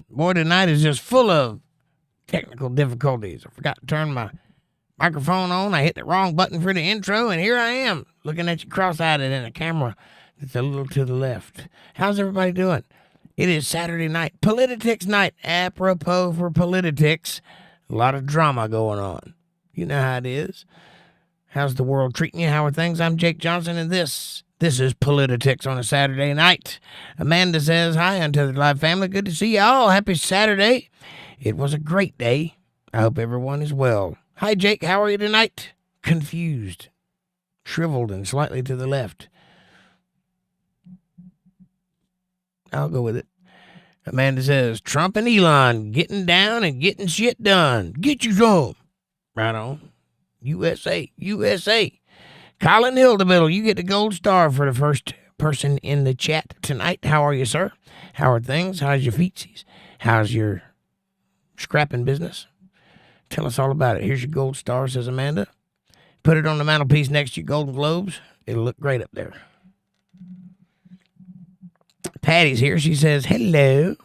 Boy, tonight is just full of technical difficulties. I forgot to turn my microphone on. I hit the wrong button for the intro, and here I am, looking at you cross-eyed in a camera that's a little to the left. How's everybody doing? It is Saturday night, Politi-tics night. Apropos for Politi-tics, a lot of drama going on. You know how it is. How's the world treating you? How are things? I'm Jake Johnson, and this is Politi-tics on a Saturday night. Amanda says, hi, UntetheredLive family. Good to see you all. Happy Saturday. It was a great day. I hope everyone is well. Hi, Jake. How are you tonight? Confused, shriveled, and slightly to the left. I'll go with it. Amanda says, Trump and Elon getting down and getting shit done. Get you some. Right on. USA, USA. Colin Hildemiddle, you get the gold star for the first person in the chat tonight. How are you, sir? How are things? How's your feetsies? How's your scrapping business? Tell us all about it. Here's your gold star, says Amanda. Put it on the mantelpiece next to your Golden Globes. It'll look great up there. Patty's here. She says, hello.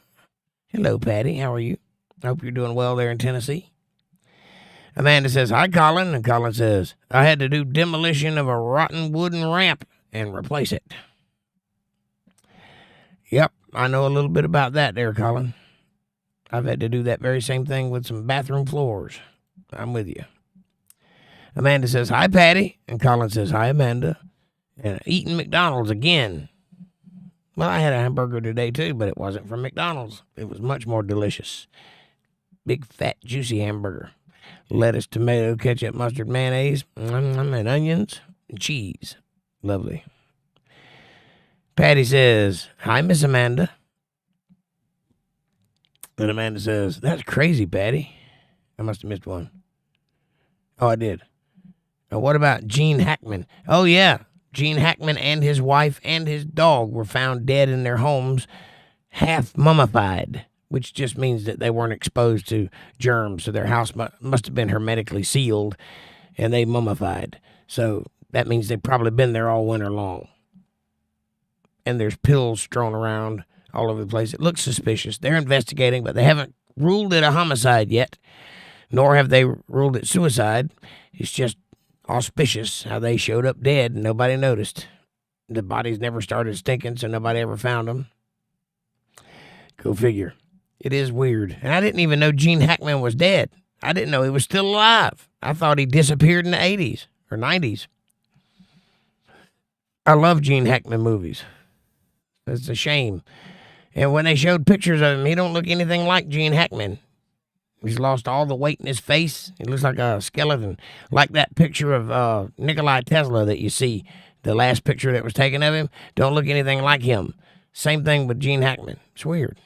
Hello, Patty. How are you? I hope you're doing well there in Tennessee. Amanda says, hi, Colin. And Colin says, I had to do demolition of a rotten wooden ramp and replace it. Yep, I know a little bit about that there, Colin. I've had to do that very same thing with some bathroom floors. I'm with you. Amanda says, hi, Patty. And Colin says, hi, Amanda. And eating McDonald's again. Well, I had a hamburger today, too, but it wasn't from McDonald's. It was much more delicious. Big, fat, juicy hamburger. Lettuce, tomato, ketchup, mustard, mayonnaise, and onions, and cheese. Lovely. Patty says, hi, Miss Amanda. And Amanda says, that's crazy, Patty. I must have missed one. Oh, I did. Now, what about Gene Hackman? Oh, yeah. Gene Hackman and his wife and his dog were found dead in their homes, half mummified, which just means that they weren't exposed to germs, so their house must have been hermetically sealed, and they mummified. So that means they've probably been there all winter long. And there's pills strewn around all over the place. It looks suspicious. They're investigating, but they haven't ruled it a homicide yet, nor have they ruled it suicide. It's just auspicious how they showed up dead and nobody noticed. The bodies never started stinking, so nobody ever found them. Go figure. It is weird. And I didn't even know Gene Hackman was dead. I didn't know he was still alive. I thought he disappeared in the 80s or 90s. I love Gene Hackman movies. It's a shame. And when they showed pictures of him, he don't look anything like Gene Hackman. He's lost all the weight in his face. He looks like a skeleton. Like that picture of Nikola Tesla that you see, the last picture that was taken of him. Don't look anything like him. Same thing with Gene Hackman. It's weird.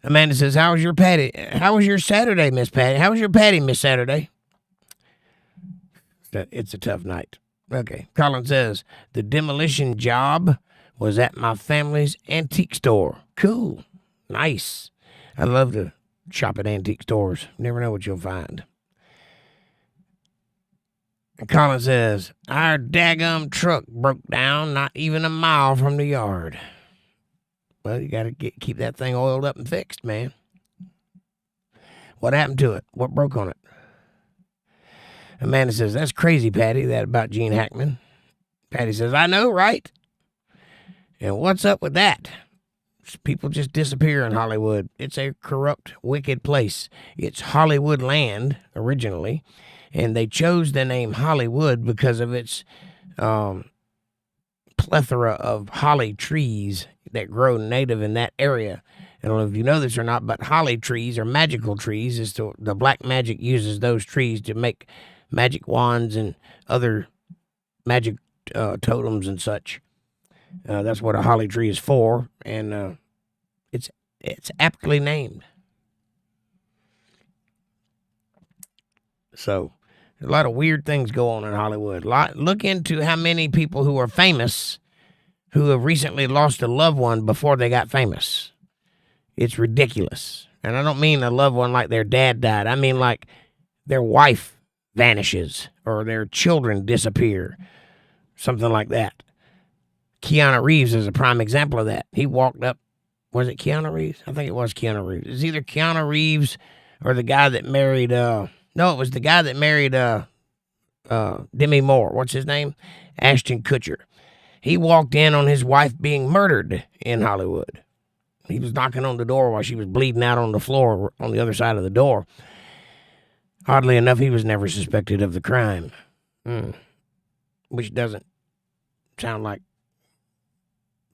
Amanda says, how was your Saturday, Miss Patty? How was your Patty, Miss Saturday? It's a tough night. Okay. Colin says, the demolition job was at my family's antique store. Cool. Nice. I love to shop at antique stores. Never know what you'll find. And Colin says, our daggum truck broke down not even a mile from the yard. Well, you got to keep that thing oiled up and fixed, man. What happened to it? What broke on it? Amanda says, that's crazy, Patty, that about Gene Hackman. Patty says, I know, right? And what's up with that? People just disappear in Hollywood. It's a corrupt, wicked place. It's Hollywood land, originally, and they chose the name Hollywood because of its plethora of holly trees that grow native in that area. I don't know if you know this or not, but holly trees are magical trees. The black magic uses those trees to make magic wands and other magic totems and such. That's what a holly tree is for, and it's aptly named. So, a lot of weird things go on in Hollywood. Look into how many people who are famous who have recently lost a loved one before they got famous. It's ridiculous. And I don't mean a loved one like their dad died. I mean like their wife vanishes or their children disappear. Something like that. Keanu Reeves is a prime example of that. He walked up. Was it Keanu Reeves? I think it was Keanu Reeves. It's either Keanu Reeves or the guy that married, no, it was the guy that married Demi Moore. What's his name? Ashton Kutcher. He walked in on his wife being murdered in Hollywood. He was knocking on the door while she was bleeding out on the floor on the other side of the door. Oddly enough, he was never suspected of the crime. Which doesn't sound like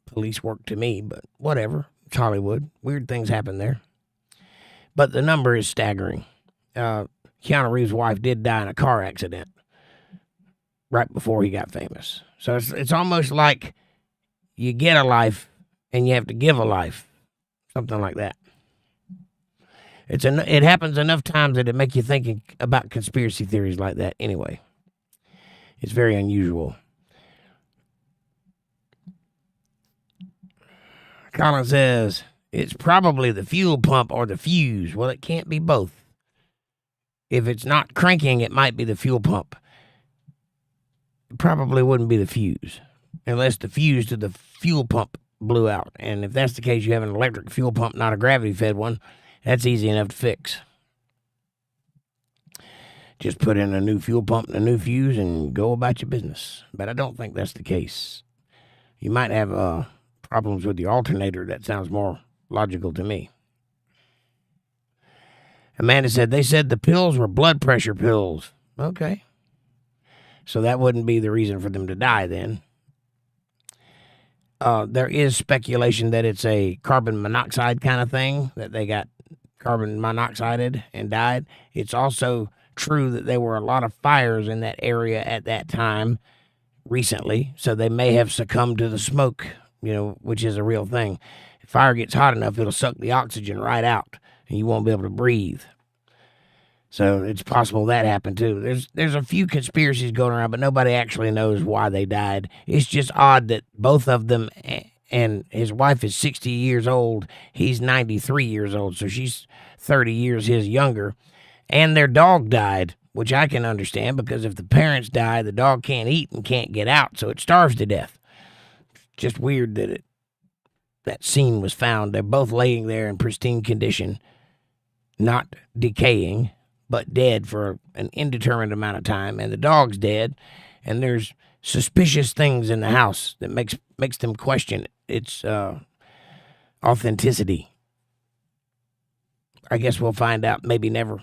police work to me, but whatever. It's Hollywood. Weird things happen there. But the number is staggering. Keanu Reeves' wife did die in a car accident right before he got famous. So it's almost like you get a life and you have to give a life. Something like that. It happens enough times that it makes you think about conspiracy theories like that anyway. It's very unusual. Colin says, it's probably the fuel pump or the fuse. Well, it can't be both. If it's not cranking, it might be the fuel pump. It probably wouldn't be the fuse, unless the fuse to the fuel pump blew out. And if that's the case, you have an electric fuel pump, not a gravity-fed one. That's easy enough to fix. Just put in a new fuel pump and a new fuse and go about your business. But I don't think that's the case. You might have problems with the alternator. That sounds more logical to me. Amanda said, they said the pills were blood pressure pills. Okay. So that wouldn't be the reason for them to die then. There is speculation that it's a carbon monoxide kind of thing, that they got carbon monoxided and died. It's also true that there were a lot of fires in that area at that time recently, so they may have succumbed to the smoke, which is a real thing. If fire gets hot enough, it'll suck the oxygen right out, and you won't be able to breathe. So it's possible that happened too. There's a few conspiracies going around, but nobody actually knows why they died. It's just odd that both of them, and his wife is 60 years old, he's 93 years old, so she's 30 years his younger, and their dog died, which I can understand, because if the parents die, the dog can't eat and can't get out, so it starves to death. Just weird that that scene was found. They're both laying there in pristine condition, not decaying, but dead for an indeterminate amount of time, and the dog's dead, and there's suspicious things in the house that makes them question its authenticity. I guess we'll find out, maybe never.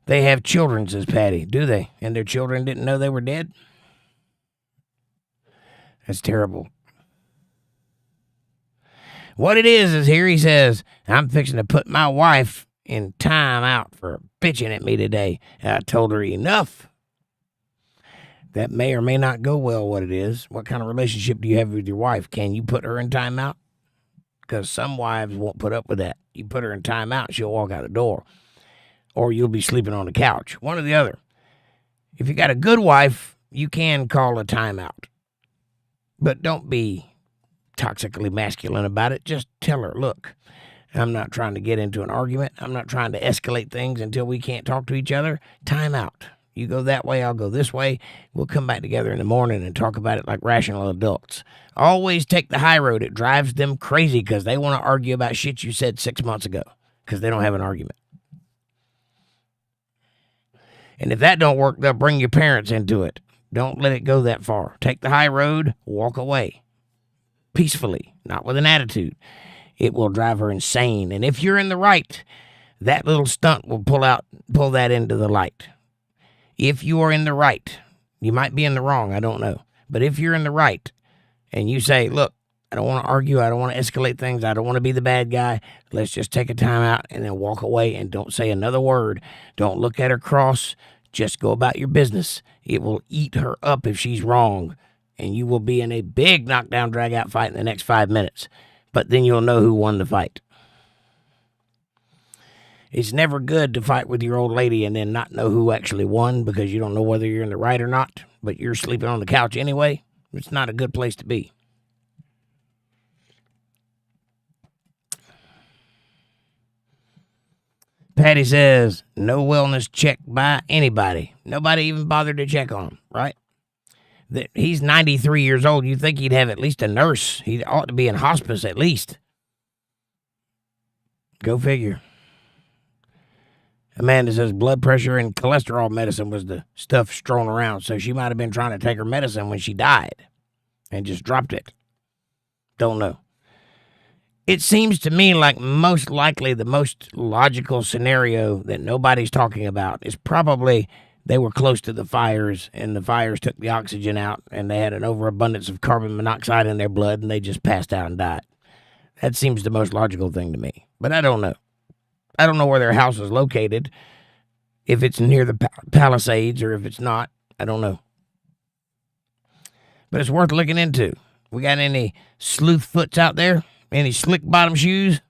They have children, says Patty. Do they? And their children didn't know they were dead? That's terrible. What it is here, he says, I'm fixing to put my wife in time out for bitching at me today. I told her enough. That may or may not go well, what it is. What kind of relationship do you have with your wife? Can you put her in timeout? Because some wives won't put up with that. You put her in timeout, she'll walk out the door. Or you'll be sleeping on the couch. One or the other. If you got a good wife, you can call a timeout. But don't be toxically masculine about it. Just tell her, look, I'm not trying to get into an argument. I'm not trying to escalate things until we can't talk to each other. Time out. You go that way, I'll go this way. We'll come back together in the morning and talk about it like rational adults. Always take the high road. It drives them crazy because they want to argue about shit you said 6 months ago because they don't have an argument. And if that don't work, they'll bring your parents into it. Don't let it go that far. Take the high road, walk away. Peacefully, not with an attitude. It will drive her insane. And if you're in the right, that little stunt will pull that into the light. If you are in the right, you might be in the wrong, I don't know. But if you're in the right and you say, look, I don't want to argue, I don't want to escalate things, I don't want to be the bad guy, let's just take a time out and then walk away and don't say another word. Don't look at her cross, just go about your business. It will eat her up if she's wrong, and you will be in a big knockdown, drag-out fight in the next 5 minutes. But then you'll know who won the fight. It's never good to fight with your old lady and then not know who actually won because you don't know whether you're in the right or not, but you're sleeping on the couch anyway. It's not a good place to be. Patty says, no wellness check by anybody. Nobody even bothered to check on them, right? He's 93 years old. You'd think he'd have at least a nurse. He ought to be in hospice at least. Go figure. Amanda says blood pressure and cholesterol medicine was the stuff strewn around, so she might have been trying to take her medicine when she died and just dropped it. Don't know. It seems to me like most likely the most logical scenario that nobody's talking about is probably they were close to the fires, and the fires took the oxygen out, and they had an overabundance of carbon monoxide in their blood, and they just passed out and died. That seems the most logical thing to me, but I don't know. I don't know where their house is located, if it's near the Palisades or if it's not. I don't know. But it's worth looking into. We got any sleuth foots out there? Any slick bottom shoes?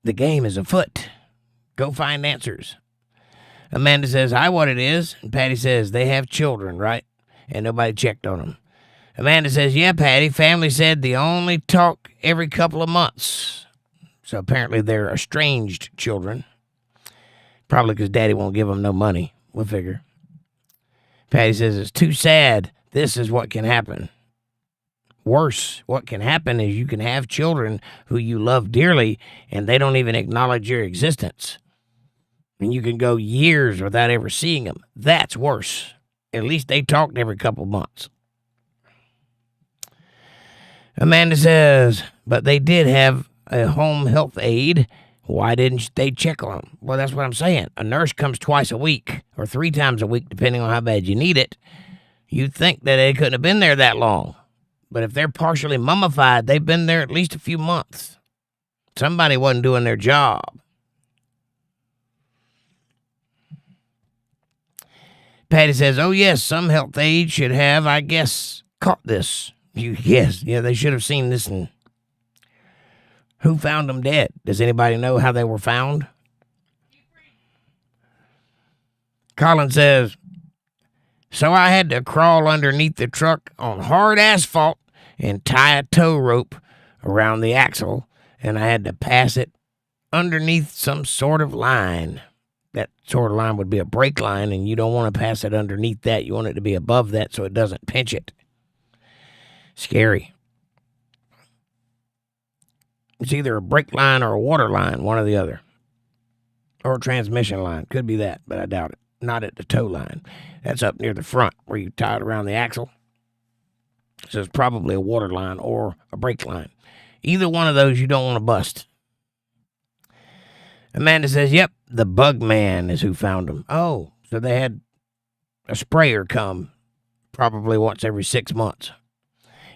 The game is afoot. Go find answers. Amanda says, "I what it is." And Patty says, "They have children, right? And nobody checked on them." Amanda says, "Yeah, Patty. Family said they only talk every couple of months." So apparently they're estranged children. Probably because Daddy won't give them no money. We'll figure. Patty says, "It's too sad. This is what can happen." Worse, what can happen is you can have children who you love dearly and they don't even acknowledge your existence. And you can go years without ever seeing them. That's worse. At least they talked every couple months. Amanda says, "But they did have a home health aide. Why didn't they check on them?" Well, that's what I'm saying. A nurse comes twice a week or 3 times a week, depending on how bad you need it. You'd think that they couldn't have been there that long. But if they're partially mummified, they've been there at least a few months. Somebody wasn't doing their job. Patty says, "Oh, yes, some health aides should have, I guess, caught this." Yes, yeah, they should have seen this. And who found them dead? Does anybody know how they were found? Colin says, "So I had to crawl underneath the truck on hard asphalt and tie a tow rope around the axle, and I had to pass it underneath some sort of line." That sort of line would be a brake line, and you don't want to pass it underneath that. You want it to be above that so it doesn't pinch it. Scary. It's either a brake line or a water line, one or the other. Or a transmission line. Could be that, but I doubt it. Not at the tow line. That's up near the front where you tie it around the axle. So it's probably a water line or a brake line. Either one of those you don't want to bust. Amanda says, "Yep, the bug man is who found them." Oh, so they had a sprayer come probably once every 6 months.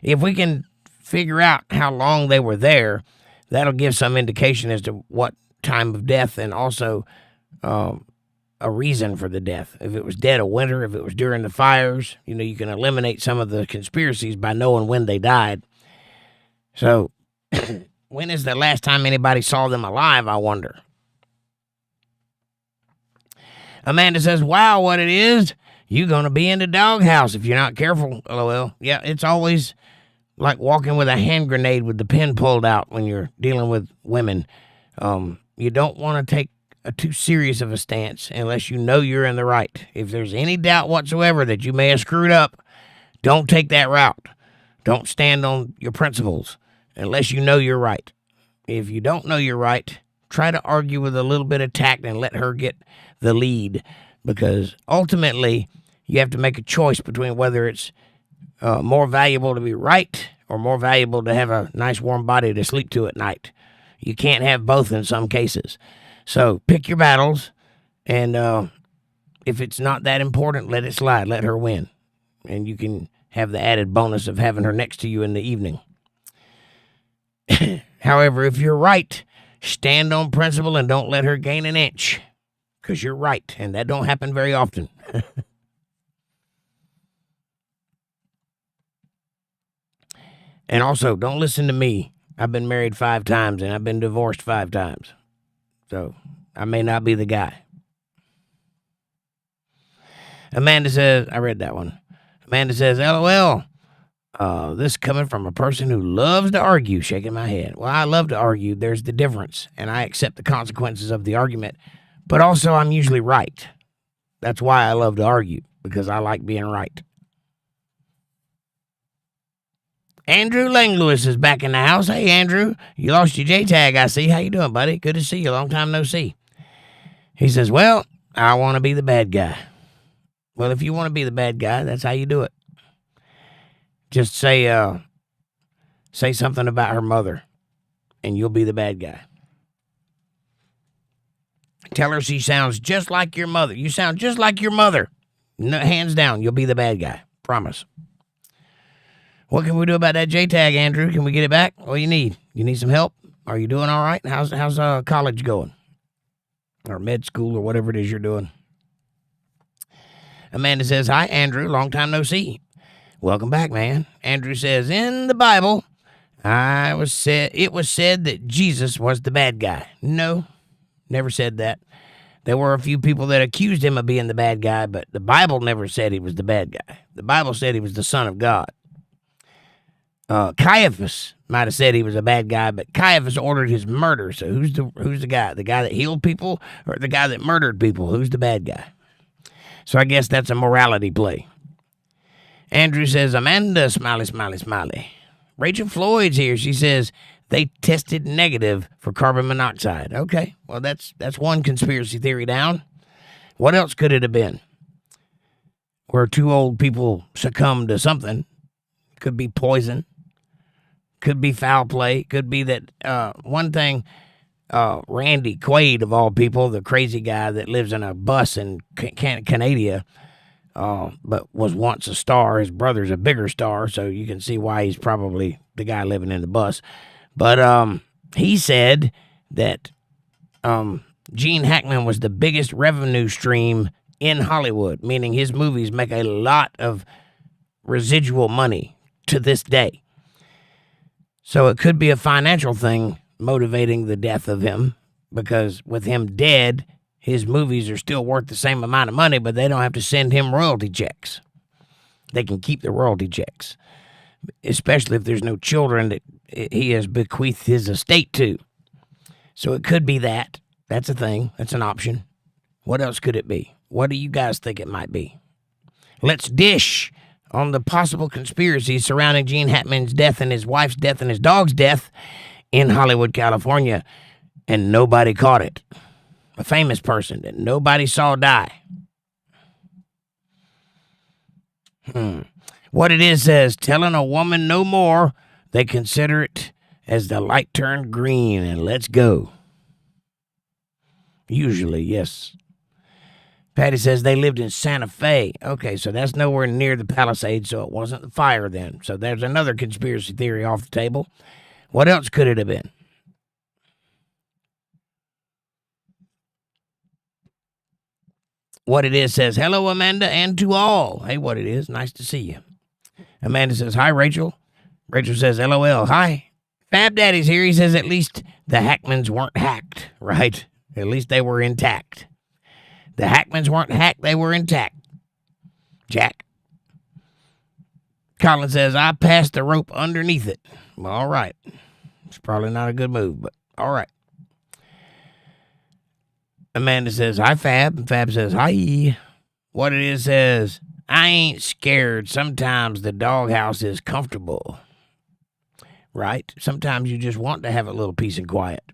If we can figure out how long they were there, that'll give some indication as to what time of death and also a reason for the death. If it was dead of winter, if it was during the fires, you can eliminate some of the conspiracies by knowing when they died. So when is the last time anybody saw them alive, I wonder? Amanda says, "Wow, what it is. You're going to be in the doghouse if you're not careful." LOL. Yeah, it's always like walking with a hand grenade with the pin pulled out when you're dealing with women. You don't want to take too serious of a stance unless you know you're in the right. If there's any doubt whatsoever that you may have screwed up, don't take that route. Don't stand on your principles unless you know you're right. If you don't know you're right, try to argue with a little bit of tact and let her get the lead, because ultimately you have to make a choice between whether it's more valuable to be right or more valuable to have a nice warm body to sleep to at night. You can't have both in some cases. So pick your battles, and if it's not that important, let it slide. Let her win. And you can have the added bonus of having her next to you in the evening. However, if you're right, stand on principle and don't let her gain an inch, because you're right, and that don't happen very often. And also, don't listen to me. I've been married 5 times, and I've been divorced 5 times. So I may not be the guy. Amanda says, I read that one. Amanda says, "LOL. This coming from a person who loves to argue," shaking my head. Well, I love to argue. There's the difference, and I accept the consequences of the argument. But also, I'm usually right. That's why I love to argue, because I like being right. Andrew Langlewis is back in the house. Hey, Andrew, you lost your J-tag, I see. How you doing, buddy? Good to see you. Long time no see. He says, well, I want to be the bad guy. Well, if you want to be the bad guy, that's how you do it. Just say something about her mother, and you'll be the bad guy. Tell her she sounds just like your mother. You sound just like your mother. No, hands down, you'll be the bad guy. Promise. What can we do about that J-tag, Andrew? Can we get it back? What do you need? You need some help? Are you doing all right? How's college going? Or med school or whatever it is you're doing? Amanda says, hi, Andrew. Long time no see. Welcome back, man. Andrew says, in the Bible, it was said that Jesus was the bad guy. No, never said that. There were a few people that accused him of being the bad guy, but the Bible never said he was the bad guy. The Bible said he was the Son of God. Caiaphas might have said he was a bad guy, but Caiaphas ordered his murder. So who's the guy? The guy that healed people or the guy that murdered people? Who's the bad guy? So I guess that's a morality play. Andrew says, Amanda, smiley, smiley, smiley. Rachel Floyd's here. She says they tested negative for carbon monoxide. Okay, well, that's one conspiracy theory down. What else could it have been? Where two old people succumbed to something. Could be poison. Could be foul play. Could be that one thing, Randy Quaid, of all people, the crazy guy that lives in a bus in Canada, but was once a star. His brother's a bigger star, so you can see why he's probably the guy living in the bus. But he said that Gene Hackman was the biggest revenue stream in Hollywood, meaning his movies make a lot of residual money to this day. So it could be a financial thing motivating the death of him, because with him dead, his movies are still worth the same amount of money, but they don't have to send him royalty checks. They can keep the royalty checks, especially if there's no children that he has bequeathed his estate to. So it could be that. That's a thing. That's an option. What else could it be? What do you guys think it might be? Let's dish on the possible conspiracies surrounding Gene Hackman's death and his wife's death and his dog's death in Hollywood, California, and nobody caught it. A famous person that nobody saw die. What it is says, telling a woman no more, they consider it as the light turned green and let's go. Usually, yes. Patty says they lived in Santa Fe. Okay, so that's nowhere near the Palisades, so it wasn't the fire then. So there's another conspiracy theory off the table. What else could it have been? What it is says, hello, Amanda, and to all. Hey, what it is, nice to see you. Amanda says, hi, Rachel. Rachel says, LOL, hi. Fab Daddy's here. He says, at least the Hackmans weren't hacked, right? At least they were intact. The Hackmans weren't hacked, they were intact. Jack. Colin says, I passed the rope underneath it. Well, all right. It's probably not a good move, but all right. Amanda says, hi, Fab. And Fab says, hi. What it is says, I ain't scared. Sometimes the doghouse is comfortable. Right? Sometimes you just want to have a little peace and quiet.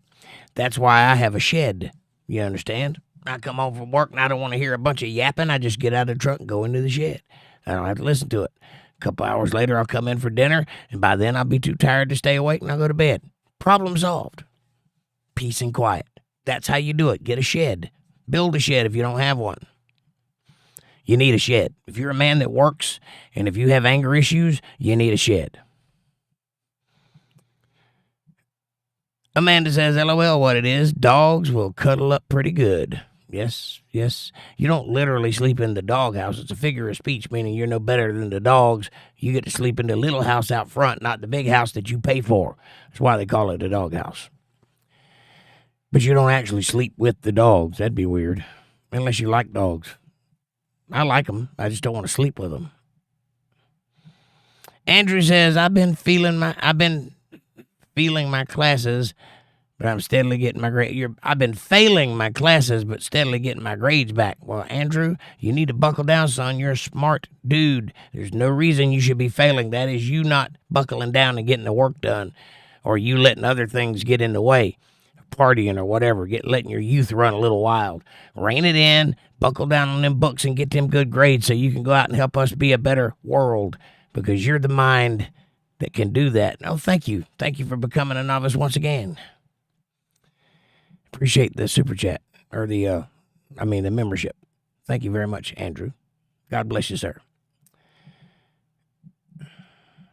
That's why I have a shed. You understand? I come home from work and I don't want to hear a bunch of yapping. I just get out of the truck and go into the shed. I don't have to listen to it. A couple hours later, I'll come in for dinner, and by then I'll be too tired to stay awake and I'll go to bed. Problem solved. Peace and quiet. That's how you do it. Get a shed. Build a shed if you don't have one. You need a shed. If you're a man that works and if you have anger issues, you need a shed. Amanda says, LOL, what it is, dogs will cuddle up pretty good. Yes, yes. You don't literally sleep in the doghouse. It's a figure of speech, meaning you're no better than the dogs. You get to sleep in the little house out front, not the big house that you pay for. That's why they call it a doghouse. But you don't actually sleep with the dogs. That'd be weird. Unless you like dogs. I like them. I just don't want to sleep with them. Andrew says, I've been feeling my classes But I'm steadily getting my grade. I've been failing my classes, but steadily getting my grades back. Well, Andrew, you need to buckle down, son. You're a smart dude. There's no reason you should be failing. That is you not buckling down and getting the work done, or you letting other things get in the way, partying or whatever, letting your youth run a little wild. Rein it in, buckle down on them books, and get them good grades so you can go out and help us be a better world, because you're the mind that can do that. Oh, thank you. Thank you for becoming a novice once again. Appreciate the super chat, or the membership. Thank you very much, Andrew. God bless you, sir.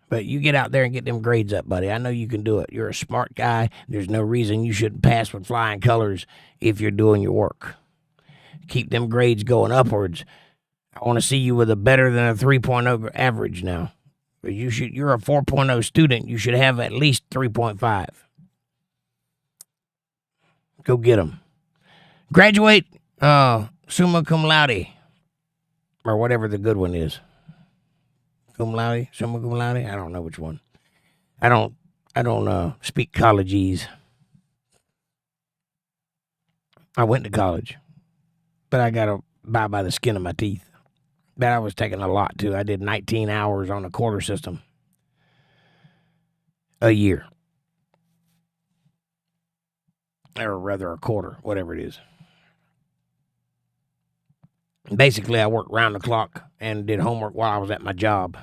But you get out there and get them grades up, buddy. I know you can do it. You're a smart guy. There's no reason you shouldn't pass with flying colors if you're doing your work. Keep them grades going upwards. I want to see you with a better than a 3.0 average now. You're a 4.0 student. You should have at least 3.5. Go get them. Graduate summa cum laude, or whatever the good one is. Cum laude, summa cum laude. I don't know which one. I don't speak collegeese. I went to college, but I got to buy by the skin of my teeth. But I was taking a lot too. I did 19 hours on the quarter system a year. Or rather a quarter, whatever it is. Basically, I worked round the clock and did homework while I was at my job.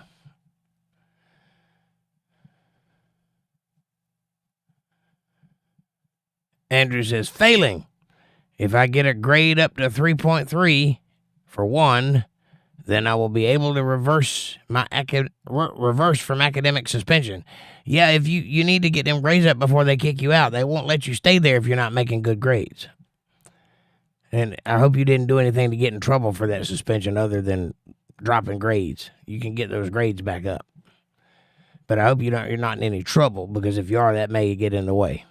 Andrew says, failing. If I get a grade up to 3.3 for one, then I will be able to reverse from academic suspension. Yeah, if you need to get them grades up before they kick you out. They won't let you stay there if you're not making good grades. And I hope you didn't do anything to get in trouble for that suspension other than dropping grades. You can get those grades back up. But I hope you're not in any trouble, because if you are, that may get in the way.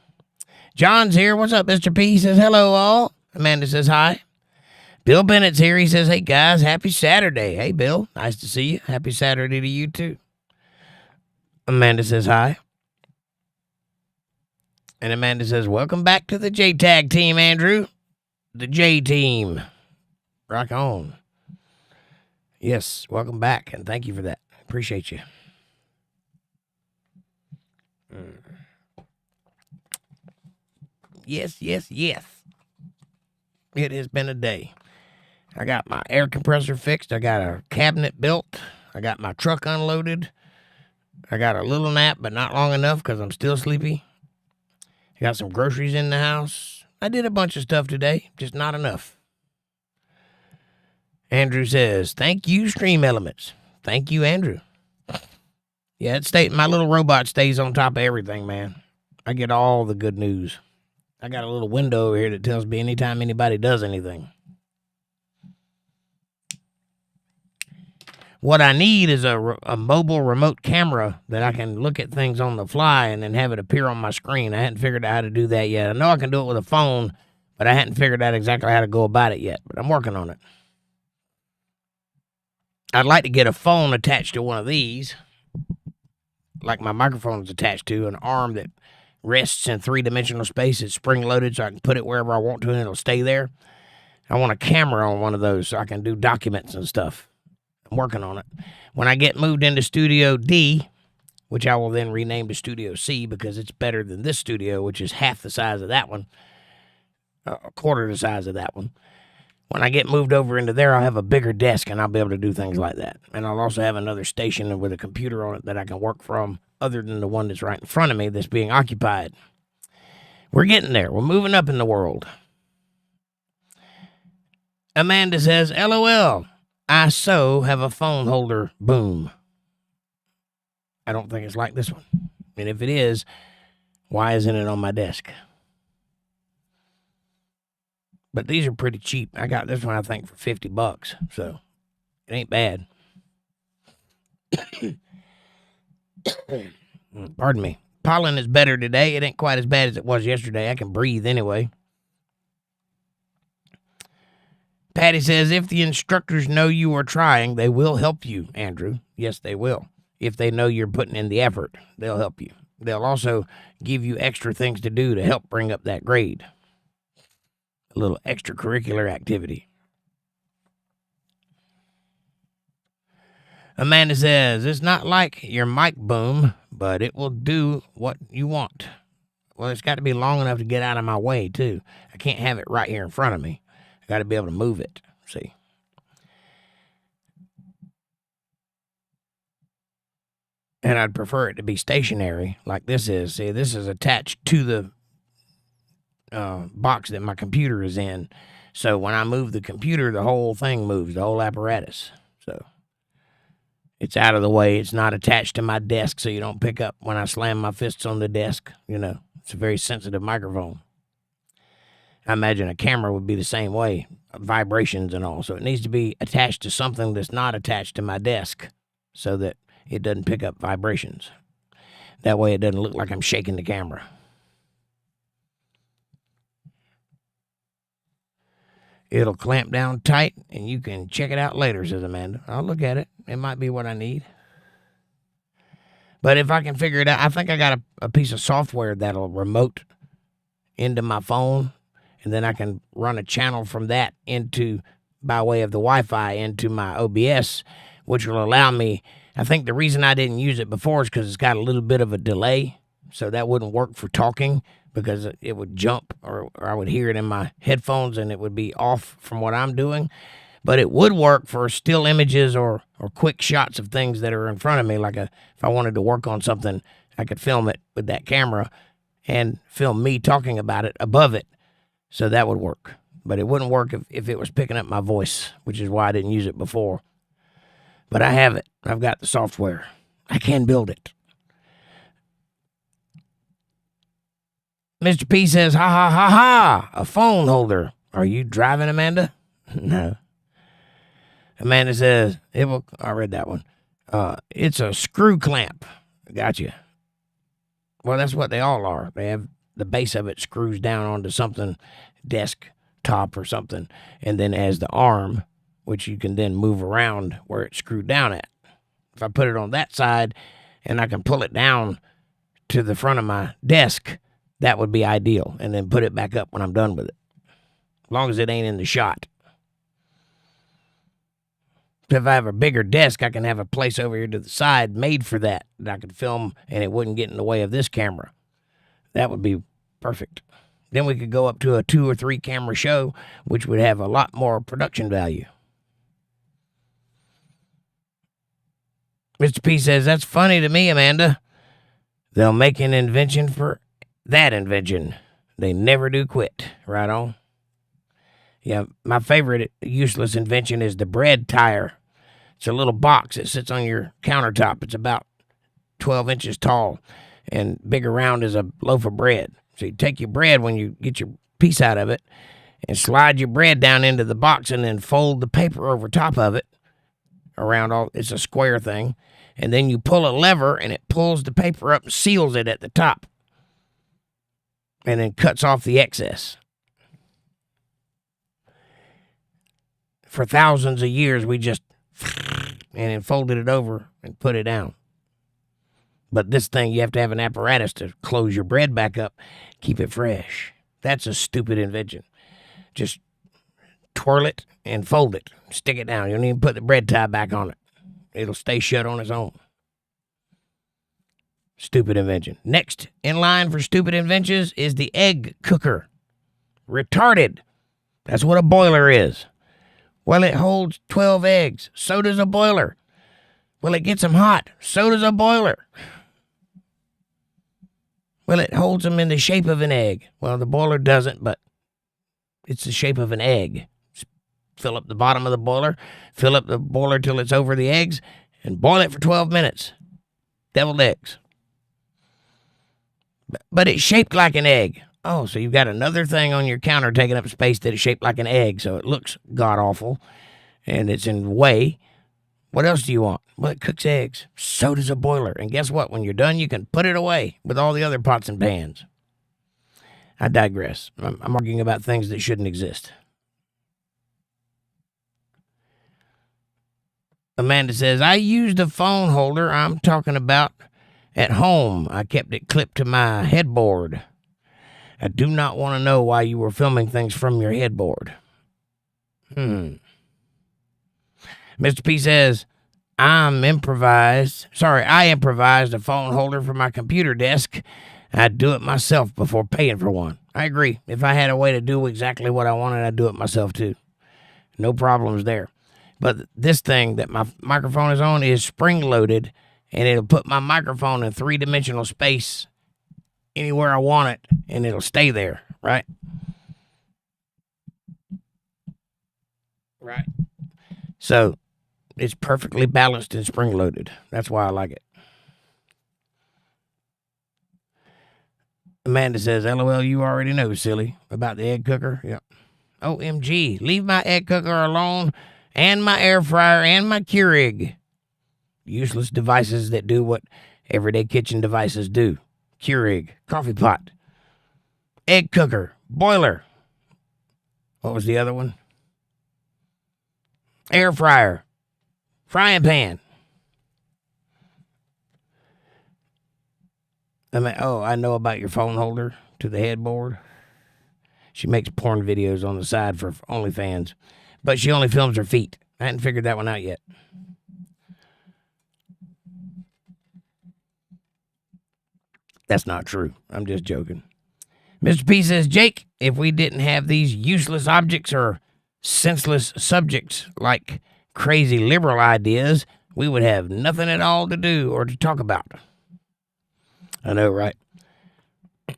John's here. What's up, Mr. P? He says, hello, all. Amanda says, hi. Bill Bennett's here. He says, hey, guys, happy Saturday. Hey, Bill, nice to see you. Happy Saturday to you, too. Amanda says, hi. And Amanda says, welcome back to the J-Tag team, Andrew. The J-team. Rock on. Yes, welcome back, and thank you for that. Appreciate you. Yes. It has been a day. I got my air compressor fixed. I got a cabinet built. I got my truck unloaded. I got a little nap, but not long enough because I'm still sleepy. I got some groceries in the house. I did a bunch of stuff today, just not enough. Andrew says, thank you, Stream Elements. Thank you, Andrew. Yeah, my little robot stays on top of everything, man. I get all the good news. I got a little window over here that tells me anytime anybody does anything. What I need is a mobile remote camera that I can look at things on the fly and then have it appear on my screen. I hadn't figured out how to do that yet. I know I can do it with a phone, but I hadn't figured out exactly how to go about it yet. But I'm working on it. I'd like to get a phone attached to one of these, like my microphone is attached to, an arm that rests in three-dimensional space. It's spring-loaded so I can put it wherever I want to and it'll stay there. I want a camera on one of those so I can do documents and stuff. I'm working on it. When I get moved into Studio D, which I will then rename to Studio C because it's better than this studio, which is half the size of that one, a quarter the size of that one. When I get moved over into there, I'll have a bigger desk and I'll be able to do things like that. And I'll also have another station with a computer on it that I can work from other than the one that's right in front of me that's being occupied. We're getting there. We're moving up in the world. Amanda says, LOL, I so have a phone holder boom. I don't think it's like this one. And if it is, why isn't it on my desk? But these are pretty cheap. I got this one, I think, for $50. So it ain't bad. Pardon me. Pollen is better today. It ain't quite as bad as it was yesterday. I can breathe anyway. Patty says, if the instructors know you are trying, they will help you, Andrew. Yes, they will. If they know you're putting in the effort, they'll help you. They'll also give you extra things to do to help bring up that grade. A little extracurricular activity. Amanda says, it's not like your mic boom, but it will do what you want. Well, it's got to be long enough to get out of my way, too. I can't have it right here in front of me. I got to be able to move it. See? And I'd prefer it to be stationary, like this is. See, this is attached to the box that my computer is in. So when I move the computer, the whole thing moves, the whole apparatus. So it's out of the way. It's not attached to my desk, so you don't pick up when I slam my fists on the desk. You know, it's a very sensitive microphone. I imagine a camera would be the same way, vibrations and all. So it needs to be attached to something that's not attached to my desk so that it doesn't pick up vibrations. That way it doesn't look like I'm shaking the camera. It'll clamp down tight, and you can check it out later, says Amanda. I'll look at it. It might be what I need. But if I can figure it out, I think I got a piece of software that'll remote into my phone, and then I can run a channel from that into, by way of the Wi-Fi, into my OBS, which will allow me. I think the reason I didn't use it before is because it's got a little bit of a delay, so that wouldn't work for talking, because it would jump, or I would hear it in my headphones and it would be off from what I'm doing. But it would work for still images or quick shots of things that are in front of me. Like if I wanted to work on something, I could film it with that camera and film me talking about it above it. So that would work. But it wouldn't work if it was picking up my voice, which is why I didn't use it before. But I have it. I've got the software. I can build it. Mr. P says, ha, ha, ha, ha, a phone holder. Are you driving, Amanda? No. Amanda says, I read that one. It's a screw clamp. Gotcha. Well, that's what they all are. They have the base of it screws down onto something, desktop or something, and then as the arm, which you can then move around where it's screwed down at. If I put it on that side and I can pull it down to the front of my desk, that would be ideal, and then put it back up when I'm done with it, as long as it ain't in the shot. If I have a bigger desk, I can have a place over here to the side made for that I could film, and it wouldn't get in the way of this camera. That would be perfect. Then we could go up to a 2 or 3 camera show, which would have a lot more production value. Mr. P says, that's funny to me, Amanda. They'll make an invention for that invention. They never do quit. Right on. Yeah, my favorite useless invention is the bread tire. It's a little box that sits on your countertop. It's about 12 inches tall and big around as a loaf of bread. So you take your bread when you get your piece out of it and slide your bread down into the box and then fold the paper over top of it around all. It's a square thing. And then you pull a lever and it pulls the paper up and seals it at the top. And then cuts off the excess. For thousands of years, we just and then folded it over and put it down. But this thing, you have to have an apparatus to close your bread back up, keep it fresh. That's a stupid invention. Just twirl it and fold it. Stick it down. You don't even put the bread tie back on it. It'll stay shut on its own. Stupid invention. Next in line for stupid inventions is the egg cooker. Retarded. That's what a boiler is. Well, it holds 12 eggs. So does a boiler. Well, it gets them hot. So does a boiler. Well, it holds them in the shape of an egg. Well, the boiler doesn't, but it's the shape of an egg. Just fill up the bottom of the boiler, fill up the boiler till it's over the eggs, and boil it for 12 minutes. Deviled eggs. But it's shaped like an egg. Oh, so you've got another thing on your counter taking up space that is shaped like an egg, so it looks god-awful, and it's in the way. What else do you want? Well, it cooks eggs. So does a boiler. And guess what? When you're done, you can put it away with all the other pots and pans. I digress. I'm arguing about things that shouldn't exist. Amanda says, I used a phone holder I'm talking about, At home, I kept it clipped to my headboard. I do not want to know why you were filming things from your headboard. Mr. P says, I improvised a phone holder for my computer desk. I'd do it myself before paying for one. I agree. If I had a way to do exactly what I wanted, I'd do it myself too. No problems there. But this thing that my microphone is on is spring-loaded, and it'll put my microphone in three-dimensional space anywhere I want it, and it'll stay there, right? Right. So it's perfectly balanced and spring-loaded. That's why I like it. Amanda says, LOL, you already know, silly, about the egg cooker. Yep. OMG, leave my egg cooker alone, and my air fryer, and my Keurig. Useless devices that do what everyday kitchen devices do. Keurig, coffee pot, egg cooker, boiler. What was the other one? Air fryer, frying pan. I know about your phone holder to the headboard. She makes porn videos on the side for OnlyFans, but she only films her feet. I hadn't figured that one out yet. That's not true. I'm just joking. Mr. P says, Jake, if we didn't have these useless objects or senseless subjects like crazy liberal ideas, we would have nothing at all to do or to talk about. I know, right?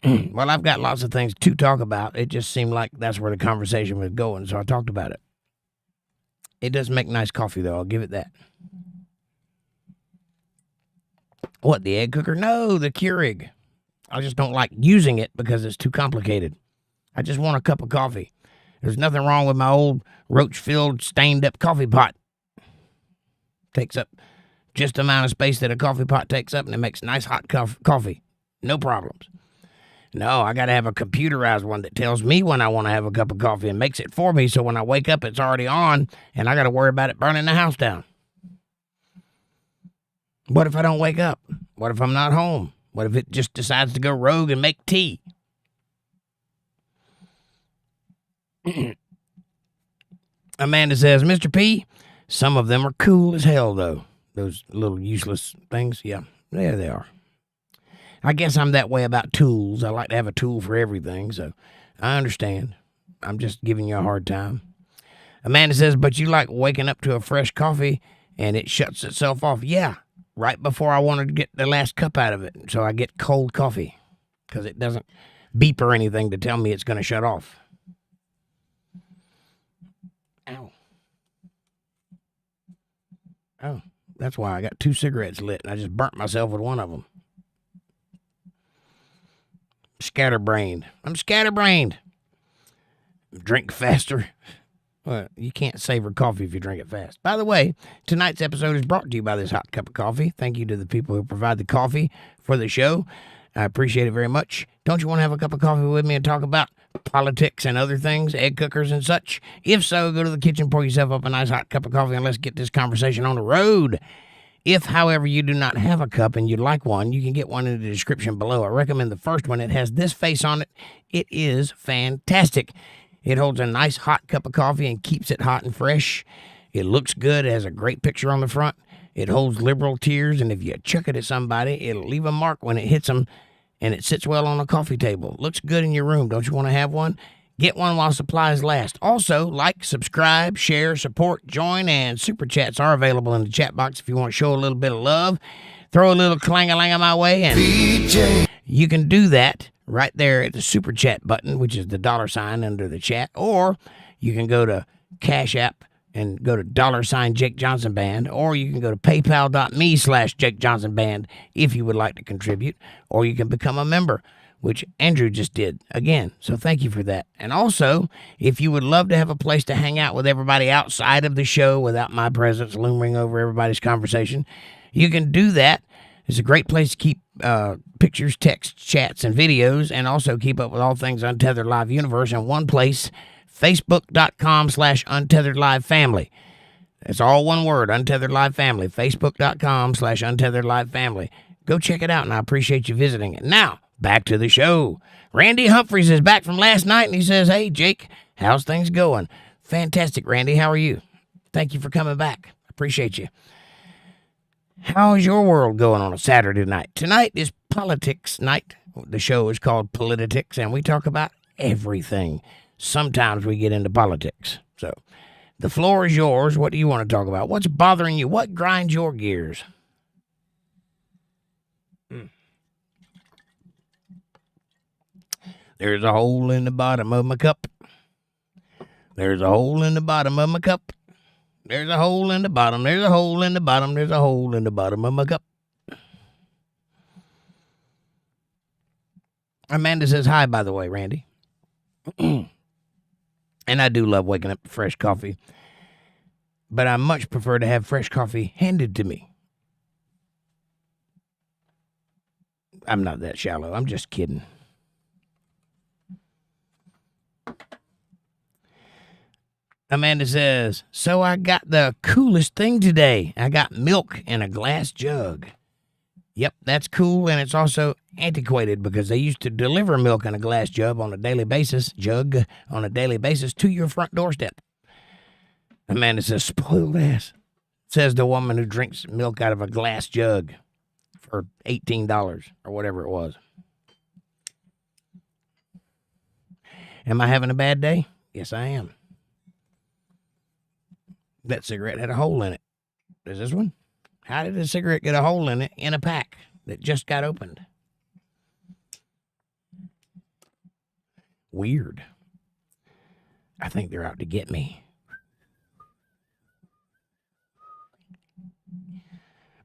Well, I've got lots of things to talk about. It just seemed like that's where the conversation was going, so I talked about it. It does make nice coffee, though. I'll give it that. What, the egg cooker? No, the Keurig. I just don't like using it because it's too complicated. I just want a cup of coffee. There's nothing wrong with my old roach-filled, stained-up coffee pot. Takes up just the amount of space that a coffee pot takes up, and it makes nice hot coffee. No problems. No, I got to have a computerized one that tells me when I want to have a cup of coffee and makes it for me, so when I wake up, it's already on, and I got to worry about it burning the house down. What if I don't wake up? What if I'm not home? What if it just decides to go rogue and make tea? Amanda says, Mr. P, some of them are cool as hell, though. Those little useless things. Yeah, there they are. I guess I'm that way about tools. I like to have a tool for everything, so I understand. I'm just giving you a hard time. Amanda says, but you like waking up to a fresh coffee and it shuts itself off. Yeah, right before I want to get the last cup out of it. So I get cold coffee because it doesn't beep or anything to tell me it's going to shut off. Ow. Oh, that's why I got 2 cigarettes lit and I just burnt myself with one of them. Scatterbrained. I'm scatterbrained. Drink faster. Well, you can't savor coffee if you drink it fast. By the way, tonight's episode is brought to you by this hot cup of coffee. Thank you to the people who provide the coffee for the show. I appreciate it very much. Don't you want to have a cup of coffee with me and talk about politics and other things, egg cookers and such? If so, go to the kitchen, pour yourself up a nice hot cup of coffee, and let's get this conversation on the road. If, however, you do not have a cup and you'd like one, you can get one in the description below. I recommend the first one. It has this face on it. It is fantastic. It holds a nice hot cup of coffee and keeps it hot and fresh. It looks good. It has a great picture on the front. It holds liberal tears, and if you chuck it at somebody, it'll leave a mark when it hits them, and it sits well on a coffee table. Looks good in your room. Don't you want to have one? Get one while supplies last. Also, like, subscribe, share, support, join, and super chats are available in the chat box if you want to show a little bit of love. Throw a little clang-a-lang my way, and BJ. You can do that right there at the super chat button, which is the $ under the chat, or you can go to CashApp and go to $JakeJohnsonBand, or you can go to paypal.me/JakeJohnsonBand if you would like to contribute, or you can become a member, which Andrew just did again. So thank you for that. And also, if you would love to have a place to hang out with everybody outside of the show without my presence looming over everybody's conversation, you can do that. It's a great place to keep pictures, texts, chats, and videos, and also keep up with all things Untethered Live Universe in one place, Facebook.com/Untethered Family. That's all one word, Untethered Live Family. Facebook.com/Untethered Family. Go check it out, and I appreciate you visiting it. Now, back to the show. Randy Humphreys is back from last night, and he says, hey, Jake, how's things going? Fantastic, Randy. How are you? Thank you for coming back. Appreciate you. How's your world going on a Saturday night? Tonight is politics night. The show is called Politi-tics, and we talk about everything. Sometimes we get into politics. So the floor is yours. What do you want to talk about? What's bothering you? What grinds your gears? There's a hole in the bottom of my cup. There's a hole in the bottom of my cup. There's a hole in the bottom. There's a hole in the bottom. There's a hole in the bottom of my cup. Amanda says hi, by the way, Randy. And I do love waking up to fresh coffee. But I much prefer to have fresh coffee handed to me. I'm not that shallow. I'm just kidding. Amanda says, so I got the coolest thing today. I got milk in a glass jug. Yep, that's cool, and it's also antiquated because they used to deliver milk in a glass jug on a daily basis to your front doorstep. Amanda says, spoiled ass. Says the woman who drinks milk out of a glass jug for $18 or whatever it was. Am I having a bad day? Yes, I am. That cigarette had a hole in it. Is this one? How did a cigarette get a hole in it in a pack that just got opened? Weird. I think they're out to get me.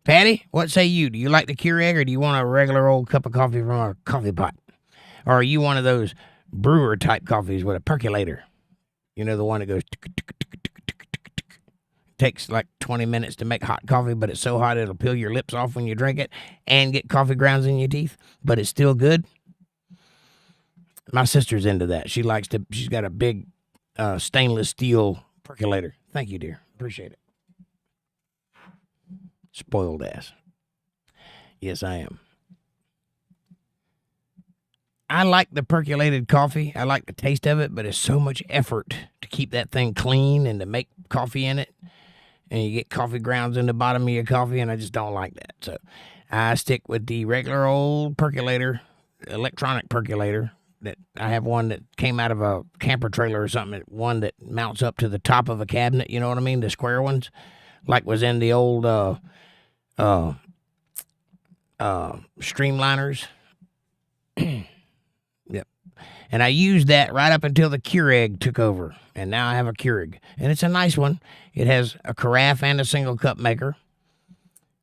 Patty, what say you? Do you like the Keurig or do you want a regular old cup of coffee from a coffee pot? Or are you one of those brewer type coffees with a percolator? You know, the one that goes takes like 20 minutes to make hot coffee, but it's so hot it'll peel your lips off when you drink it and get coffee grounds in your teeth, but it's still good. My sister's into that. She's got a big stainless steel percolator. Thank you, dear. Appreciate it. Spoiled ass. Yes, I am. I like the percolated coffee. I like the taste of it, but it's so much effort to keep that thing clean and to make coffee in it. And you get coffee grounds in the bottom of your coffee, and I just don't like that. So I stick with the regular old percolator, electronic percolator. That I have one that came out of a camper trailer or something, one that mounts up to the top of a cabinet, you know what I mean? The square ones, like was in the old Streamliners. Yep. And I used that right up until the Keurig took over. And now I have a Keurig. And it's a nice one. It has a carafe and a single cup maker,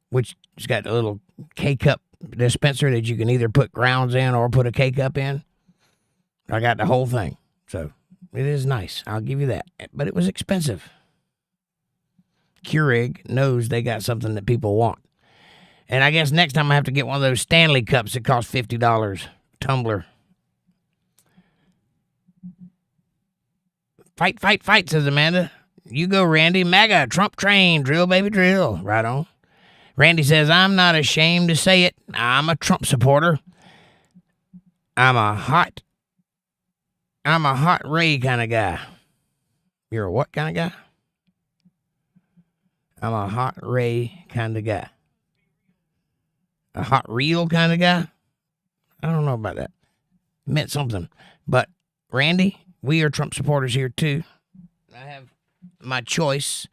which has got a little K-cup dispenser that you can either put grounds in or put a K-cup in. I got the whole thing. So it is nice. I'll give you that. But it was expensive. Keurig knows they got something that people want. And I guess next time I have to get one of those Stanley cups that cost $50. Tumbler. Fight, fight, fight, says Amanda. You go, Randy. MAGA, Trump train, drill, baby, drill. Right on. Randy says, I'm not ashamed to say it. I'm a Trump supporter. I'm a hot Ray kind of guy. You're a what kind of guy? I'm a hot Ray kind of guy. A hot reel kind of guy? I don't know about that. It meant something. But, Randy, we are Trump supporters here, too. I have my choice.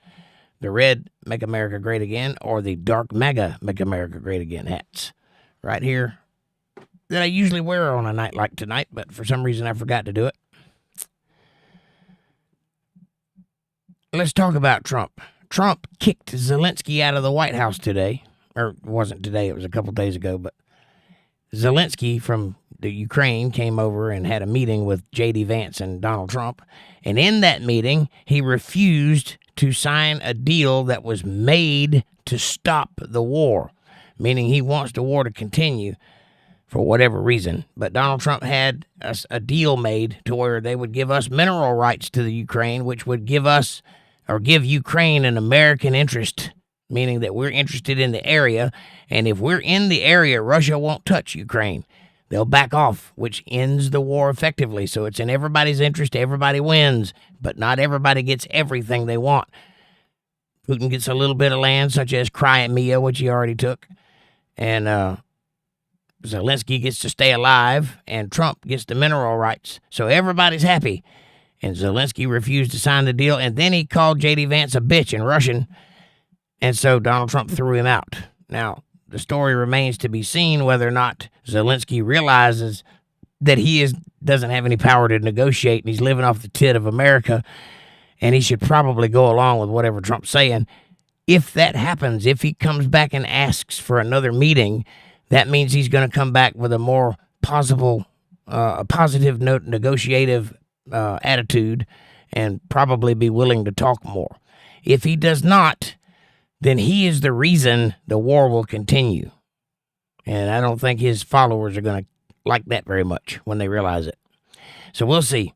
The red Make America Great Again or the dark MAGA Make America Great Again hats. Right here. That I usually wear on a night like tonight, but for some reason I forgot to do it. Let's talk about Trump. Trump kicked Zelensky out of the White House today. Or it wasn't today, it was a couple days ago, but Zelensky from the Ukraine came over and had a meeting with J.D. Vance and Donald Trump. And in that meeting, he refused to sign a deal that was made to stop the war, meaning he wants the war to continue for whatever reason. But Donald Trump had a deal made to where they would give us mineral rights to the Ukraine, which would give us or give Ukraine an American interest meaning that we're interested in the area, and if we're in the area, Russia won't touch Ukraine. They'll back off, which ends the war effectively. So it's in everybody's interest. Everybody wins, but not everybody gets everything they want. Putin gets a little bit of land, such as Crimea, which he already took, and Zelensky gets to stay alive, and Trump gets the mineral rights. So everybody's happy. And Zelensky refused to sign the deal, and then he called J.D. Vance a bitch in Russian, and so Donald Trump threw him out. Now, the story remains to be seen whether or not Zelensky realizes that he doesn't have any power to negotiate, and he's living off the tit of America, and he should probably go along with whatever Trump's saying. If that happens, if he comes back and asks for another meeting, that means he's going to come back with a more positive negotiative attitude and probably be willing to talk more. If he does not, then he is the reason the war will continue. And I don't think his followers are going to like that very much when they realize it. So we'll see.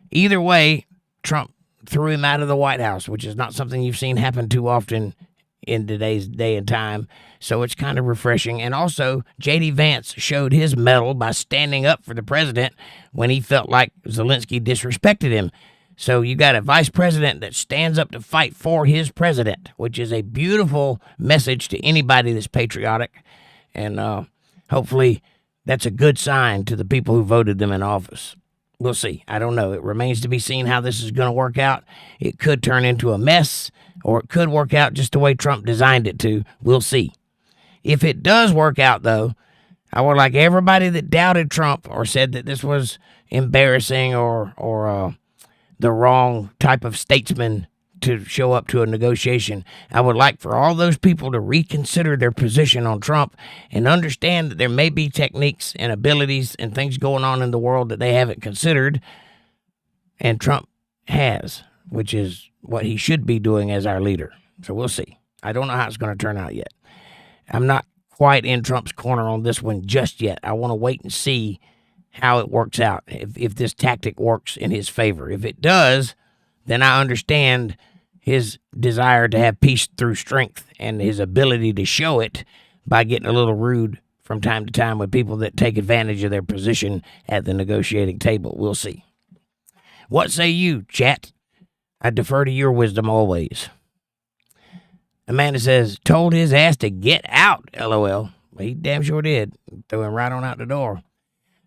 Either way, Trump threw him out of the White House, which is not something you've seen happen too often in today's day and time. So it's kind of refreshing. And also, J.D. Vance showed his mettle by standing up for the president when he felt like Zelensky disrespected him. So you got a vice president that stands up to fight for his president, which is a beautiful message to anybody that's patriotic. And hopefully that's a good sign to the people who voted them in office. We'll see. I don't know. It remains to be seen how this is going to work out. It could turn into a mess, or it could work out just the way Trump designed it to. We'll see. If it does work out, though, I would like everybody that doubted Trump or said that this was embarrassing or the wrong type of statesman to show up to a negotiation, I would like for all those people to reconsider their position on Trump and understand that there may be techniques and abilities and things going on in the world that they haven't considered, and Trump has, which is what he should be doing as our leader. So we'll see. I don't know how it's going to turn out yet. I'm not quite in Trump's corner on this one just yet. I want to wait and see how it works out, if this tactic works in his favor. If it does, then I understand his desire to have peace through strength and his ability to show it by getting a little rude from time to time with people that take advantage of their position at the negotiating table. We'll see. What say you, chat? I defer to your wisdom always. Amanda says, told his ass to get out, LOL. Well, he damn sure did. Threw him right on out the door.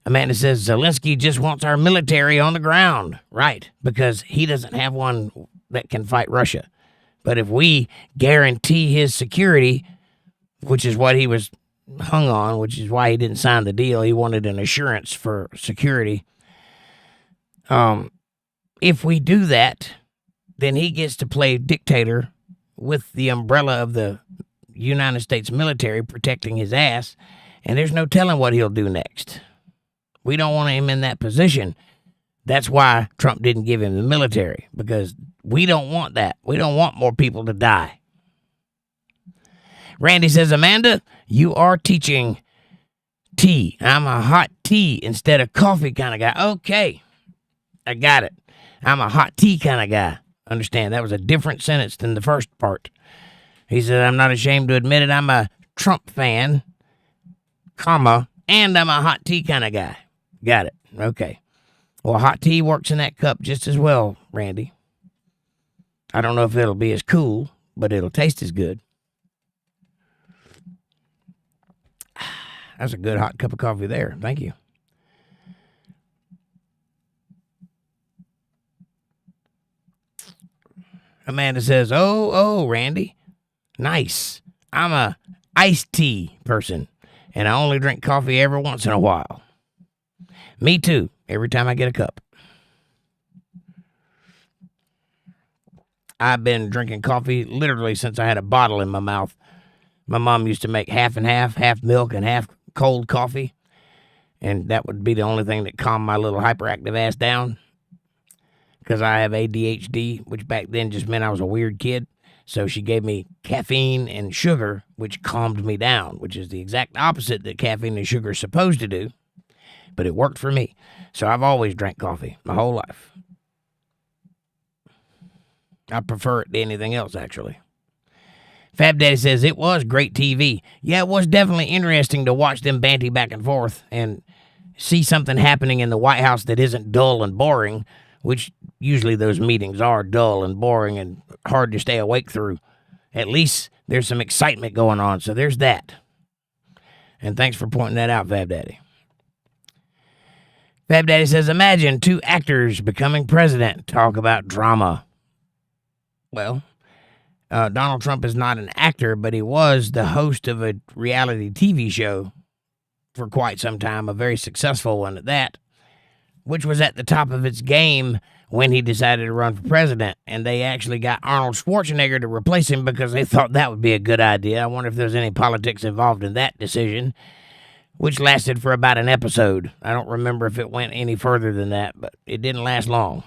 Amanda says, Zelensky just wants our military on the ground. Right, because he doesn't have one that can fight Russia. But if we guarantee his security, which is what he was hung on, which is why he didn't sign the deal, he wanted an assurance for security. If we do that, then he gets to play dictator with the umbrella of the United States military protecting his ass, and there's no telling what he'll do next. We don't want him in that position. That's why Trump didn't give him the military, because we don't want that. We don't want more people to die. Randy says, Amanda, you are teaching tea. I'm a hot tea instead of coffee kind of guy. Okay, I got it. I'm a hot tea kind of guy. Understand, that was a different sentence than the first part. He said, I'm not ashamed to admit it. I'm a Trump fan, comma, and I'm a hot tea kind of guy. Got it. Okay. Well, hot tea works in that cup just as well, Randy. I don't know if it'll be as cool, but it'll taste as good. That's a good hot cup of coffee there. Thank you. Amanda says, oh, Randy. Nice. I'm a iced tea person, and I only drink coffee every once in a while. Me too, every time I get a cup. I've been drinking coffee literally since I had a bottle in my mouth. My mom used to make half and half milk and half cold coffee, and that would be the only thing that calmed my little hyperactive ass down, because I have ADHD, which back then just meant I was a weird kid. So she gave me caffeine and sugar, which calmed me down, which is the exact opposite that caffeine and sugar are supposed to do. But it worked for me. So I've always drank coffee my whole life. I prefer it to anything else, actually. Fab Daddy says it was great TV. Yeah, it was definitely interesting to watch them banty back and forth and see something happening in the White House that isn't dull and boring, which usually those meetings are dull and boring and hard to stay awake through. At least there's some excitement going on, so there's that. And thanks for pointing that out, Fab Daddy. Fab Daddy says, imagine 2 actors becoming president. Talk about drama. Well, Donald Trump is not an actor, but he was the host of a reality TV show for quite some time, a very successful one at that, which was at the top of its game when he decided to run for president. And they actually got Arnold Schwarzenegger to replace him because they thought that would be a good idea. I wonder if there's any politics involved in that decision, which lasted for about an episode. I don't remember if it went any further than that, but it didn't last long.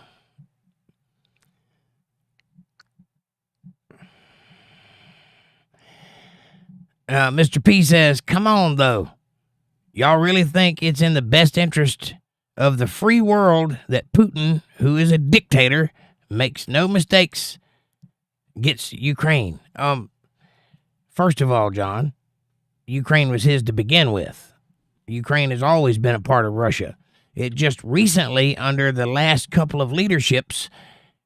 Mr. P says, come on, though. Y'all really think it's in the best interest of the free world that Putin, who is a dictator, makes no mistakes, gets Ukraine? First of all, John, Ukraine was his to begin with. Ukraine has always been a part of Russia. It just recently, under the last couple of leaderships,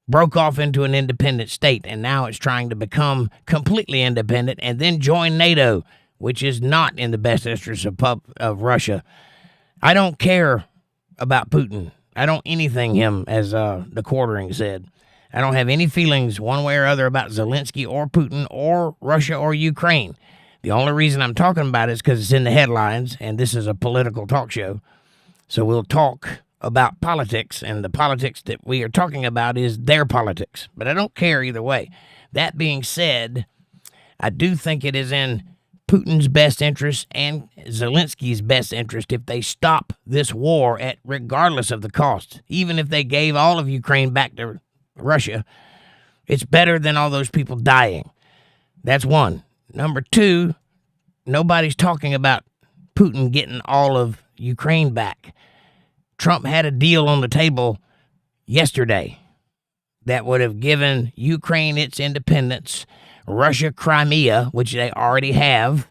broke off into an independent state, and now it's trying to become completely independent and then join NATO, which is not in the best interest of Russia. I don't care about Putin. I don't anything him, as the Quartering said. I don't have any feelings one way or other about Zelensky or Putin or Russia or Ukraine. The only reason I'm talking about it is because it's in the headlines, and this is a political talk show. So we'll talk about politics, and the politics that we are talking about is their politics. But I don't care either way. That being said, I do think it is in Putin's best interest and Zelensky's best interest if they stop this war at regardless of the cost. Even if they gave all of Ukraine back to Russia, it's better than all those people dying. That's one. Number two, nobody's talking about Putin getting all of Ukraine back. Trump had a deal on the table yesterday that would have given Ukraine its independence, Russia Crimea, which they already have,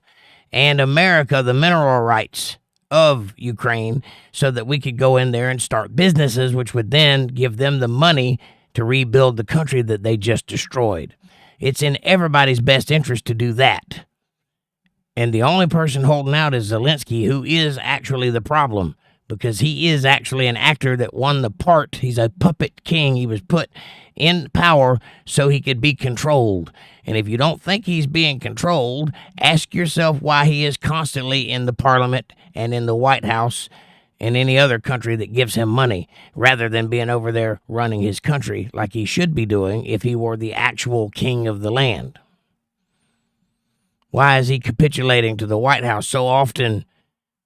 and America the mineral rights of Ukraine so that we could go in there and start businesses, which would then give them the money to rebuild the country that they just destroyed. It's in everybody's best interest to do that. And the only person holding out is Zelensky, who is actually the problem, because he is actually an actor that won the part. He's a puppet king. He was put in power so he could be controlled. And if you don't think he's being controlled, ask yourself why he is constantly in the parliament and in the White House and any other country that gives him money, rather than being over there running his country like he should be doing if he were the actual king of the land. Why is he capitulating to the White House so often,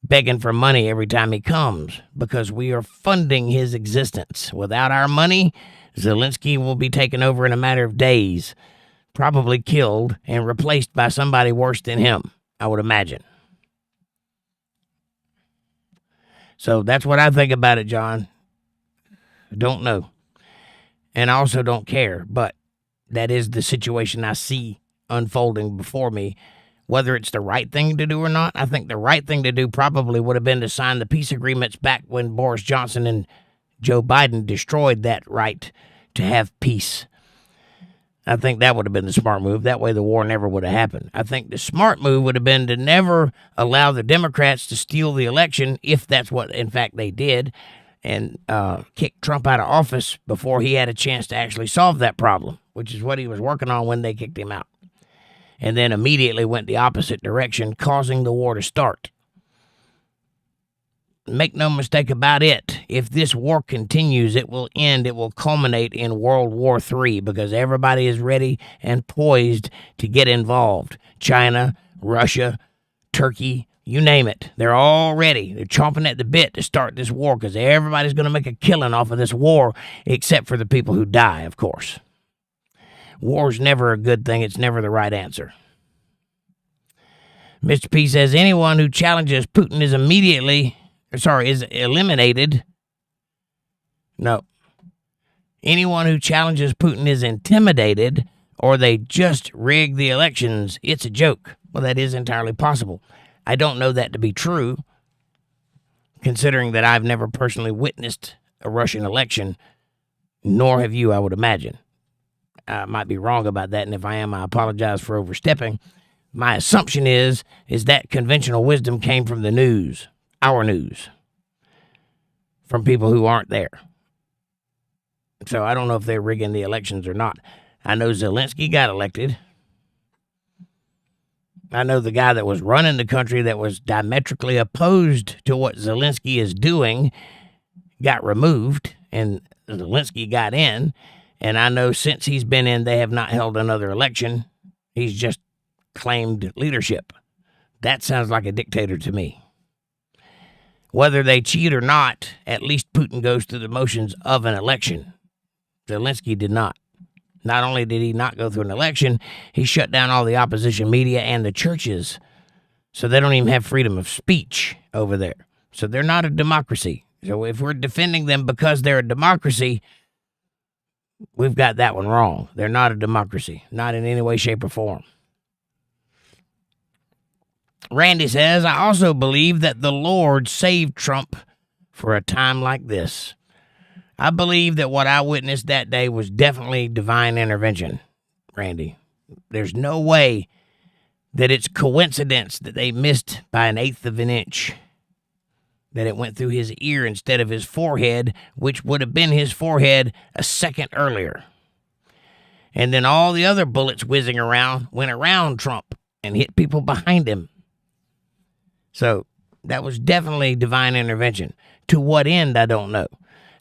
begging for money every time he comes? Because we are funding his existence. Without our money, Zelensky will be taken over in a matter of days, probably killed and replaced by somebody worse than him, I would imagine. So that's what I think about it, John. Don't know. And I also don't care, but that is the situation I see unfolding before me. Whether it's the right thing to do or not, I think the right thing to do probably would have been to sign the peace agreements back when Boris Johnson and Joe Biden destroyed that right to have peace. I think that would have been the smart move. That way the war never would have happened. I think the smart move would have been to never allow the Democrats to steal the election, if that's what, in fact, they did, and kick Trump out of office before he had a chance to actually solve that problem, which is what he was working on when they kicked him out. And then immediately went the opposite direction, causing the war to start. Make no mistake about it. If this war continues, it will end. It will culminate in World War III, because everybody is ready and poised to get involved. China, Russia, Turkey, you name it. They're all ready. They're chomping at the bit to start this war, because everybody's going to make a killing off of this war, except for the people who die, of course. War's never a good thing. It's never the right answer. Mr. P says anyone who challenges Putin is is eliminated. No. Anyone who challenges Putin is intimidated or they just rig the elections. It's a joke. Well, that is entirely possible. I don't know that to be true, considering that I've never personally witnessed a Russian election, nor have you, I would imagine. I might be wrong about that, and if I am, I apologize for overstepping. My assumption is that conventional wisdom came from the news, our news, from people who aren't there. So I don't know if they're rigging the elections or not. I know Zelensky got elected. I know the guy that was running the country that was diametrically opposed to what Zelensky is doing got removed, and Zelensky got in. And I know since he's been in, they have not held another election. He's just claimed leadership. That sounds like a dictator to me. Whether they cheat or not, at least Putin goes through the motions of an election. Zelensky did not. Not only did he not go through an election, he shut down all the opposition media and the churches. So they don't even have freedom of speech over there. So they're not a democracy. So if we're defending them because they're a democracy, we've got that one wrong. They're not a democracy. Not in any way, shape, or form. Randy says, I also believe that the Lord saved Trump for a time like this. I believe that what I witnessed that day was definitely divine intervention, Randy. There's no way that it's coincidence that they missed by 1/8 of an inch, that it went through his ear instead of his forehead, which would have been his forehead a second earlier. And then all the other bullets whizzing around went around Trump and hit people behind him. So that was definitely divine intervention. To what end, I don't know.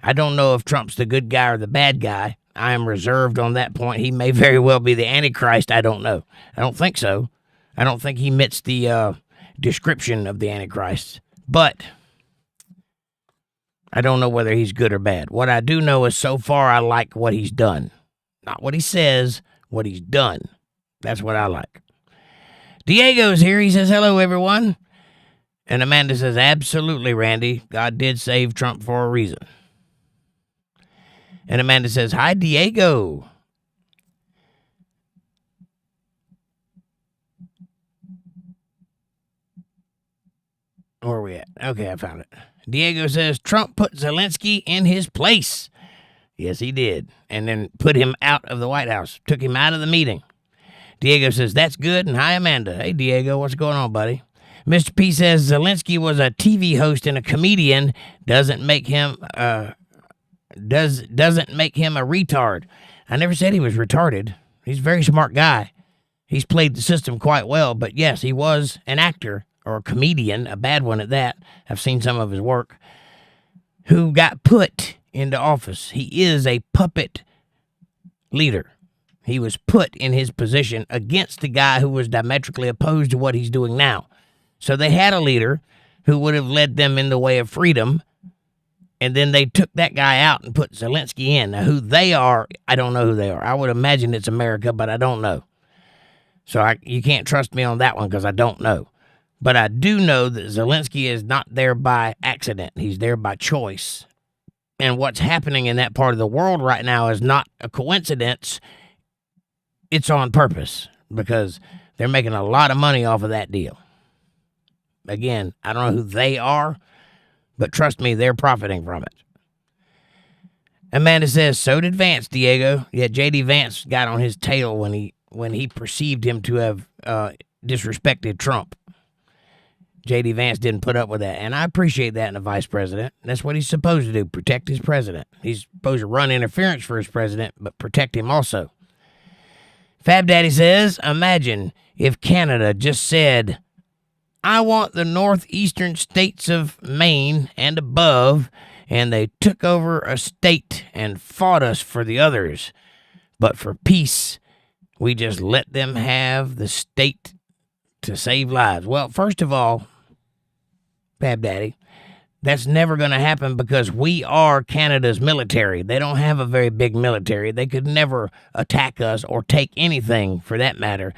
I don't know if Trump's the good guy or the bad guy. I am reserved on that point. He may very well be the Antichrist. I don't know. I don't think so. I don't think he meets the description of the Antichrist. But I don't know whether he's good or bad. What I do know is so far I like what he's done. Not what he says, what he's done. That's what I like. Diego's here. He says, hello, everyone. And Amanda says, absolutely, Randy. God did save Trump for a reason. And Amanda says, hi, Diego. Where are we at? Okay, I found it. Diego says, Trump put Zelensky in his place. Yes, he did. And then put him out of the White House. Took him out of the meeting. Diego says, that's good. And hi, Amanda. Hey, Diego, what's going on, buddy? Mr. P says, Zelensky was a TV host and a comedian. Doesn't make him doesn't make him a retard. I never said he was retarded. He's a very smart guy. He's played the system quite well, but yes, he was an actor or a comedian, a bad one at that. I've seen some of his work, who got put into office. He is a puppet leader. He was put in his position against the guy who was diametrically opposed to what he's doing now. So they had a leader who would have led them in the way of freedom, and then they took that guy out and put Zelensky in. Now, who they are, I don't know who they are. I would imagine it's America, but I don't know. So you can't trust me on that one because I don't know. But I do know that Zelensky is not there by accident. He's there by choice. And what's happening in that part of the world right now is not a coincidence. It's on purpose because they're making a lot of money off of that deal. Again, I don't know who they are, but trust me, they're profiting from it. Amanda says, so did Vance, Diego. Yeah, J.D. Vance got on his tail when he perceived him to have disrespected Trump. J.D. Vance didn't put up with that, and I appreciate that in a vice president. That's what he's supposed to do, protect his president. He's supposed to run interference for his president, but protect him also. Fab Daddy says, imagine if Canada just said, I want the northeastern states of Maine and above, and they took over a state and fought us for the others. But for peace, we just let them have the state to save lives. Well, first of all, Fab Daddy, that's never going to happen because we are Canada's military. They don't have a very big military. They could never attack us or take anything for that matter.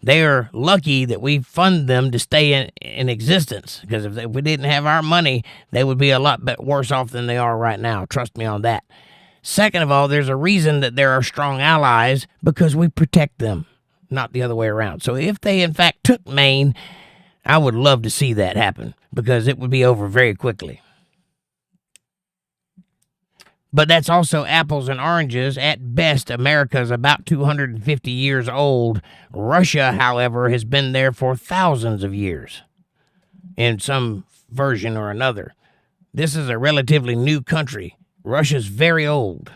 They are lucky that we fund them to stay in existence, because if we didn't have our money, they would be a lot worse off than they are right now. Trust me on that. Second of all, there's a reason that there are strong allies, because we protect them, not the other way around. So if they, in fact, took Maine, I would love to see that happen, because it would be over very quickly. But that's also apples and oranges. At best, America is about 250 years old. Russia, however, has been there for thousands of years in some version or another. This is a relatively new country. Russia's very old.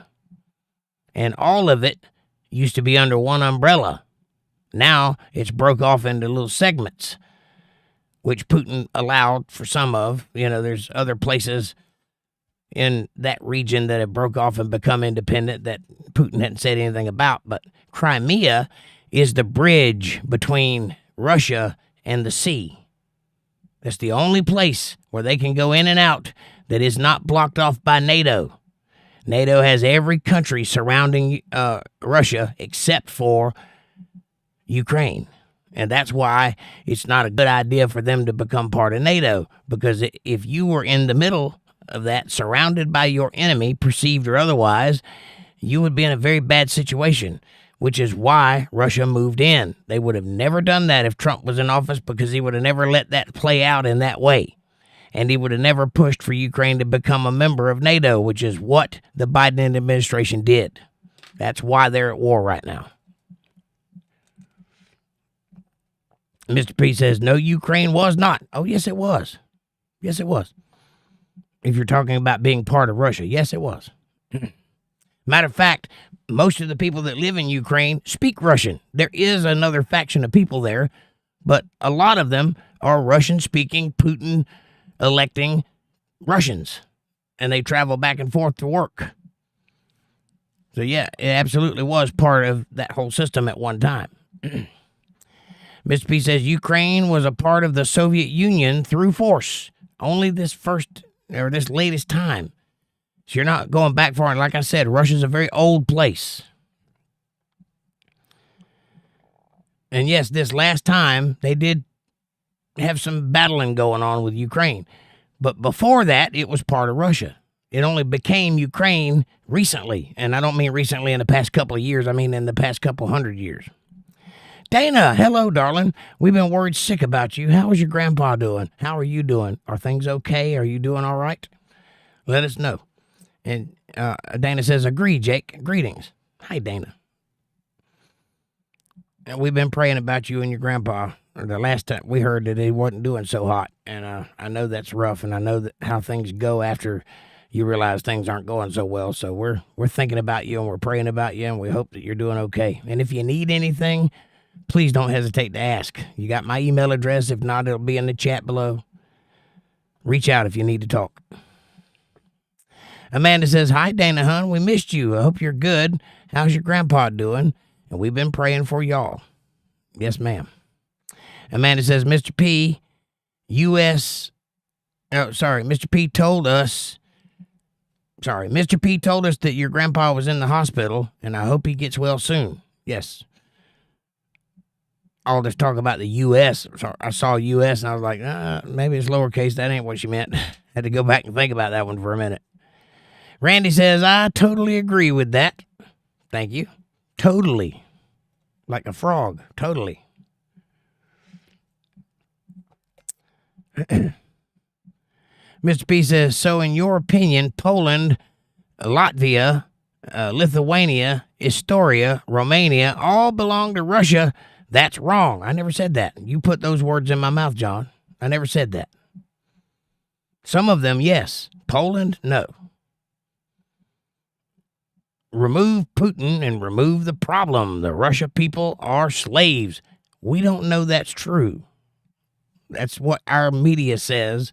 And all of it used to be under one umbrella. Now it's broke off into little segments, which Putin allowed for some of. You know, there's other places in that region that have broke off and become independent that Putin hadn't said anything about. But Crimea is the bridge between Russia and the sea. That's the only place where they can go in and out that is not blocked off by NATO. NATO has every country surrounding Russia except for Ukraine. And that's why it's not a good idea for them to become part of NATO, because if you were in the middle of that, surrounded by your enemy, perceived or otherwise, you would be in a very bad situation, which is why Russia moved in. They would have never done that if Trump was in office, because he would have never let that play out in that way. And he would have never pushed for Ukraine to become a member of NATO, which is what the Biden administration did. That's why they're at war right now. Mr. P says, no, Ukraine was not. Oh, yes, it was. Yes, it was. If you're talking about being part of Russia, yes, it was. Matter of fact, most of the people that live in Ukraine speak Russian. There is another faction of people there, but a lot of them are Russian-speaking, Putin-electing Russians, and they travel back and forth to work. So, yeah, it absolutely was part of that whole system at one time. Mr. P says, Ukraine was a part of the Soviet Union through force. Only this latest time. So you're not going back far. And like I said, Russia's a very old place. And yes, this last time, they did have some battling going on with Ukraine. But before that, it was part of Russia. It only became Ukraine recently. And I don't mean recently in the past couple of years. I mean in the past couple 100 years. Dana, hello, darling. We've been worried sick about you. How is your grandpa doing? How are you doing? Are things okay? Are you doing all right? Let us know. And Dana says, agree, Jake. Greetings. Hi, Dana. And we've been praying about you and your grandpa. The last time we heard that he wasn't doing so hot. And I know that's rough, and I know that how things go after you realize things aren't going so well. So we're thinking about you, and we're praying about you, and we hope that you're doing okay. And if you need anything, please don't hesitate to ask. You got my email address. If not, it'll be in the chat below. Reach out if you need to talk. Amanda says, hi, Dana, hon. We missed you. I hope you're good. How's your grandpa doing? And we've been praying for y'all. Yes, ma'am. Amanda says, Mr. P told us that your grandpa was in the hospital, and I hope he gets well soon. Yes. All this talk about the U.S. I saw U.S. and I was like, maybe it's lowercase. That ain't what she meant. Had to go back and think about that one for a minute. Randy says, I totally agree with that. Thank you. Totally. Like a frog. Totally. Mr. P says, so in your opinion, Poland, Latvia, Lithuania, Estonia, Romania all belong to Russia? That's wrong. I never said that. You put those words in my mouth, John. I never said that. Some of them, yes. Poland, no. Remove Putin and remove the problem. The Russia people are slaves. We don't know that's true. That's what our media says.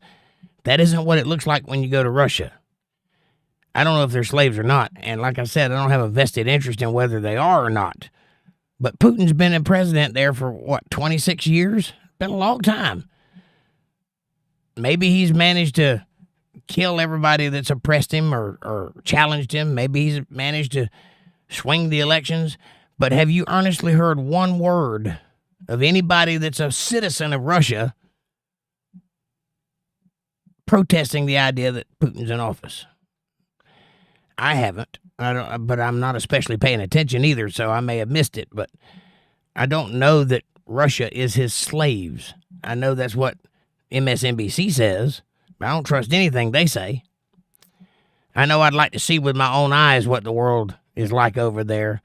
That isn't what it looks like when you go to Russia. I don't know if they're slaves or not. And like I said, I don't have a vested interest in whether they are or not. But Putin's been a president there for, 26 years? Been a long time. Maybe he's managed to kill everybody that's oppressed him or challenged him. Maybe he's managed to swing the elections. But have you earnestly heard one word of anybody that's a citizen of Russia protesting the idea that Putin's in office? I haven't. I don't, but I'm not especially paying attention either, so I may have missed it. But I don't know that Russia is his slaves. I know that's what MSNBC says, but I don't trust anything they say. I know I'd like to see with my own eyes what the world is like over there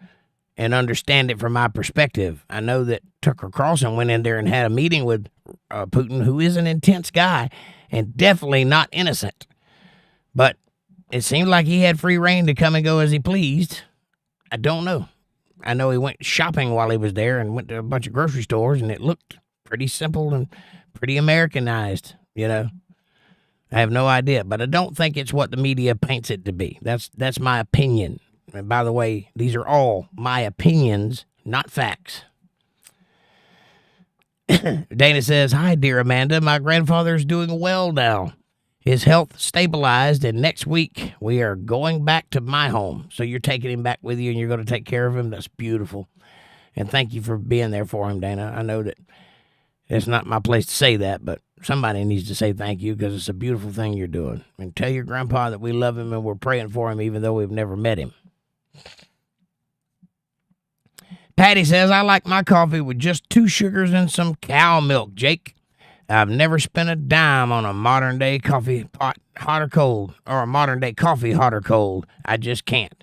and understand it from my perspective. I know that Tucker Carlson went in there and had a meeting with Putin, who is an intense guy and definitely not innocent. But it seemed like he had free reign to come and go as he pleased. I don't know. I know he went shopping while he was there and went to a bunch of grocery stores, and it looked pretty simple and pretty Americanized, you know. I have no idea, but I don't think it's what the media paints it to be. That's my opinion. And by the way, these are all my opinions, not facts. Dana says, "Hi, dear Amanda. My grandfather's doing well now. His health stabilized, and next week we are going back to my home." So you're taking him back with you, and you're going to take care of him? That's beautiful. And thank you for being there for him, Dana. I know that it's not my place to say that, but somebody needs to say thank you because it's a beautiful thing you're doing. And tell your grandpa that we love him and we're praying for him even though we've never met him. Patty says, "I like my coffee with just 2 sugars and some cow milk, Jake. I've never spent a dime on a modern day coffee pot, hot or cold, or a modern day coffee, hot or cold. I just can't."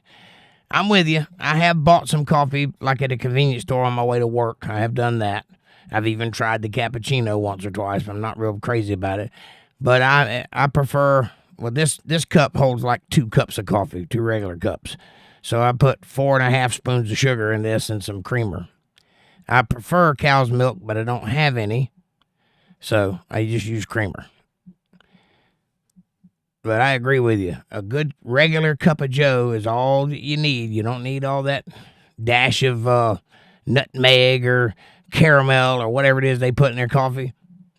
I'm with you. I have bought some coffee like at a convenience store on my way to work. I have done that. I've even tried the cappuccino once or twice, but I'm not real crazy about it. But I prefer, well, this cup holds like 2 cups of coffee, 2 regular cups. So I put 4.5 spoons of sugar in this and some creamer. I prefer cow's milk, but I don't have any. So I just use creamer. But I agree with you. A good regular cup of joe is all that you need. You don't need all that dash of nutmeg or caramel or whatever it is they put in their coffee.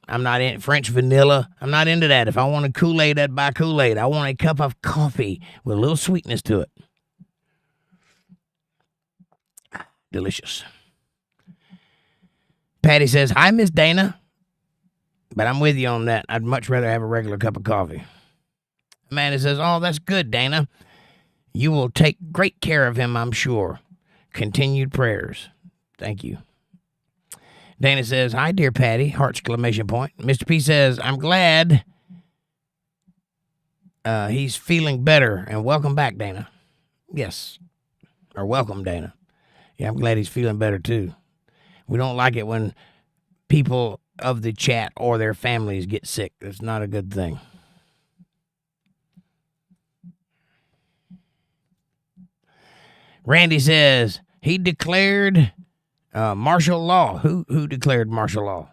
I'm not in French vanilla. I'm not into that. If I want a Kool-Aid, I'd buy Kool-Aid. I want a cup of coffee with a little sweetness to it. Delicious. Patty says, "Hi, Miss Dana." But I'm with you on that. I'd much rather have a regular cup of coffee. Amanda says, "Oh, that's good, Dana. You will take great care of him, I'm sure. Continued prayers." Thank you. Dana says, "Hi, dear Patty." Heart exclamation point. Mr. P says, "I'm glad he's feeling better. And welcome back, Dana." Yes. Or welcome, Dana. Yeah, I'm glad he's feeling better, too. We don't like it when people of the chat or their families get sick. That's not a good thing. Randy says he declared martial law. Who declared martial law?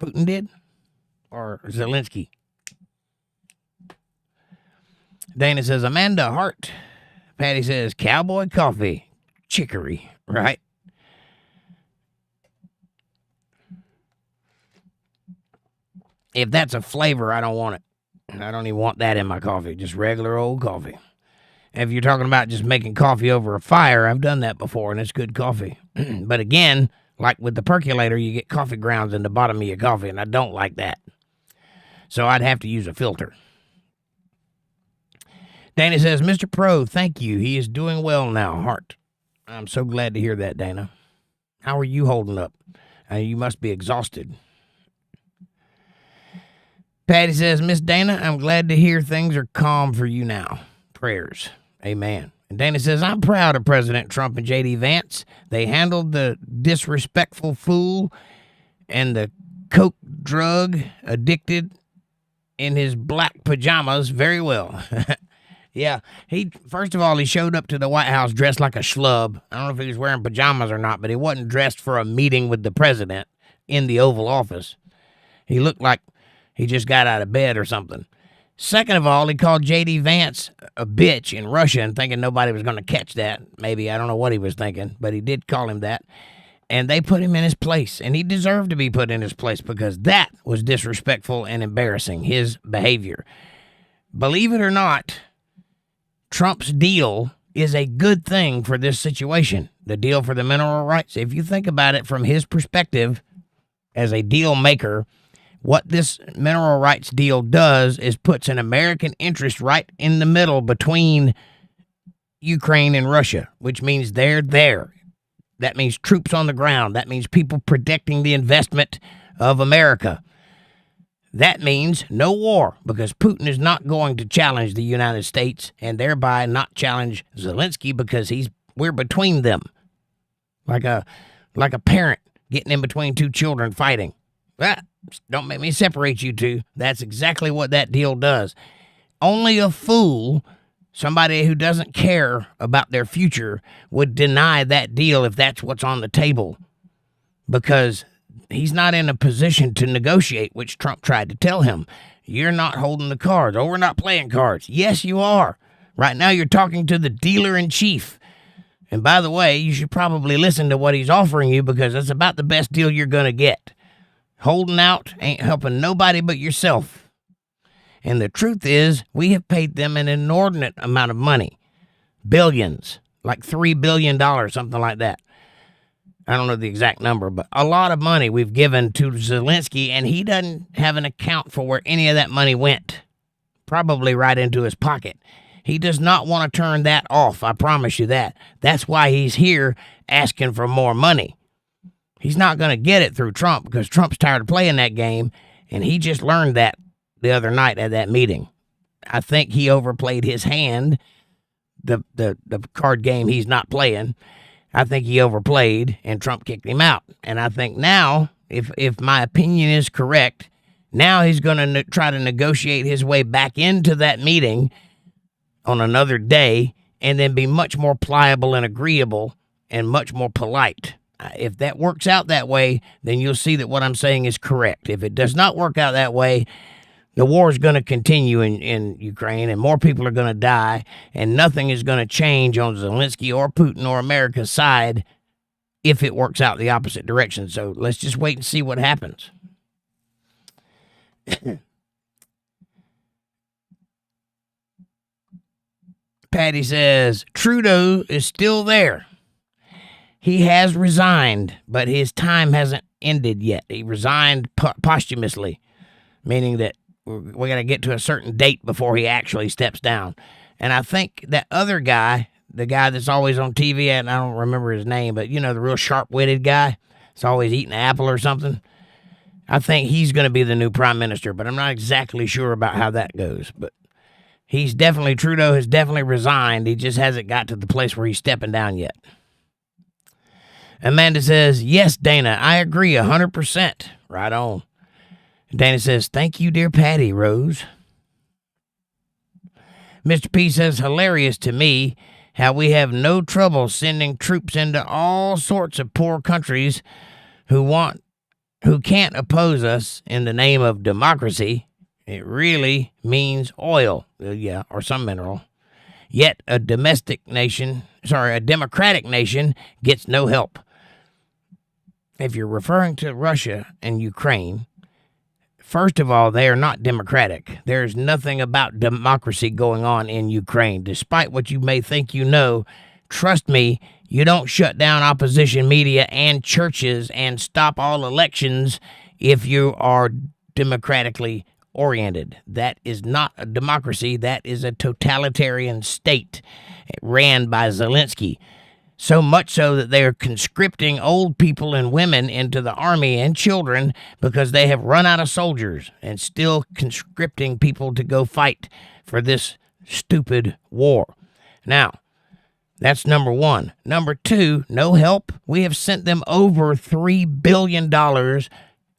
Putin did? Or Zelensky? Dana says, "Amanda Hart." Patty says, "Cowboy coffee. Chicory," right? If that's a flavor, I don't want it. I don't even want that in my coffee. Just regular old coffee. If you're talking about just making coffee over a fire, I've done that before, and it's good coffee. But again, like with the percolator, you get coffee grounds in the bottom of your coffee, and I don't like that. So I'd have to use a filter. Dana says, "Mr. Pro, thank you. He is doing well now, Heart." I'm so glad to hear that, Dana. How are you holding up? You must be exhausted. Patty says, "Miss Dana, I'm glad to hear things are calm for you now. Prayers." Amen. And Dana says, "I'm proud of President Trump and J.D. Vance. They handled the disrespectful fool and the coke drug addicted in his black pajamas very well." Yeah, first of all, he showed up to the White House dressed like a schlub. I don't know if he was wearing pajamas or not, but he wasn't dressed for a meeting with the president in the Oval Office. He looked like he just got out of bed or something. Second of all, he called J.D. Vance a bitch in Russian, thinking nobody was going to catch that. Maybe, I don't know what he was thinking, but he did call him that. And they put him in his place, and he deserved to be put in his place because that was disrespectful and embarrassing, his behavior. Believe it or not, Trump's deal is a good thing for this situation, the deal for the mineral rights. If you think about it from his perspective as a deal maker, What this mineral rights deal does is puts an American interest right in the middle between Ukraine and Russia, which means they're there. That means troops on the ground. That means people protecting the investment of America. That means no war, because Putin is not going to challenge the United States and thereby not challenge Zelensky, because we're between them. Like a parent getting in between two children fighting. Don't make me separate you two. That's exactly what that deal does. Only a fool, somebody who doesn't care about their future, would deny that deal if that's what's on the table, because he's not in a position to negotiate, which Trump tried to tell him. You're not holding the cards. Oh, we're not playing cards. Yes, you are. Right now you're talking to the dealer-in-chief. And by the way, you should probably listen to what he's offering you, because that's about the best deal you're going to get. Holding out ain't helping nobody but yourself. And the truth is, we have paid them an inordinate amount of money. Billions. Like $3 billion, something like that. I don't know the exact number, but a lot of money we've given to Zelensky, and he doesn't have an account for where any of that money went. Probably right into his pocket. He does not want to turn that off, I promise you that. That's why he's here asking for more money. He's not going to get it through Trump, because Trump's tired of playing that game, and he just learned that the other night at that meeting. I think he overplayed his hand, the card game he's not playing. I think he overplayed, and Trump kicked him out. And I think now, if my opinion is correct, now he's going to try to negotiate his way back into that meeting on another day, and then be much more pliable and agreeable and much more polite. If that works out that way, then you'll see that what I'm saying is correct. If it does not work out that way, the war is going to continue in Ukraine, and more people are going to die, and nothing is going to change on Zelensky or Putin or America's side if it works out the opposite direction. So let's just wait and see what happens. Patty says, Trudeau is still there. He has resigned, but his time hasn't ended yet. He resigned posthumously, meaning that we got to get to a certain date before he actually steps down. And I think that other guy, the guy that's always on TV, and I don't remember his name, but you know, the real sharp-witted guy, that's always eating an apple or something. I think he's going to be the new prime minister, but I'm not exactly sure about how that goes. But Trudeau has definitely resigned. He just hasn't got to the place where he's stepping down yet. Amanda says, yes, Dana, I agree 100%. Right on. Dana says, thank you, dear Patty Rose. Mr. P says, hilarious to me how we have no trouble sending troops into all sorts of poor countries who can't oppose us in the name of democracy. It really means oil, or some mineral. Yet a democratic nation gets no help. If you're referring to Russia and Ukraine, first of all, they are not democratic. There's nothing about democracy going on in Ukraine. Despite what you may think you know, trust me, you don't shut down opposition media and churches and stop all elections if you are democratically oriented. That is not a democracy. That is a totalitarian state ran by Zelensky. So much so that they are conscripting old people and women into the army and children because they have run out of soldiers, and still conscripting people to go fight for this stupid war. Now, that's number one. Number two, no help. We have sent them over $3 billion,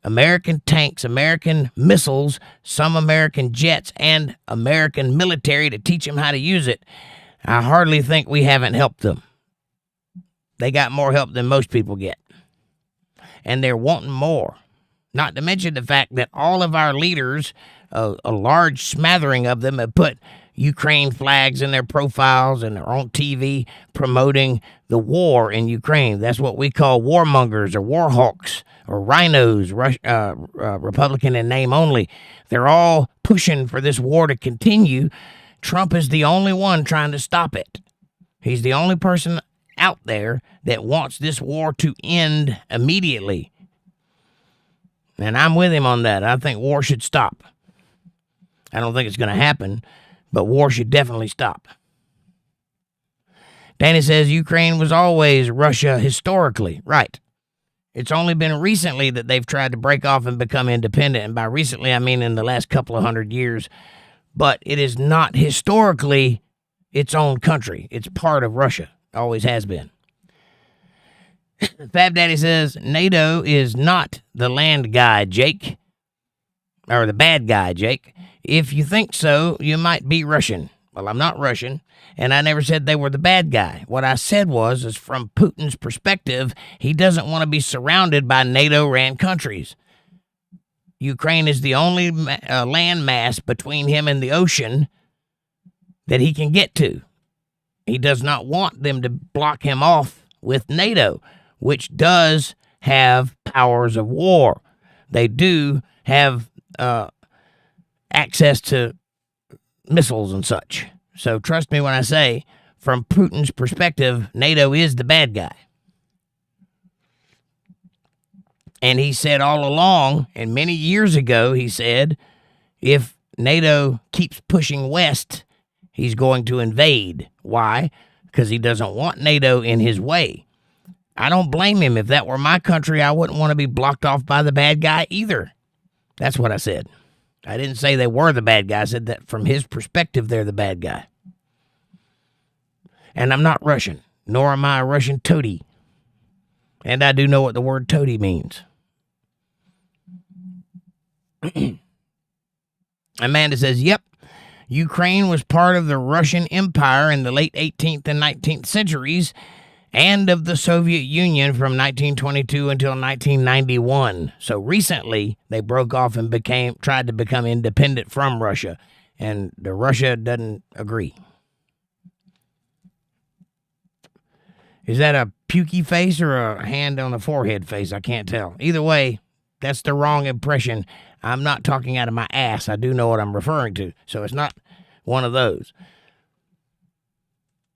American tanks, American missiles, some American jets, and American military to teach them how to use it. I hardly think we haven't helped them. They got more help than most people get. And they're wanting more. Not to mention the fact that all of our leaders, a large smattering of them, have put Ukraine flags in their profiles and they're on TV promoting the war in Ukraine. That's what we call warmongers or war hawks or rhinos, Republican in name only. They're all pushing for this war to continue. Trump is the only one trying to stop it. He's the only person out there that wants this war to end immediately. And I'm with him on that. I think war should stop. I don't think it's going to happen, but war should definitely stop. Danny says Ukraine was always Russia historically. Right. It's only been recently that they've tried to break off and become independent. And by recently, I mean in the last couple of 100 years. But it is not historically its own country. It's part of Russia. Always has been. Fab Daddy says NATO is not the land guy, Jake. Or the bad guy, Jake. If you think so, you might be Russian. Well, I'm not Russian, and I never said they were the bad guy. What I said is from Putin's perspective, he doesn't want to be surrounded by NATO-ran countries. Ukraine is the only land mass between him and the ocean that he can get to. He does not want them to block him off with NATO, which does have powers of war. They do have access to missiles and such. So trust me when I say, from Putin's perspective, NATO is the bad guy. And he said all along, and many years ago, he said, if NATO keeps pushing west, he's going to invade. Why? Because he doesn't want NATO in his way. I don't blame him. If that were my country, I wouldn't want to be blocked off by the bad guy either. That's what I said. I didn't say they were the bad guy. I said that from his perspective, they're the bad guy. And I'm not Russian, nor am I a Russian toady. And I do know what the word toady means. Amanda says, yep, Ukraine was part of the Russian Empire in the late 18th and 19th centuries and of the Soviet Union from 1922 until 1991. So recently, they broke off and tried to become independent from Russia, and the Russia doesn't agree. Is that a pukey face or a hand on the forehead face? I can't tell. Either way, that's the wrong impression. I'm not talking out of my ass. I do know what I'm referring to, so it's not one of those.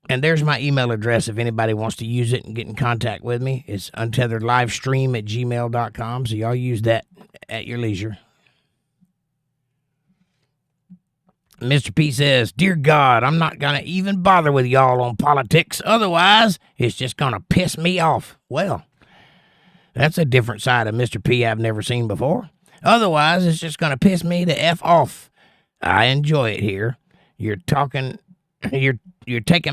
And there's my email address if anybody wants to use it and get in contact with me. It's untetheredlivestream@gmail.com, so y'all use that at your leisure. Mr. P says, dear God, I'm not going to even bother with y'all on politics. Otherwise, it's just going to piss me off. Well, that's a different side of Mr. P I've never seen before. Otherwise, it's just going to piss me the F off. I enjoy it here. You're taking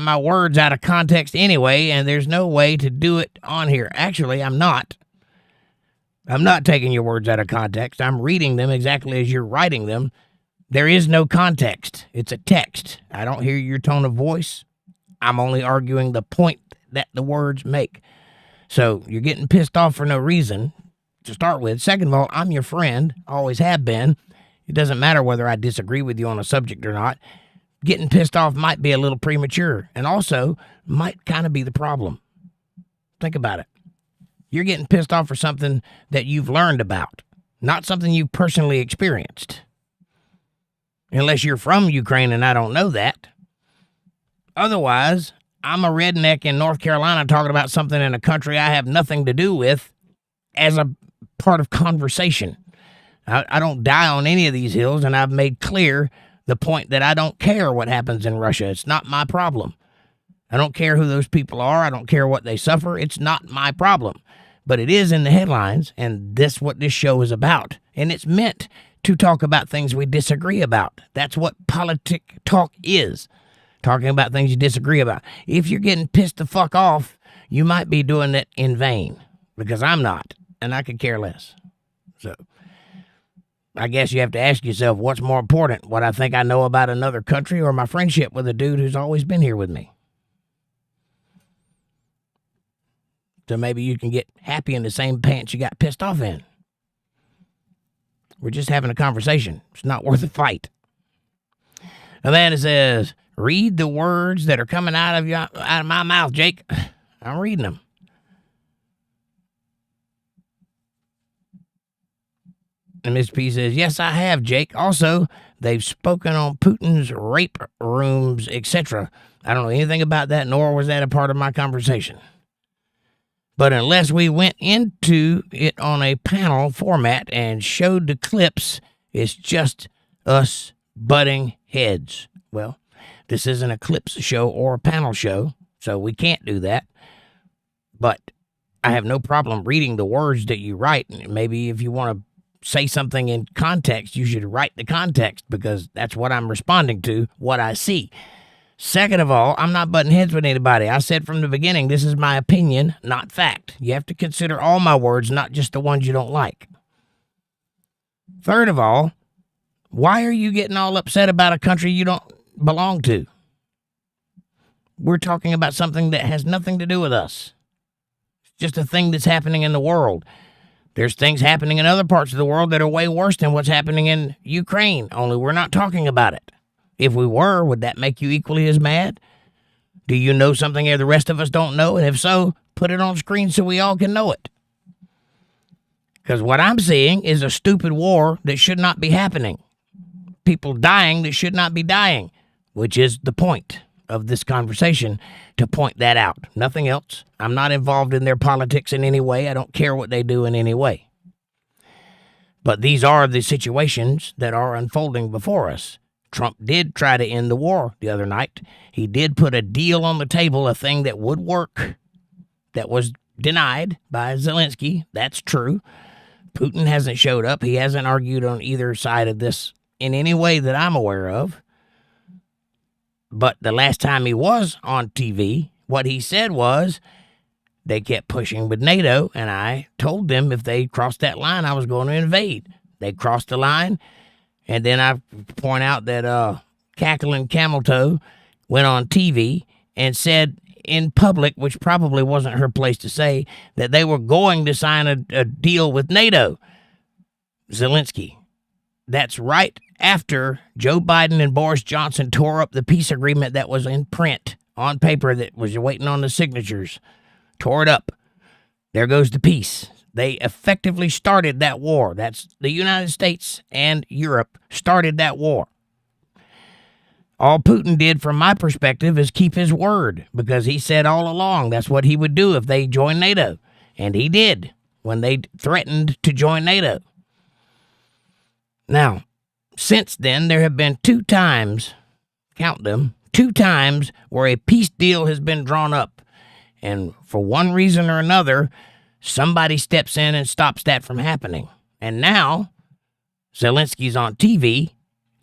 my words out of context anyway, and there's no way to do it on here. Actually, I'm not. I'm not taking your words out of context. I'm reading them exactly as you're writing them. There is no context. It's a text. I don't hear your tone of voice. I'm only arguing the point that the words make. So you're getting pissed off for no reason, to start with. Second of all, I'm your friend. Always have been. It doesn't matter whether I disagree with you on a subject or not. Getting pissed off might be a little premature, and also might kind of be the problem. Think about it. You're getting pissed off for something that you've learned about, not something you've personally experienced. Unless you're from Ukraine and I don't know that. Otherwise, I'm a redneck in North Carolina talking about something in a country I have nothing to do with as a part of conversation. I don't die on any of these hills, and I've made clear the point that I don't care what happens in Russia. It's not my problem. I don't care who those people are. I don't care what they suffer. It's not my problem. But it is in the headlines, and that's what this show is about. And it's meant to talk about things we disagree about. That's what politic talk is. Talking about things you disagree about. If you're getting pissed the fuck off, you might be doing it in vain. Because I'm not. And I could care less. So, I guess you have to ask yourself, what's more important? What I think I know about another country, or my friendship with a dude who's always been here with me? So maybe you can get happy in the same pants you got pissed off in. We're just having a conversation. It's not worth a fight. Amanda says, read the words that are coming out of my mouth, Jake. I'm reading them. And Miss P says, yes, I have, Jake. Also, they've spoken on Putin's rape rooms, etc. I don't know anything about that, nor was that a part of my conversation. But unless we went into it on a panel format and showed the clips, it's just us butting heads. Well, this isn't a clips show or a panel show, so we can't do that. But I have no problem reading the words that you write. Maybe if you want to say something in context, you should write the context, because that's what I'm responding to, what I see. Second of all, I'm not butting heads with anybody. I said from the beginning, this is my opinion, not fact. You have to consider all my words, not just the ones you don't like. Third of all, why are you getting all upset about a country you don't belong to? We're talking about something that has nothing to do with us. It's just a thing that's happening in the world. There's things happening in other parts of the world that are way worse than what's happening in Ukraine, only we're not talking about it. If we were, would that make you equally as mad? Do you know something the rest of us don't know? And if so, put it on screen so we all can know it. Because what I'm seeing is a stupid war that should not be happening. People dying that should not be dying, which is the point of this conversation, to point that out. Nothing else. I'm not involved in their politics in any way. I don't care what they do in any way. But these are the situations that are unfolding before us. Trump did try to end the war the other night. He did put a deal on the table, a thing that would work, that was denied by Zelensky. That's true. Putin hasn't showed up. He hasn't argued on either side of this in any way that I'm aware of. But the last time he was on TV, what he said was they kept pushing with NATO, and I told them if they crossed that line, I was going to invade. They crossed the line. And then I point out that Cackling Camel Toe went on TV and said in public, which probably wasn't her place to say, that they were going to sign a deal with NATO. Zelensky. That's right after Joe Biden and Boris Johnson tore up the peace agreement that was in print on paper that was waiting on the signatures. Tore it up. There goes the peace. They effectively started that war. That's the United States and Europe started that war. All Putin did, from my perspective, is keep his word, because he said all along that's what he would do if they joined NATO. And he did when they threatened to join NATO. Now, since then, there have been 2 times, count them, 2 times where a peace deal has been drawn up. And for one reason or another, somebody steps in and stops that from happening. And now, Zelensky's on TV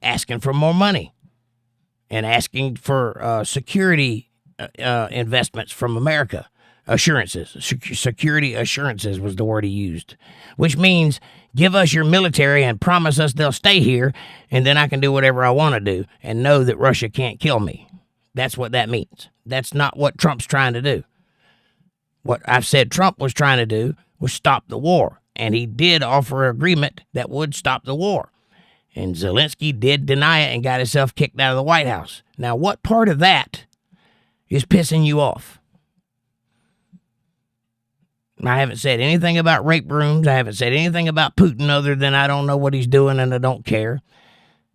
asking for more money and asking for security investments from America. Assurances. Security assurances was the word he used. Which means, give us your military and promise us they'll stay here, and then I can do whatever I want to do and know that Russia can't kill me. That's what that means. That's not what Trump's trying to do. What I've said Trump was trying to do was stop the war, and he did offer an agreement that would stop the war. And Zelensky did deny it and got himself kicked out of the White House. Now, what part of that is pissing you off? I haven't said anything about rape rooms. I haven't said anything about Putin other than I don't know what he's doing and I don't care.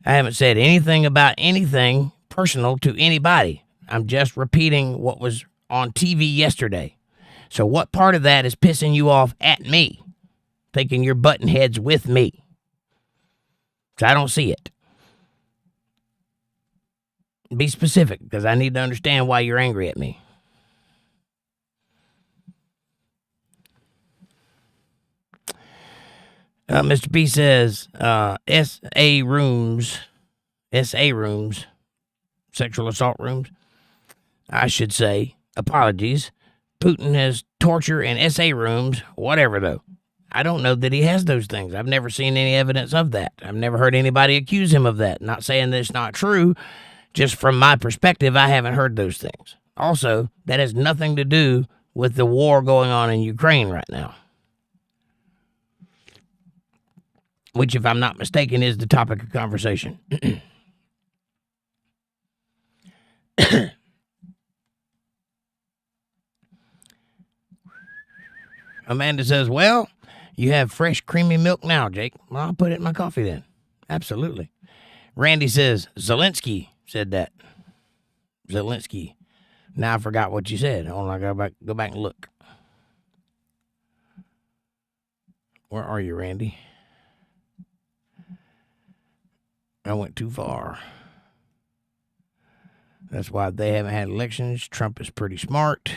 I haven't said anything about anything personal to anybody. I'm just repeating what was on TV yesterday. So what part of that is pissing you off at me, thinking you're butting heads with me? So I don't see it. Be specific, because I need to understand why you're angry at me. Mr. B says, SA rooms, sexual assault rooms, I should say, apologies. Putin has torture in SA rooms, whatever, though. I don't know that he has those things. I've never seen any evidence of that. I've never heard anybody accuse him of that. Not saying that it's not true. Just from my perspective, I haven't heard those things. Also, that has nothing to do with the war going on in Ukraine right now, which, if I'm not mistaken, is the topic of conversation. Amanda says, well, you have fresh creamy milk now, Jake. Well, I'll put it in my coffee then. Absolutely. Randy says, Zelensky said that. Zelensky. Now I forgot what you said. Hold on, I gotta go back and look. Where are you, Randy? I went too far. That's why they haven't had elections. Trump is pretty smart.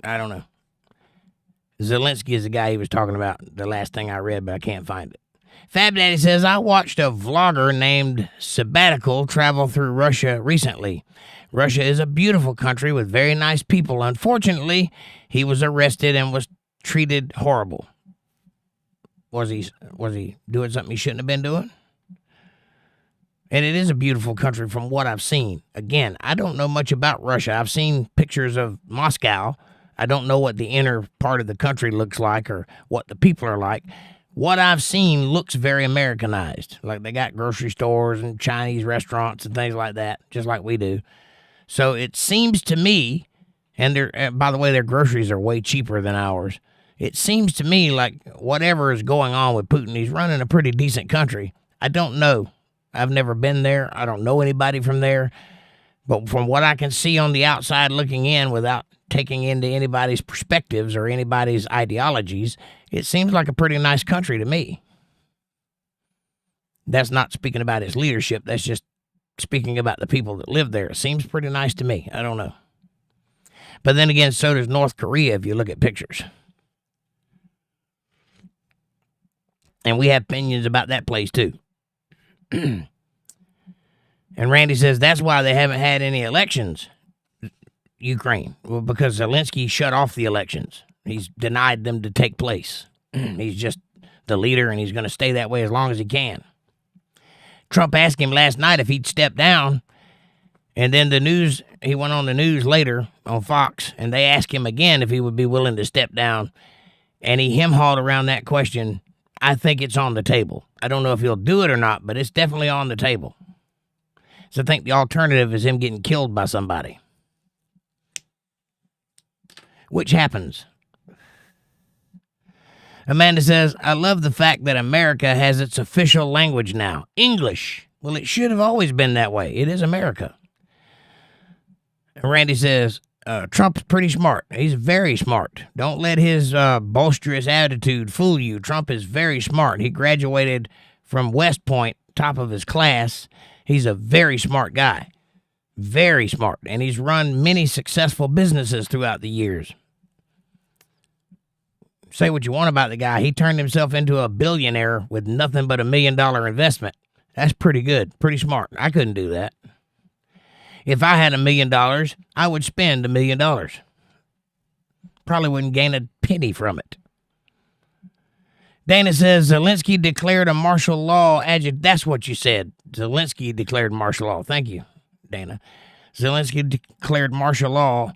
I don't know. Zelensky is the guy he was talking about, the last thing I read, but I can't find it. Fab Daddy says, I watched a vlogger named Sabbatical travel through Russia recently. Russia is a beautiful country with very nice people. Unfortunately, he was arrested and was treated horrible. Was he doing something he shouldn't have been doing? And it is a beautiful country from what I've seen. Again, I don't know much about Russia. I've seen pictures of Moscow. I don't know what the inner part of the country looks like or what the people are like. What I've seen looks very Americanized. Like they got grocery stores and Chinese restaurants and things like that, just like we do. So it seems to me, and by the way, their groceries are way cheaper than ours. It seems to me like whatever is going on with Putin, he's running a pretty decent country. I don't know. I've never been there. I don't know anybody from there. But from what I can see on the outside looking in without taking into anybody's perspectives or anybody's ideologies, it seems like a pretty nice country to me. That's not speaking about its leadership. That's just speaking about the people that live there. It seems pretty nice to me. I don't know. But then again, so does North Korea if you look at pictures. And we have opinions about that place too. And Randy says that's why they haven't had any elections, Ukraine. Well, because Zelensky shut off the elections. He's denied them to take place. He's just the leader, and he's going to stay that way as long as he can. Trump asked him last night if he'd step down, and then he went on the news later on Fox, and they asked him again if he would be willing to step down, and he hem-hawed around that question. I think it's on the table. I don't know if he'll do it or not, but it's definitely on the table. So I think the alternative is him getting killed by somebody. Which happens. Amanda says, I love the fact that America has its official language now. English. Well, it should have always been that way. It is America. And Randy says, Trump's pretty smart. He's very smart. Don't let his boisterous attitude fool you. Trump is very smart. He graduated from West Point, top of his class. He's a very smart guy. Very smart. And he's run many successful businesses throughout the years. Say what you want about the guy. He turned himself into a billionaire with nothing but $1 million investment. That's pretty good. Pretty smart. I couldn't do that. If I had $1 million, I would spend $1 million. Probably wouldn't gain a penny from it. Dana says Zelensky declared a martial law. That's what you said. Zelensky declared martial law. Thank you, Dana. Zelensky declared martial law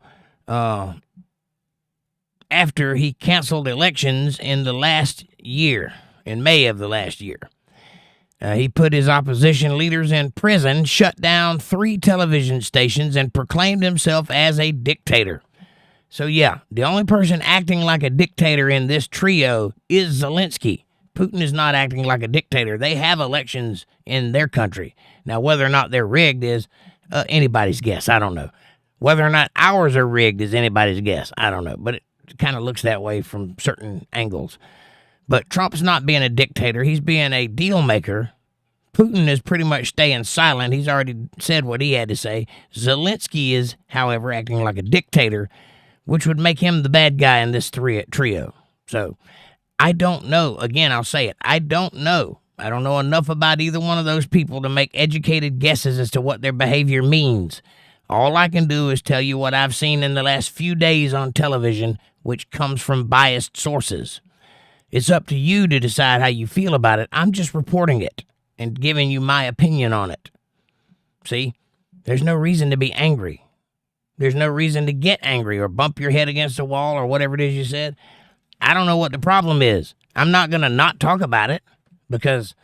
after he canceled elections in the last year, in May of the last year. He put his opposition leaders in prison, shut down 3 television stations, and proclaimed himself as a dictator. So yeah, the only person acting like a dictator in this trio is Zelensky. Putin is not acting like a dictator. They have elections in their country. Now, whether or not they're rigged is anybody's guess. I don't know. Whether or not ours are rigged is anybody's guess. I don't know. But it kind of looks that way from certain angles. But Trump's not being a dictator. He's being a deal maker. Putin is pretty much staying silent. He's already said what he had to say. Zelensky is, however, acting like a dictator, which would make him the bad guy in this trio. So I don't know. Again, I'll say it. I don't know. I don't know enough about either one of those people to make educated guesses as to what their behavior means. All I can do is tell you what I've seen in the last few days on television, which comes from biased sources. It's up to you to decide how you feel about it. I'm just reporting it and giving you my opinion on it. See, there's no reason to be angry. There's no reason to get angry or bump your head against a wall or whatever it is you said. I don't know what the problem is. I'm not going to not talk about it because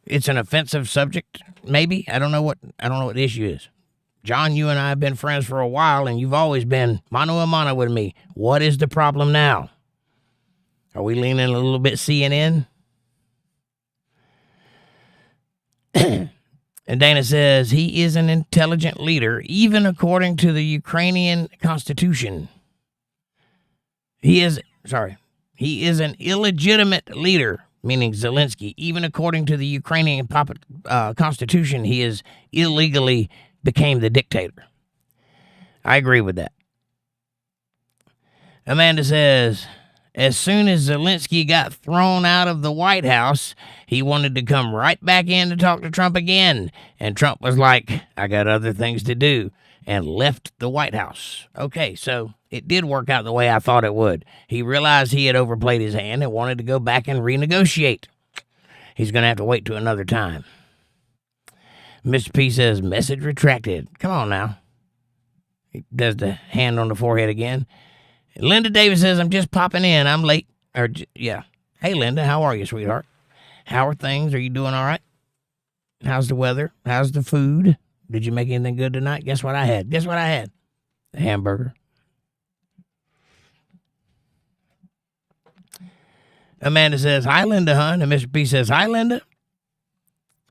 it's an offensive subject, maybe. I don't know what the issue is. John, you and I have been friends for a while, and you've always been mano a mano with me. What is the problem now? Are we leaning a little bit CNN? And Dana says he is an intelligent leader, even according to the Ukrainian constitution. He is He is an illegitimate leader, meaning Zelensky. Even according to the Ukrainian constitution, he is illegally became the dictator. I agree with that. Amanda says, as soon as Zelensky got thrown out of the White House, he wanted to come right back in to talk to Trump again. And Trump was like, I got other things to do, and left the White House. Okay, so it did work out the way I thought it would. He realized he had overplayed his hand and wanted to go back and renegotiate. He's going to have to wait till another time. Mr. P says, message retracted. Come on now. He does the hand on the forehead again. Linda Davis says, I'm just popping in. I'm late. Hey, Linda, how are you, sweetheart? How are things? Are you doing all right? How's the weather? How's the food? Did you make anything good tonight? Guess what I had? A hamburger. Amanda says, hi, Linda, hon. And Mr. P says, hi, Linda.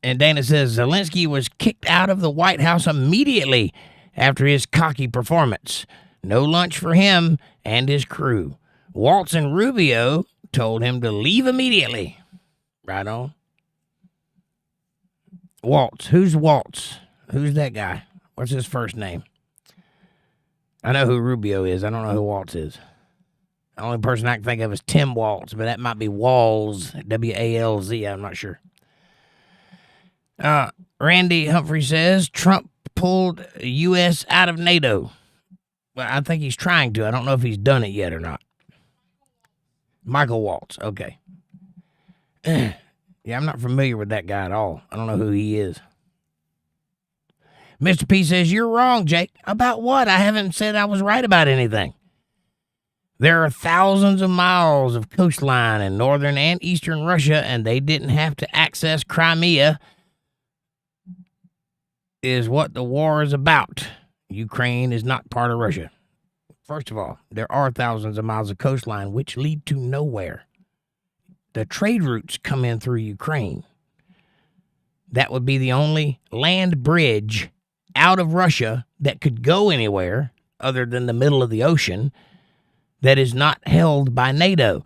And Dana says, Zelensky was kicked out of the White House immediately after his cocky performance. No lunch for him and his crew. Waltz and Rubio told him to leave immediately. Right on. Waltz. Who's Waltz? Who's that guy? What's his first name? I know who Rubio is. I don't know who Waltz is. The only person I can think of is Tim Waltz, but that might be Walz, W-A-L-Z. I'm not sure. Randy Humphrey says Trump pulled U.S. out of NATO. Well, I think he's trying to. I don't know if he's done it yet or not. Michael Waltz. Okay. Yeah, I'm not familiar with that guy at all. I don't know who he is. Mr. P says, you're wrong, Jake. About what? I haven't said I was right about anything. There are thousands of miles of coastline in northern and eastern Russia, and they didn't have to access Crimea, is what the war is about. Ukraine is not part of Russia. First of all, there are thousands of miles of coastline which lead to nowhere. The trade routes come in through Ukraine. That would be the only land bridge out of Russia that could go anywhere other than the middle of the ocean that is not held by NATO.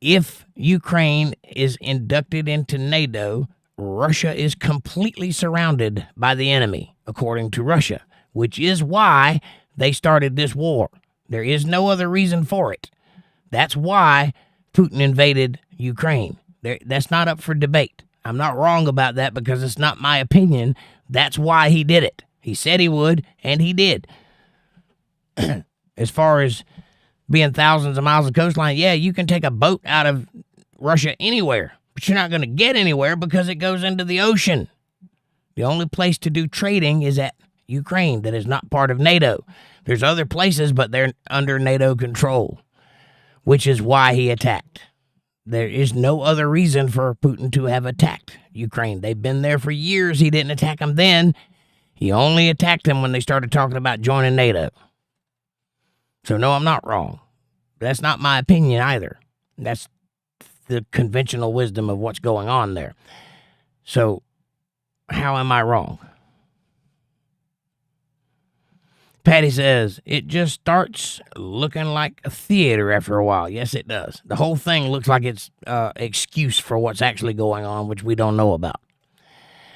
If Ukraine is inducted into NATO, Russia is completely surrounded by the enemy, according to Russia, which is why they started this war. There is no other reason for it. That's why Putin invaded Ukraine. That's not up for debate. I'm not wrong about that because it's not my opinion. That's why he did it. He said he would, and he did. As far as being thousands of miles of coastline, yeah, you can take a boat out of Russia anywhere, but you're not going to get anywhere because it goes into the ocean. The only place to do trading is at Ukraine that is not part of NATO. There's other places, but they're under NATO control, which is why he attacked. There is no other reason for Putin to have attacked Ukraine. They've been there for years. He didn't attack them then. He only attacked them when they started talking about joining NATO. So, no, I'm not wrong. That's not my opinion either. That's the conventional wisdom of what's going on there. So, how am I wrong? Patty says, it just starts looking like a theater after a while. Yes, it does. The whole thing looks like it's excuse for what's actually going on, which we don't know about.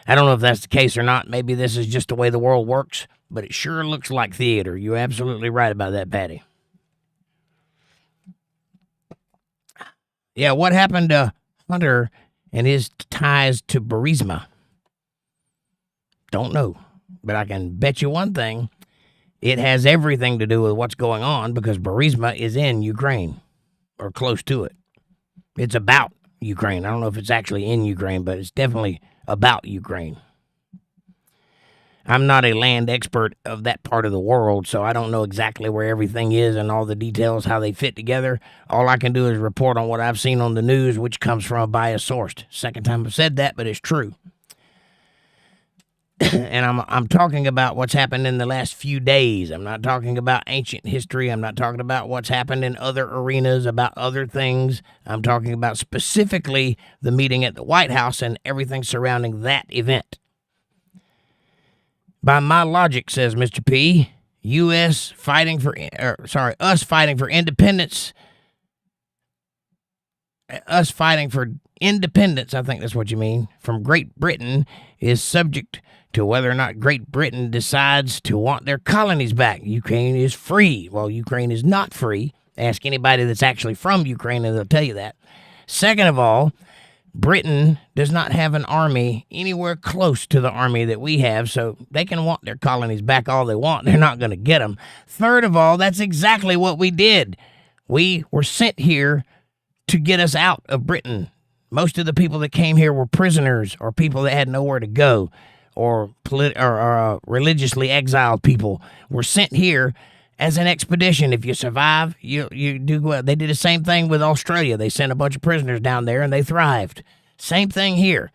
I don't know if that's the case or not. Maybe this is just the way the world works, but it sure looks like theater. You're absolutely right about that, Patty. Yeah, what happened to Hunter and his ties to Burisma? Don't know, but I can bet you one thing. It has everything to do with what's going on because Burisma is in Ukraine or close to it. It's about Ukraine. I don't know if it's actually in Ukraine, but it's definitely about Ukraine. I'm not a land expert of that part of the world, so I don't know exactly where everything is and all the details, how they fit together. All I can do is report on what I've seen on the news, which comes from a biased source. Second time I've said that, but it's true. And I'm talking about what's happened in the last few days. I'm not talking about ancient history. I'm not talking about what's happened in other arenas, about other things. I'm talking about specifically the meeting at the White House and everything surrounding that event. By my logic, says Mr. P, us fighting for independence us fighting for independence, I think that's what you mean, from Great Britain is subject to whether or not Great Britain decides to want their colonies back. Ukraine is free. Well, Ukraine is not free. Ask anybody that's actually from Ukraine and they'll tell you that. Second of all, Britain does not have an army anywhere close to the army that we have, so they can want their colonies back all they want. They're not going to get them. Third of all, that's exactly what we did. We were sent here to get us out of Britain. Most of the people that came here were prisoners or people that had nowhere to go, or religiously exiled people were sent here as an expedition. If you survive, you do well. They did the same thing with Australia. They sent a bunch of prisoners down there and they thrived. Same thing here.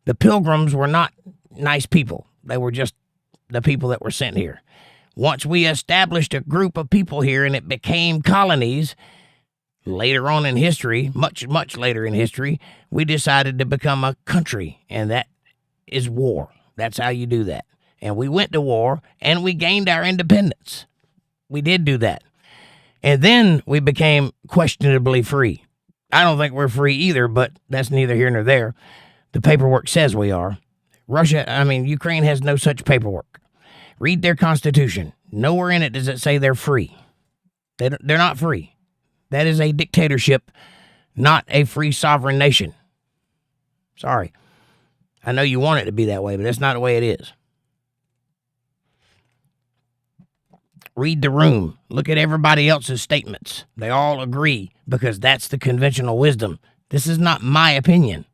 The Pilgrims were not nice people. They were just the people that were sent here. Once we established a group of people here and it became colonies, later on in history, much, much later in history, we decided to become a country, and that is war. That's how you do that. And we went to war, and we gained our independence. We did do that. And then we became questionably free. I don't think we're free either, but that's neither here nor there. The paperwork says we are. Ukraine has no such paperwork. Read their constitution. Nowhere in it does it say they're free. They're not free. That is a dictatorship, not a free sovereign nation. Sorry. I know you want it to be that way, but that's not the way it is. Read the room. Look at everybody else's statements. They all agree because that's the conventional wisdom. This is not my opinion.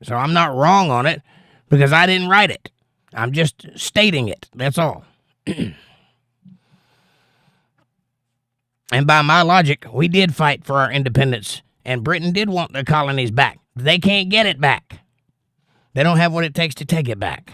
So I'm not wrong on it because I didn't write it. I'm just stating it. That's all. And by my logic, we did fight for our independence, and Britain did want the colonies back. They can't get it back. They don't have what it takes to take it back.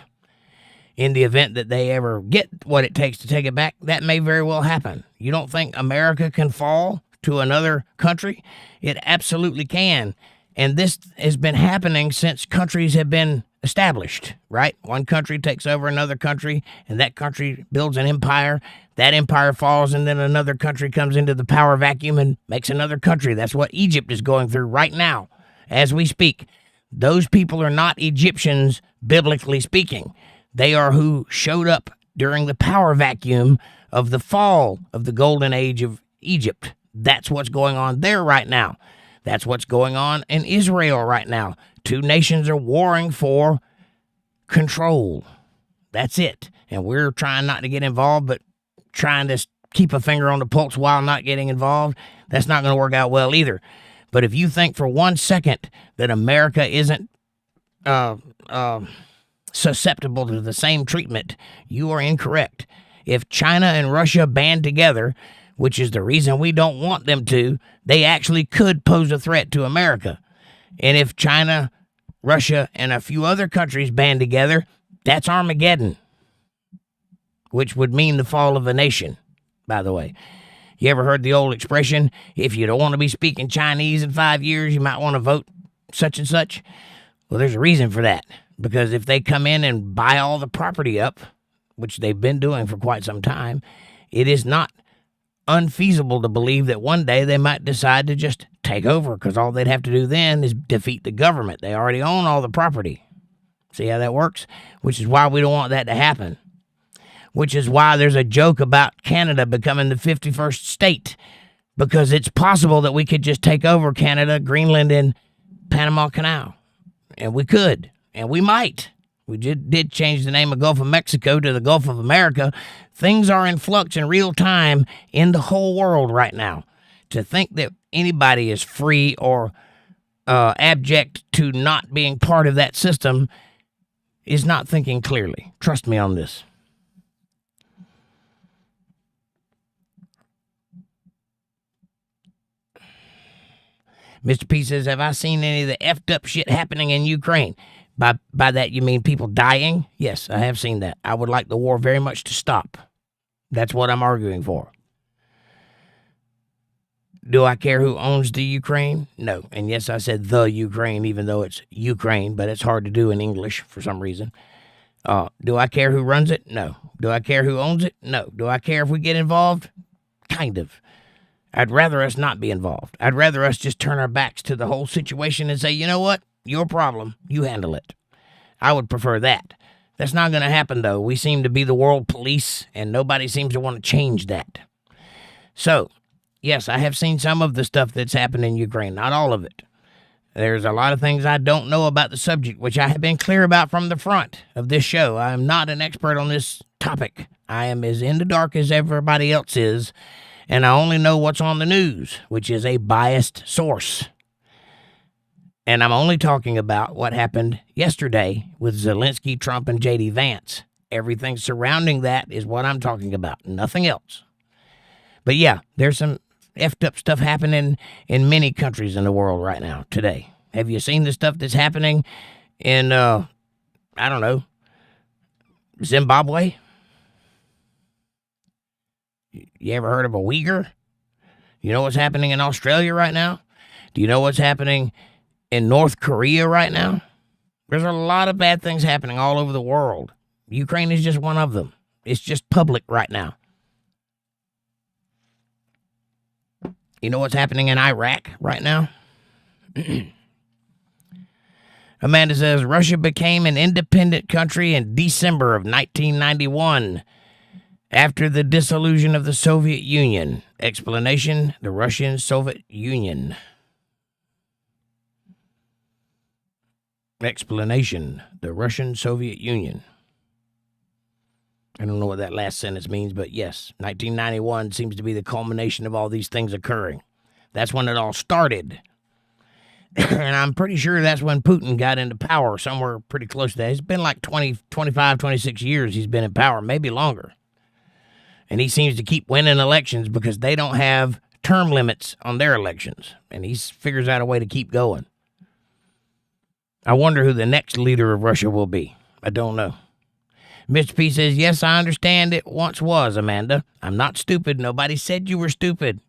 In the event that they ever get what it takes to take it back, that may very well happen. You don't think America can fall to another country? It absolutely can. And this has been happening since countries have been established, right? One country takes over another country, and that country builds an empire. That empire falls, and then another country comes into the power vacuum and makes another country. That's what Egypt is going through right now as we speak. Those people are not Egyptians, biblically speaking. They are who showed up during the power vacuum of the fall of the golden age of Egypt. That's what's going on there right now. That's what's going on in Israel right now. Two nations are warring for control. That's it. And we're trying not to get involved, but trying to keep a finger on the pulse while not getting involved. That's not going to work out well either. But if you think for 1 second that America isn't susceptible to the same treatment, you are incorrect. If China and Russia band together, which is the reason we don't want them to, they actually could pose a threat to America. And if China, Russia, and a few other countries band together, that's Armageddon, which would mean the fall of a nation, by the way. You ever heard the old expression, if you don't want to be speaking Chinese in 5 years, you might want to vote such and such? Well, there's a reason for that. Because if they come in and buy all the property up, which they've been doing for quite some time, it is not unfeasible to believe that one day they might decide to just take over, because all they'd have to do then is defeat the government. They already own all the property. See how that works? Which is why we don't want that to happen. Which is why there's a joke about Canada becoming the 51st state, because it's possible that we could just take over Canada, Greenland, and Panama Canal. And we could, and we might. We did change the name of Gulf of Mexico to the Gulf of America. Things are in flux in real time in the whole world right now. To think that anybody is free or abject to not being part of that system is not thinking clearly. Trust me on this. Mr. P says, have I seen any of the effed up shit happening in Ukraine? By that, you mean people dying? Yes, I have seen that. I would like the war very much to stop. That's what I'm arguing for. Do I care who owns the Ukraine? No. And yes, I said the Ukraine, even though it's Ukraine, but it's hard to do in English for some reason. Do I care who runs it? No. Do I care who owns it? No. Do I care if we get involved? Kind of. I'd rather us not be involved. I'd rather us just turn our backs to the whole situation and say, you know what? Your problem. You handle it. I would prefer that. That's not going to happen, though. We seem to be the world police, and nobody seems to want to change that. So, yes, I have seen some of the stuff that's happened in Ukraine. Not all of it. There's a lot of things I don't know about the subject, which I have been clear about from the front of this show. I am not an expert on this topic. I am as in the dark as everybody else is, and I only know what's on the news, which is a biased source. And I'm only talking about what happened yesterday with Zelensky, Trump, and J.D. Vance. Everything surrounding that is what I'm talking about, nothing else. But yeah, there's some effed up stuff happening in many countries in the world right now, today. Have you seen the stuff that's happening in, I don't know, Zimbabwe? You ever heard of a Uyghur? You know what's happening in Australia right now? Do you know what's happening in North Korea right now? There's a lot of bad things happening all over the world. Ukraine is just one of them. It's just public right now. You know what's happening in Iraq right now? Amanda says, Russia became an independent country in December of 1991 after the dissolution of the Soviet Union. Explanation, the Russian-Soviet Union. Explanation, the Russian-Soviet Union. I don't know what that last sentence means, but yes, 1991 seems to be the culmination of all these things occurring. That's when it all started. And I'm pretty sure that's when Putin got into power, somewhere pretty close to that. It's been like 20, 25, 26 years he's been in power, maybe longer. And he seems to keep winning elections because they don't have term limits on their elections. And he figures out a way to keep going. I wonder who the next leader of Russia will be. I don't know. Mr. P says, yes, I understand it once was, Amanda. I'm not stupid. Nobody said you were stupid.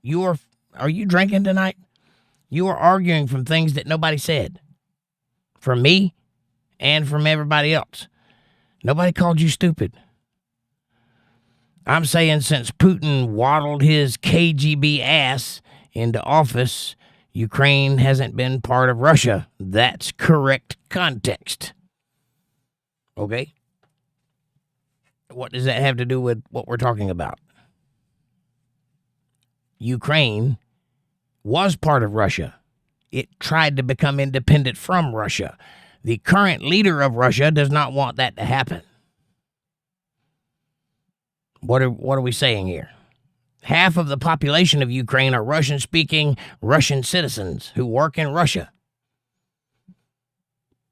Are you drinking tonight? You are arguing from things that nobody said. From me and from everybody else. Nobody called you stupid. I'm saying since Putin waddled his KGB ass into office, Ukraine hasn't been part of Russia. That's correct context. Okay? What does that have to do with what we're talking about? Ukraine was part of Russia. It tried to become independent from Russia. The current leader of Russia does not want that to happen. What are we saying here? Half of the population of Ukraine are Russian-speaking Russian citizens who work in Russia.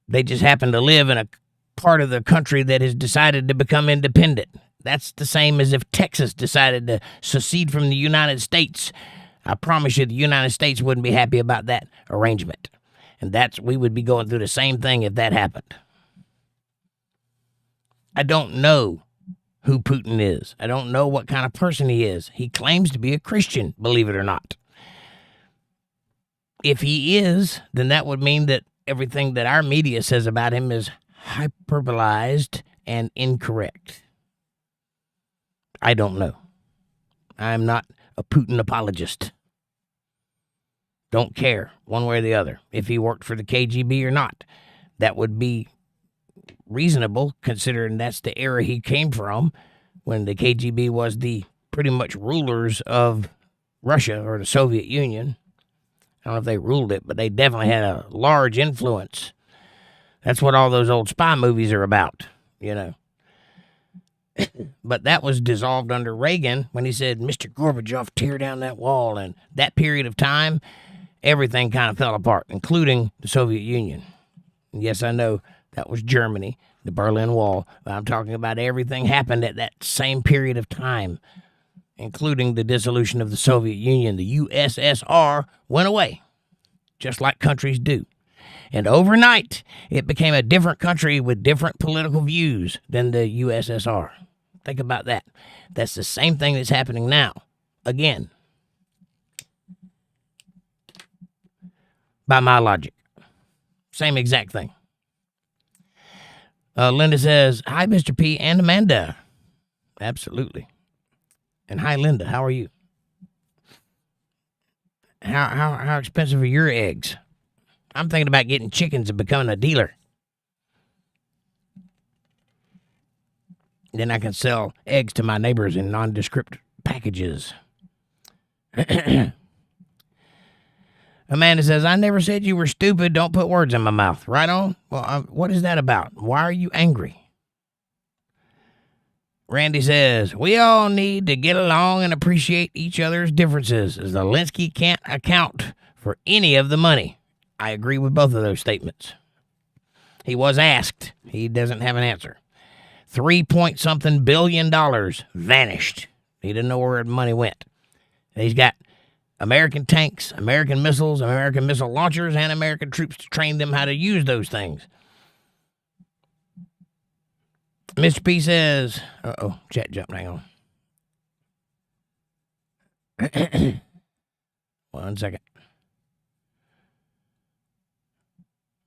They just happen to live in a part of the country that has decided to become independent. That's the same as if Texas decided to secede from the United States. I promise you the United States wouldn't be happy about that arrangement. And we would be going through the same thing if that happened. I don't know who Putin is. I don't know what kind of person he is. He claims to be a Christian, believe it or not. If he is, then that would mean that everything that our media says about him is hyperbolized and incorrect. I don't know. I'm not a Putin apologist. Don't care one way or the other if he worked for the KGB or not. That would be reasonable considering that's the era he came from when the KGB was the pretty much rulers of Russia or the Soviet Union. I don't know if they ruled it, but they definitely had a large influence. That's what all those old spy movies are about, you know. But that was dissolved under Reagan when he said, Mr. Gorbachev, tear down that wall. And that period of time, everything kind of fell apart, including the Soviet Union. And yes, I know that was Germany, the Berlin Wall. But I'm talking about everything happened at that same period of time, including the dissolution of the Soviet Union. The USSR went away, just like countries do. And overnight, it became a different country with different political views than the USSR. Think about that. That's the same thing that's happening now. Again. By my logic. Same exact thing. Linda says, hi, Mr. P and Amanda. Absolutely. And hi, Linda. How are you? How expensive are your eggs? I'm thinking about getting chickens and becoming a dealer. Then I can sell eggs to my neighbors in nondescript packages. Amanda says, I never said you were stupid. Don't put words in my mouth. Right on? Well, what is that about? Why are you angry? Randy says, we all need to get along and appreciate each other's differences. Zelensky can't account for any of the money. I agree with both of those statements. He was asked. He doesn't have an answer. 3-point-something billion vanished. He didn't know where the money went. He's got American tanks, American missiles, American missile launchers, and American troops to train them how to use those things. Mr. P says, chat jumped, hang on. 1 second.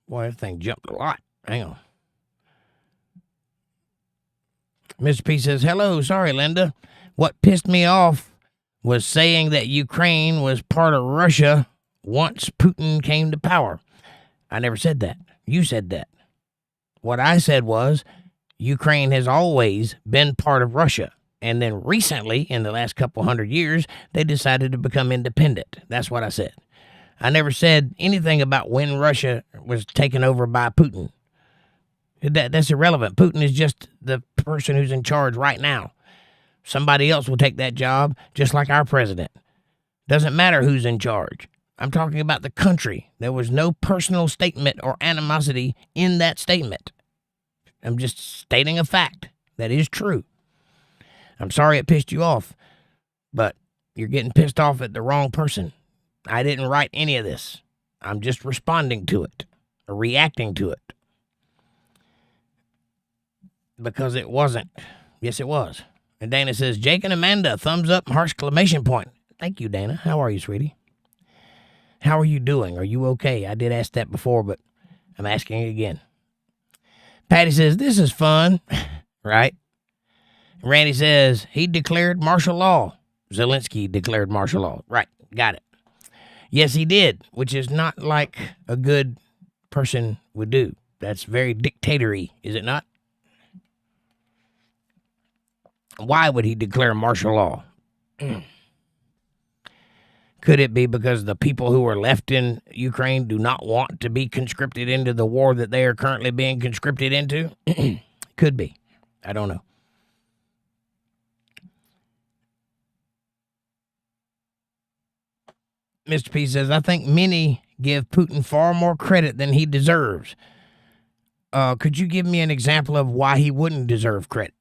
Boy, that thing jumped a lot. Hang on. Mr. P says, hello, sorry, Linda. What pissed me off was saying that Ukraine was part of Russia once Putin came to power. I never said that. You said that. What I said was Ukraine has always been part of Russia. And then recently, in the last couple hundred years, they decided to become independent. That's what I said. I never said anything about when Russia was taken over by Putin. That's irrelevant. Putin is just the person who's in charge right now. Somebody else will take that job, just like our president. Doesn't matter who's in charge. I'm talking about the country. There was no personal statement or animosity in that statement. I'm just stating a fact that is true. I'm sorry it pissed you off, but you're getting pissed off at the wrong person. I didn't write any of this. I'm just responding to it, or reacting to it. Because it wasn't. Yes, it was. And Dana says, Jake and Amanda, thumbs up, harsh exclamation point. Thank you, Dana. How are you, sweetie? How are you doing? Are you okay? I did ask that before, but I'm asking it again. Patty says, this is fun, right? Randy says, he declared martial law. Zelensky declared martial law. Right, got it. Yes, he did, which is not like a good person would do. That's very dictatory, is it not? Why would he declare martial law? Could it be because the people who are left in Ukraine do not want to be conscripted into the war that they are currently being conscripted into? Could be. I don't know. Mr. P says, I think many give Putin far more credit than he deserves. Could you give me an example of why he wouldn't deserve credit?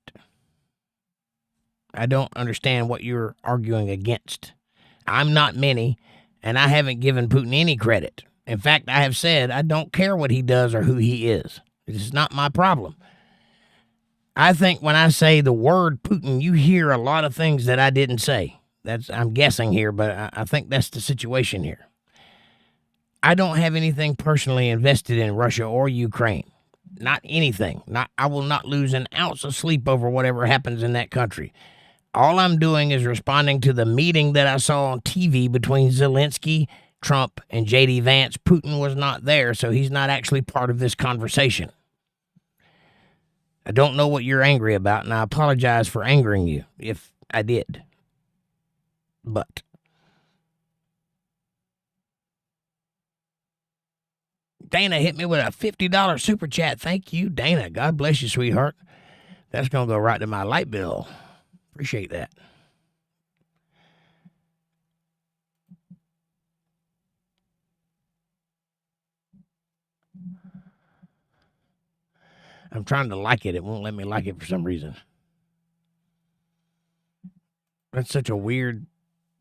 I don't understand what you're arguing against. I'm not many, and I haven't given Putin any credit. In fact, I have said I don't care what he does or who he is. This is not my problem. I think when I say the word Putin, you hear a lot of things that I didn't say. I'm guessing here, but I think that's the situation here. I don't have anything personally invested in Russia or Ukraine. Not anything. I will not lose an ounce of sleep over whatever happens in that country. All I'm doing is responding to the meeting that I saw on TV between Zelensky, Trump, and J.D. Vance. Putin was not there, so he's not actually part of this conversation. I don't know what you're angry about, and I apologize for angering you, if I did. But Dana hit me with a $50 super chat. Thank you, Dana. God bless you, sweetheart. That's going to go right to my light bill. Appreciate that. I'm trying to like it. It won't let me like it for some reason. That's such a weird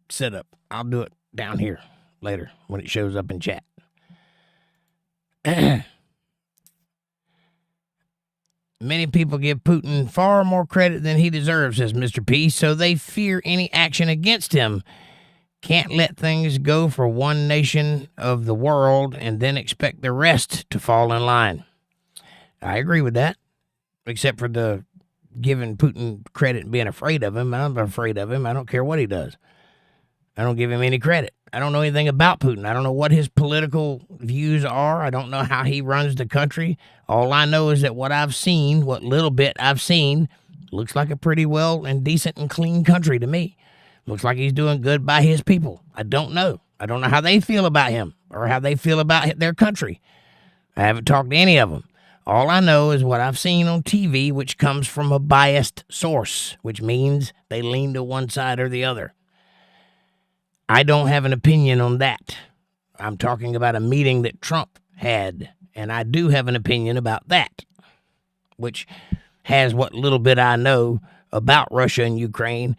setup. I'll do it down here later when it shows up in chat. Many people give Putin far more credit than he deserves, says Mr. P, so they fear any action against him. Can't let things go for one nation of the world and then expect the rest to fall in line. I agree with that, except for the giving Putin credit and being afraid of him. I'm afraid of him. I don't care what he does. I don't give him any credit. I don't know anything about Putin. I don't know what his political views are. I don't know how he runs the country. All I know is that what I've seen, what little bit I've seen, looks like a pretty well and decent and clean country to me. Looks like he's doing good by his people. I don't know. I don't know how they feel about him or how they feel about their country. I haven't talked to any of them. All I know is what I've seen on TV, which comes from a biased source, which means they lean to one side or the other. I don't have an opinion on that. I'm talking about a meeting that Trump had, and I do have an opinion about that, which has what little bit I know about Russia and Ukraine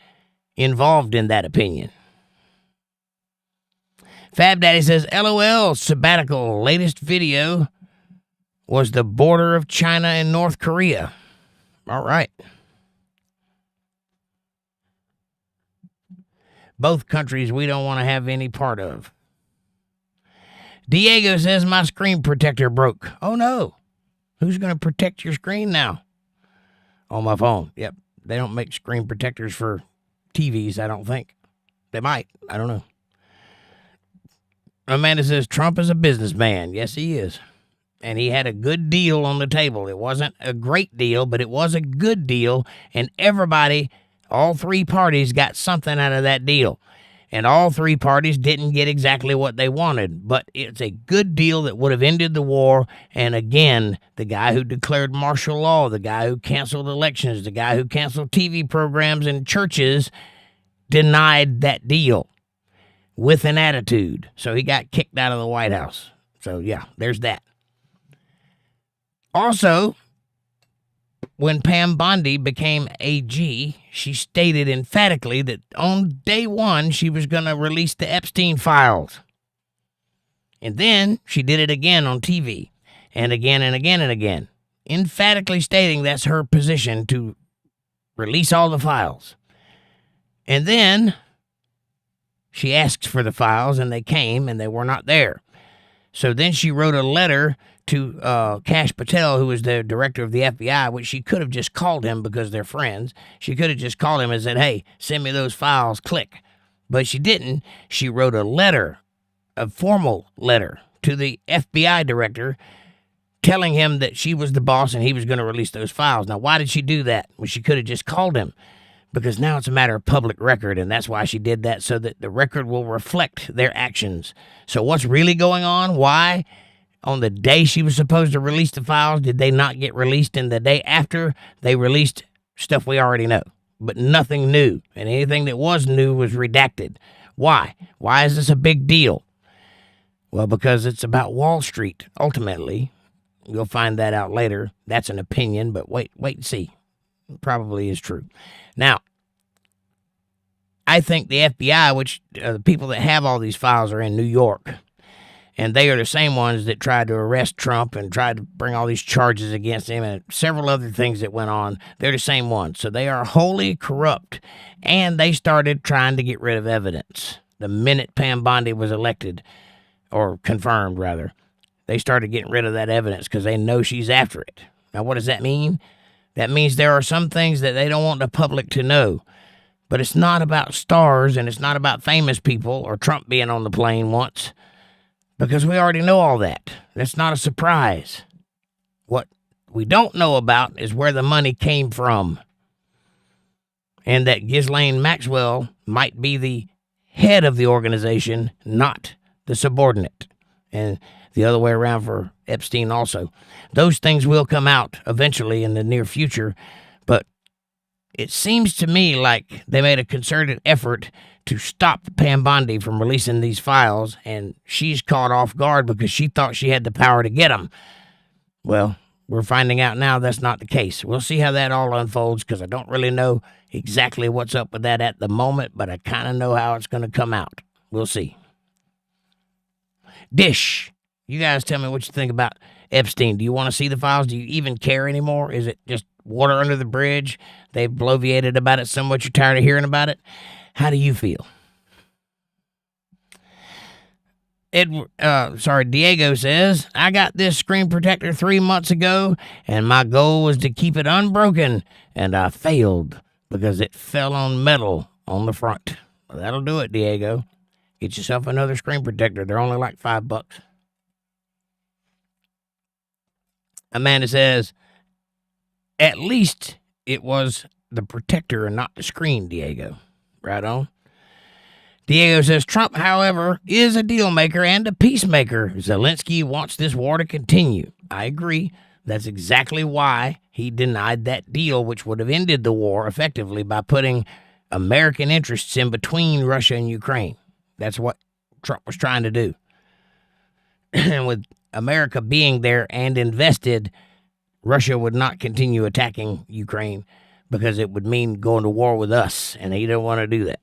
involved in that opinion. Fab Daddy says, LOL, sabbatical, latest video was the border of China and North Korea. All right. Both countries we don't want to have any part of. Diego says my screen protector broke. Oh, no. Who's going to protect your screen now? On my phone. Yep. They don't make screen protectors for TVs, I don't think. They might. I don't know. Amanda says Trump is a businessman. Yes, he is. And he had a good deal on the table. It wasn't a great deal, but it was a good deal. And everybody, all three parties, got something out of that deal. And all three parties didn't get exactly what they wanted. But it's a good deal that would have ended the war. And again, the guy who declared martial law, the guy who canceled elections, the guy who canceled TV programs and churches denied that deal with an attitude. So he got kicked out of the White House. So, yeah, there's that. Also, when Pam Bondi became AG, she stated emphatically that on day one, she was going to release the Epstein files. And then she did it again on TV, and again and again and again, emphatically stating that's her position to release all the files. And then she asked for the files, and they came, and they were not there. So then she wrote a letter to Kash Patel, who was the director of the FBI, which she could have just called him because they're friends. She could have just called him and said, hey, send me those files, click. But she didn't. She wrote a letter, a formal letter to the FBI director telling him that she was the boss and he was going to release those files. Now, why did she do that? Well, she could have just called him because now it's a matter of public record, and that's why she did that, so that the record will reflect their actions. So what's really going on? Why? On the day she was supposed to release the files, did they not get released? And the day after, they released stuff we already know, but nothing new. And anything that was new was redacted. Why? Why is this a big deal? Well, because it's about Wall Street, ultimately. You'll find that out later. That's an opinion, but wait and see. It probably is true. Now, I think the FBI, which the people that have all these files are in New York, and they are the same ones that tried to arrest Trump and tried to bring all these charges against him and several other things that went on. They're the same ones. So they are wholly corrupt. And they started trying to get rid of evidence. The minute Pam Bondi was elected, or confirmed, rather, they started getting rid of that evidence because they know she's after it. Now, what does that mean? That means there are some things that they don't want the public to know. But it's not about stars, and it's not about famous people or Trump being on the plane once. Because we already know all that. That's not a surprise. What we don't know about is where the money came from. And that Ghislaine Maxwell might be the head of the organization, not the subordinate. And the other way around for Epstein also. Those things will come out eventually in the near future. But it seems to me like they made a concerted effort to stop Pam Bondi from releasing these files, and she's caught off guard because she thought she had the power to get them. Well, we're finding out now that's not the case. We'll see how that all unfolds, because I don't really know exactly what's up with that at the moment, but I kind of know how it's going to come out. We'll see. Dish, you guys tell me what you think about Epstein. Do you want to see the files? Do you even care anymore? Is it just water under the bridge? They've bloviated about it so much you're tired of hearing about it? How do you feel? Diego says, I got this screen protector 3 months ago, and my goal was to keep it unbroken, and I failed because it fell on metal on the front. Well, that'll do it, Diego. Get yourself another screen protector. They're only like $5. Amanda says, at least it was the protector and not the screen, Diego. Right on. Diego says, Trump, however, is a deal maker and a peacemaker. Zelensky wants this war to continue. I agree. That's exactly why he denied that deal, which would have ended the war effectively by putting American interests in between Russia and Ukraine. That's what Trump was trying to do. And with America being there and invested, Russia would not continue attacking Ukraine because it would mean going to war with us, and he didn't want to do that.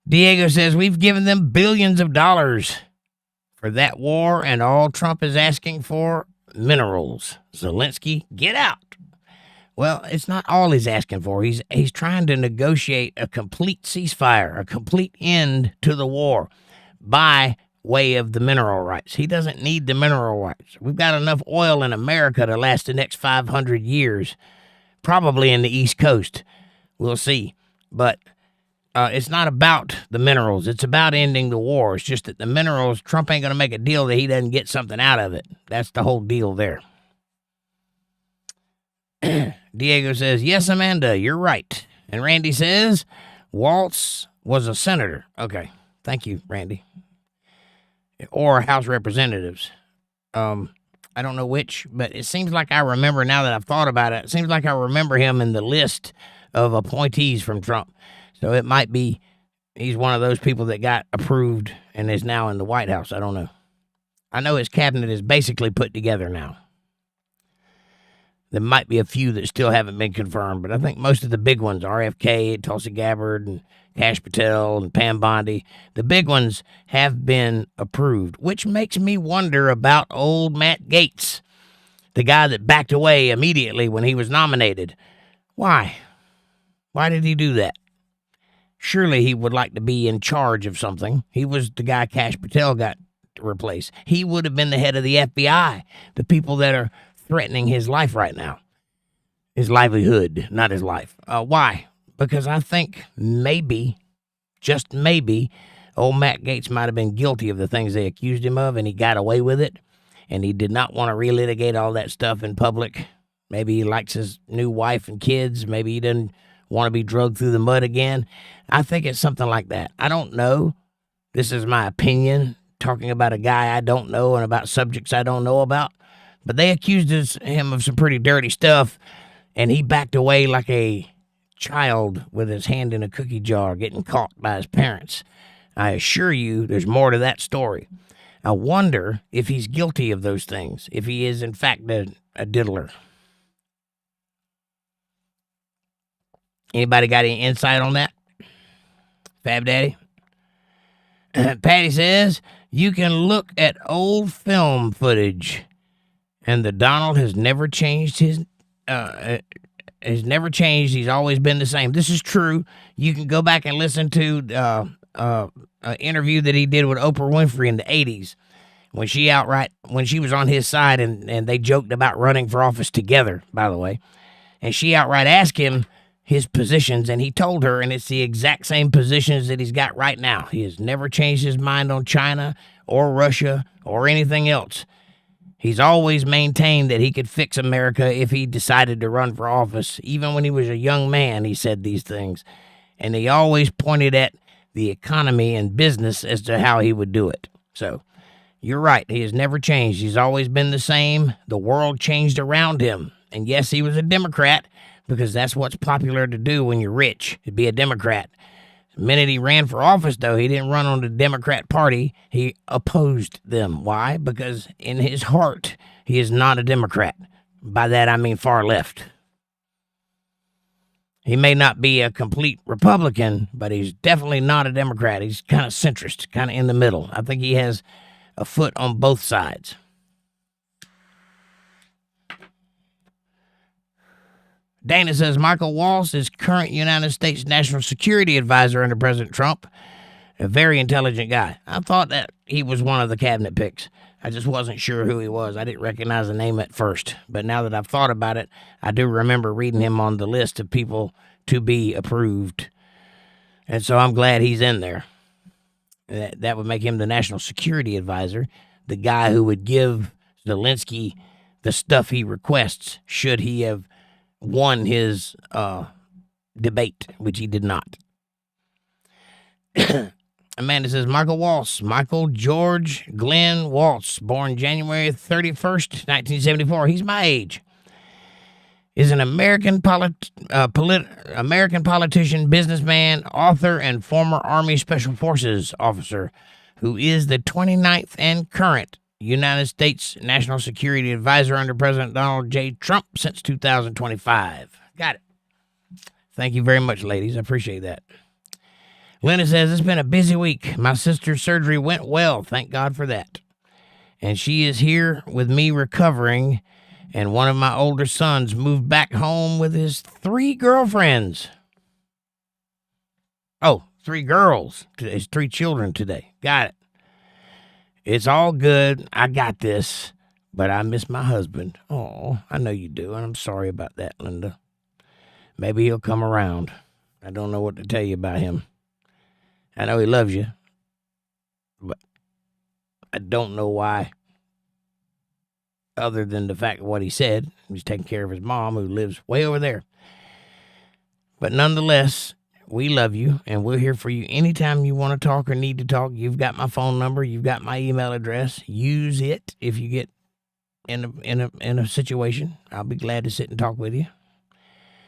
Diego says, we've given them billions of dollars for that war, and all Trump is asking for, minerals. Zelensky, get out. Well, it's not all he's asking for. He's trying to negotiate a complete ceasefire, a complete end to the war by way of the mineral rights. He doesn't need the mineral rights. We've got enough oil in America to last the next 500 years, probably in the East Coast. We'll see. But it's not about the minerals. It's about ending the war. It's just that the minerals, Trump ain't going to make a deal that he doesn't get something out of it. That's the whole deal there. Diego says, yes, Amanda, you're right. And Randy says, Waltz was a senator. Okay. Thank you, Randy. Or House Representatives. I don't know which, but it seems like I remember, now that I've thought about it, it seems like I remember him in the list of appointees from Trump. So it might be he's one of those people that got approved and is now in the White House. I don't know. I know his cabinet is basically put together now. There might be a few that still haven't been confirmed, but I think most of the big ones, RFK, Tulsi Gabbard, and Kash Patel, and Pam Bondi, the big ones have been approved, which makes me wonder about old Matt Gaetz, the guy that backed away immediately when he was nominated. Why? Why did he do that? Surely he would like to be in charge of something. He was the guy Kash Patel got to replace. He would have been the head of the FBI, the people that are threatening his life right now. His livelihood, not his life. Why? Because I think maybe, just maybe, old Matt Gaetz might have been guilty of the things they accused him of, and he got away with it, and he did not want to relitigate all that stuff in public. Maybe he likes his new wife and kids. Maybe he doesn't want to be drugged through the mud again. I think it's something like that. I don't know. This is my opinion, talking about a guy I don't know and about subjects I don't know about. But they accused him of some pretty dirty stuff, and he backed away like a child with his hand in a cookie jar getting caught by his parents. I assure you there's more to that story. I wonder if he's guilty of those things, if he is, in fact, a diddler. Anybody got any insight on that? Fab Daddy? Patty says, you can look at old film footage, and the Donald has never changed He's always been the same. This is true. You can go back and listen to an interview that he did with Oprah Winfrey in the 80s when she was on his side, and they joked about running for office together, by the way. And she outright asked him his positions, and he told her, and it's the exact same positions that he's got right now. He has never changed his mind on China or Russia or anything else. He's always maintained that he could fix America if he decided to run for office. Even when he was a young man, he said these things. And he always pointed at the economy and business as to how he would do it. So, you're right. He has never changed. He's always been the same. The world changed around him. And yes, he was a Democrat, because that's what's popular to do when you're rich, to be a Democrat. The minute he ran for office, though, he didn't run on the Democrat Party. He opposed them. Why? Because in his heart, he is not a Democrat. By that, I mean far left. He may not be a complete Republican, but he's definitely not a Democrat. He's kind of centrist, kind of in the middle. I think he has a foot on both sides. Dana says, Michael Waltz is current United States National Security Advisor under President Trump. A very intelligent guy. I thought that he was one of the cabinet picks. I just wasn't sure who he was. I didn't recognize the name at first. But now that I've thought about it, I do remember reading him on the list of people to be approved. And so I'm glad he's in there. That would make him the national security advisor, the guy who would give Zelensky the stuff he requests should he have won his debate, which he did not. Amanda says, Michael George Glenn Waltz, born January 31st, 1974. He's my age. Is an American politician, businessman, author, and former Army Special Forces officer who is the 29th and current United States National Security Advisor under President Donald J. Trump since 2025. Got it. Thank you very much, ladies. I appreciate that. Linda says, it's been a busy week. My sister's surgery went well. Thank God for that. And she is here with me recovering. And one of my older sons moved back home with his 3 girlfriends. Oh, 3 girls. His 3 children today. Got it. It's all good. I got this. But I miss my husband. Oh, I know you do. And I'm sorry about that, Linda. Maybe he'll come around. I don't know what to tell you about him. I know he loves you. But I don't know why. Other than the fact of what he said. He's taking care of his mom, who lives way over there. But nonetheless, we love you, and we're here for you anytime you want to talk or need to talk. You've got my phone number. You've got my email address. Use it if you get in a situation. I'll be glad to sit and talk with you.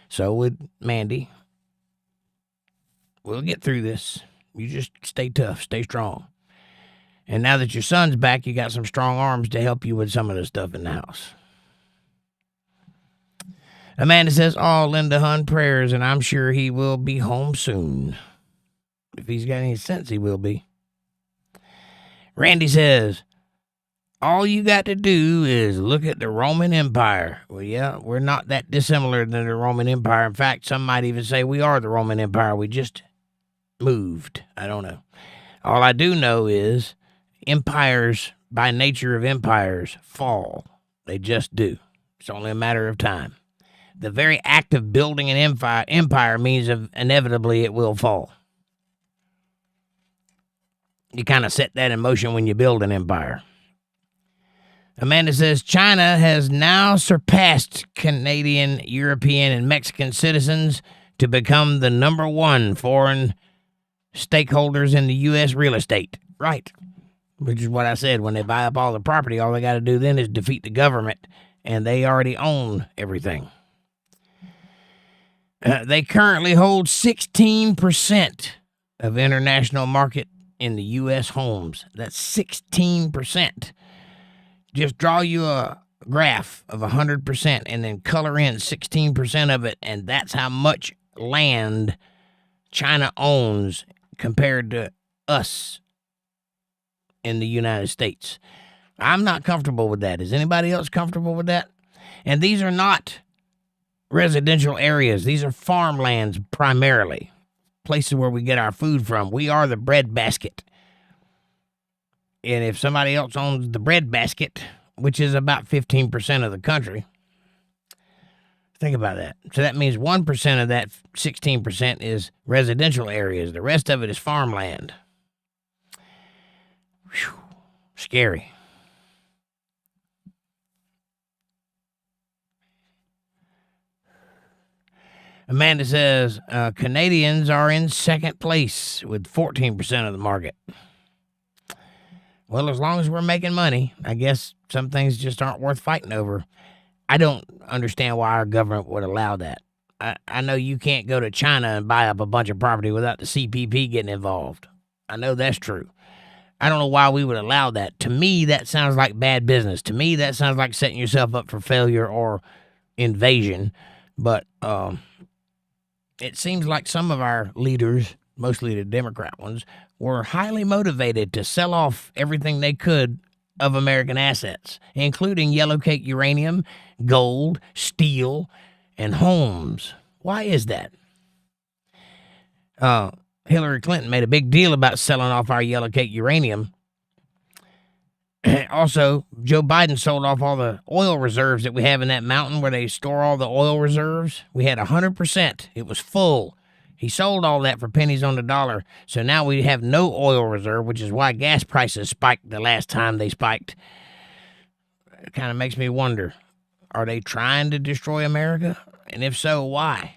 So with Mandy, we'll get through this. You just stay tough, stay strong. And now that your son's back, you got some strong arms to help you with some of the stuff in the house. Amanda says, oh, Linda Hun, prayers, and I'm sure he will be home soon. If he's got any sense, he will be. Randy says, all you got to do is look at the Roman Empire. Well, yeah, we're not that dissimilar than the Roman Empire. In fact, some might even say we are the Roman Empire. We just moved. I don't know. All I do know is empires, by nature of empires, fall. They just do. It's only a matter of time. The very act of building an empire means inevitably it will fall. You kind of set that in motion when you build an empire. Amanda says, China has now surpassed Canadian, European, and Mexican citizens to become the number 1 foreign stakeholders in the U.S. real estate. Right. Which is what I said. When they buy up all the property, all they got to do then is defeat the government, and they already own everything. They currently hold 16% of international market in the U.S. homes. That's 16%. Just draw you a graph of 100% and then color in 16% of it, and that's how much land China owns compared to us in the United States. I'm not comfortable with that. Is anybody else comfortable with that? And these are not residential areas. These are farmlands primarily, places where we get our food from. We are the bread basket. And if somebody else owns the bread basket, which is about 15% of the country, think about that. So that means 1% of that 16% is residential areas. The rest of it is farmland. Whew, scary. Amanda says, Canadians are in second place with 14% of the market. Well, as long as we're making money, I guess some things just aren't worth fighting over. I don't understand why our government would allow that. I know you can't go to China and buy up a bunch of property without the CPP getting involved. I know that's true. I don't know why we would allow that. To me, that sounds like bad business. To me, that sounds like setting yourself up for failure or invasion. But it seems like some of our leaders, mostly the Democrat ones, were highly motivated to sell off everything they could of American assets, including yellow cake uranium, gold, steel, and homes. Why is that? Hillary Clinton made a big deal about selling off our yellow cake uranium. Also, Joe Biden sold off all the oil reserves that we have in that mountain where they store all the oil reserves. We had 100%. It was full. He sold all that for pennies on the dollar, so now we have no oil reserve, which is why gas prices spiked the last time they spiked. It kind of makes me wonder, are they trying to destroy America? And if so, why?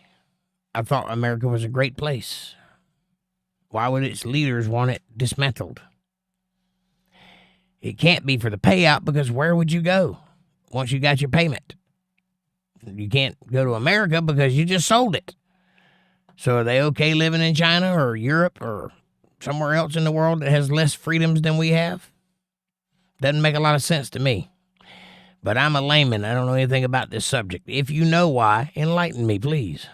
I thought America was a great place. Why would its leaders want it dismantled? It can't be for the payout, because where would you go once you got your payment? You can't go to America because you just sold it. So are they okay living in China or Europe or somewhere else in the world that has less freedoms than we have? Doesn't make a lot of sense to me. But I'm a layman. I don't know anything about this subject. If you know why, enlighten me, please.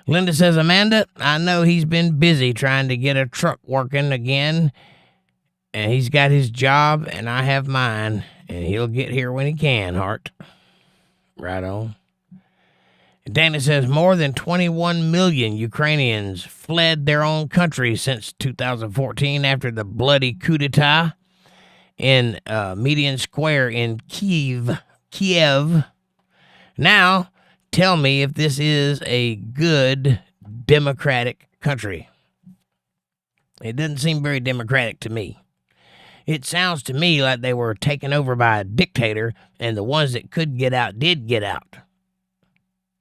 Linda says, Amanda, I know he's been busy trying to get a truck working again, and he's got his job, and I have mine, and he'll get here when he can, heart. Right on. Dana says, more than 21 million Ukrainians fled their own country since 2014 after the bloody coup d'etat in Median Square in Kiev. Now, tell me if this is a good democratic country. It doesn't seem very democratic to me. It sounds to me like they were taken over by a dictator, and the ones that could get out did get out,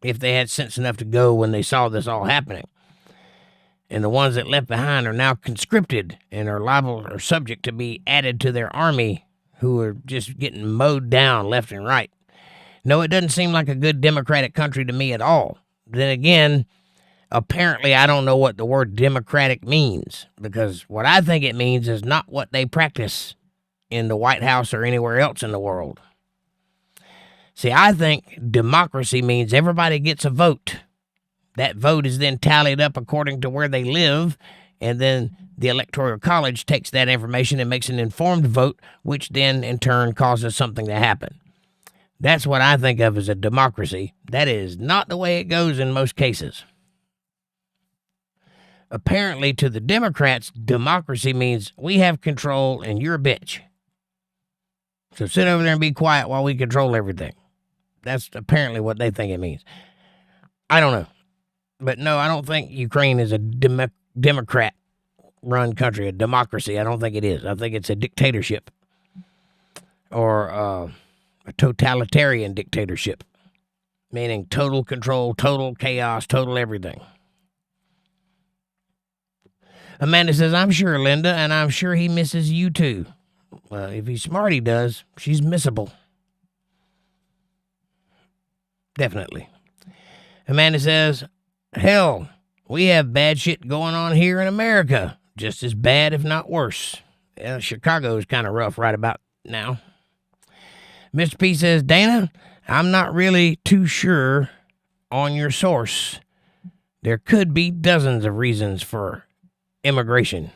if they had sense enough to go when they saw this all happening. And the ones that left behind are now conscripted and are liable or subject to be added to their army, who are just getting mowed down left and right. No, it doesn't seem like a good democratic country to me at all. Then again, apparently I don't know what the word democratic means, because what I think it means is not what they practice in the White House or anywhere else in the world. See, I think democracy means everybody gets a vote. That vote is then tallied up according to where they live, and then the Electoral College takes that information and makes an informed vote, which then in turn causes something to happen. That's what I think of as a democracy. That is not the way it goes in most cases. Apparently, to the Democrats, democracy means we have control and you're a bitch. So sit over there and be quiet while we control everything. That's apparently what they think it means. I don't know. But no, I don't think Ukraine is a Democrat-run country, a democracy. I don't think it is. I think it's a dictatorship, or a totalitarian dictatorship, meaning total control, total chaos, total everything. Amanda says, I'm sure, Linda, and I'm sure he misses you too. Well, if he's smart, he does. She's missable. Definitely. Amanda says, hell, we have bad shit going on here in America. Just as bad, if not worse. Yeah, Chicago is kind of rough right about now. Mr. P says, Dana, I'm not really too sure on your source. There could be dozens of reasons for immigration.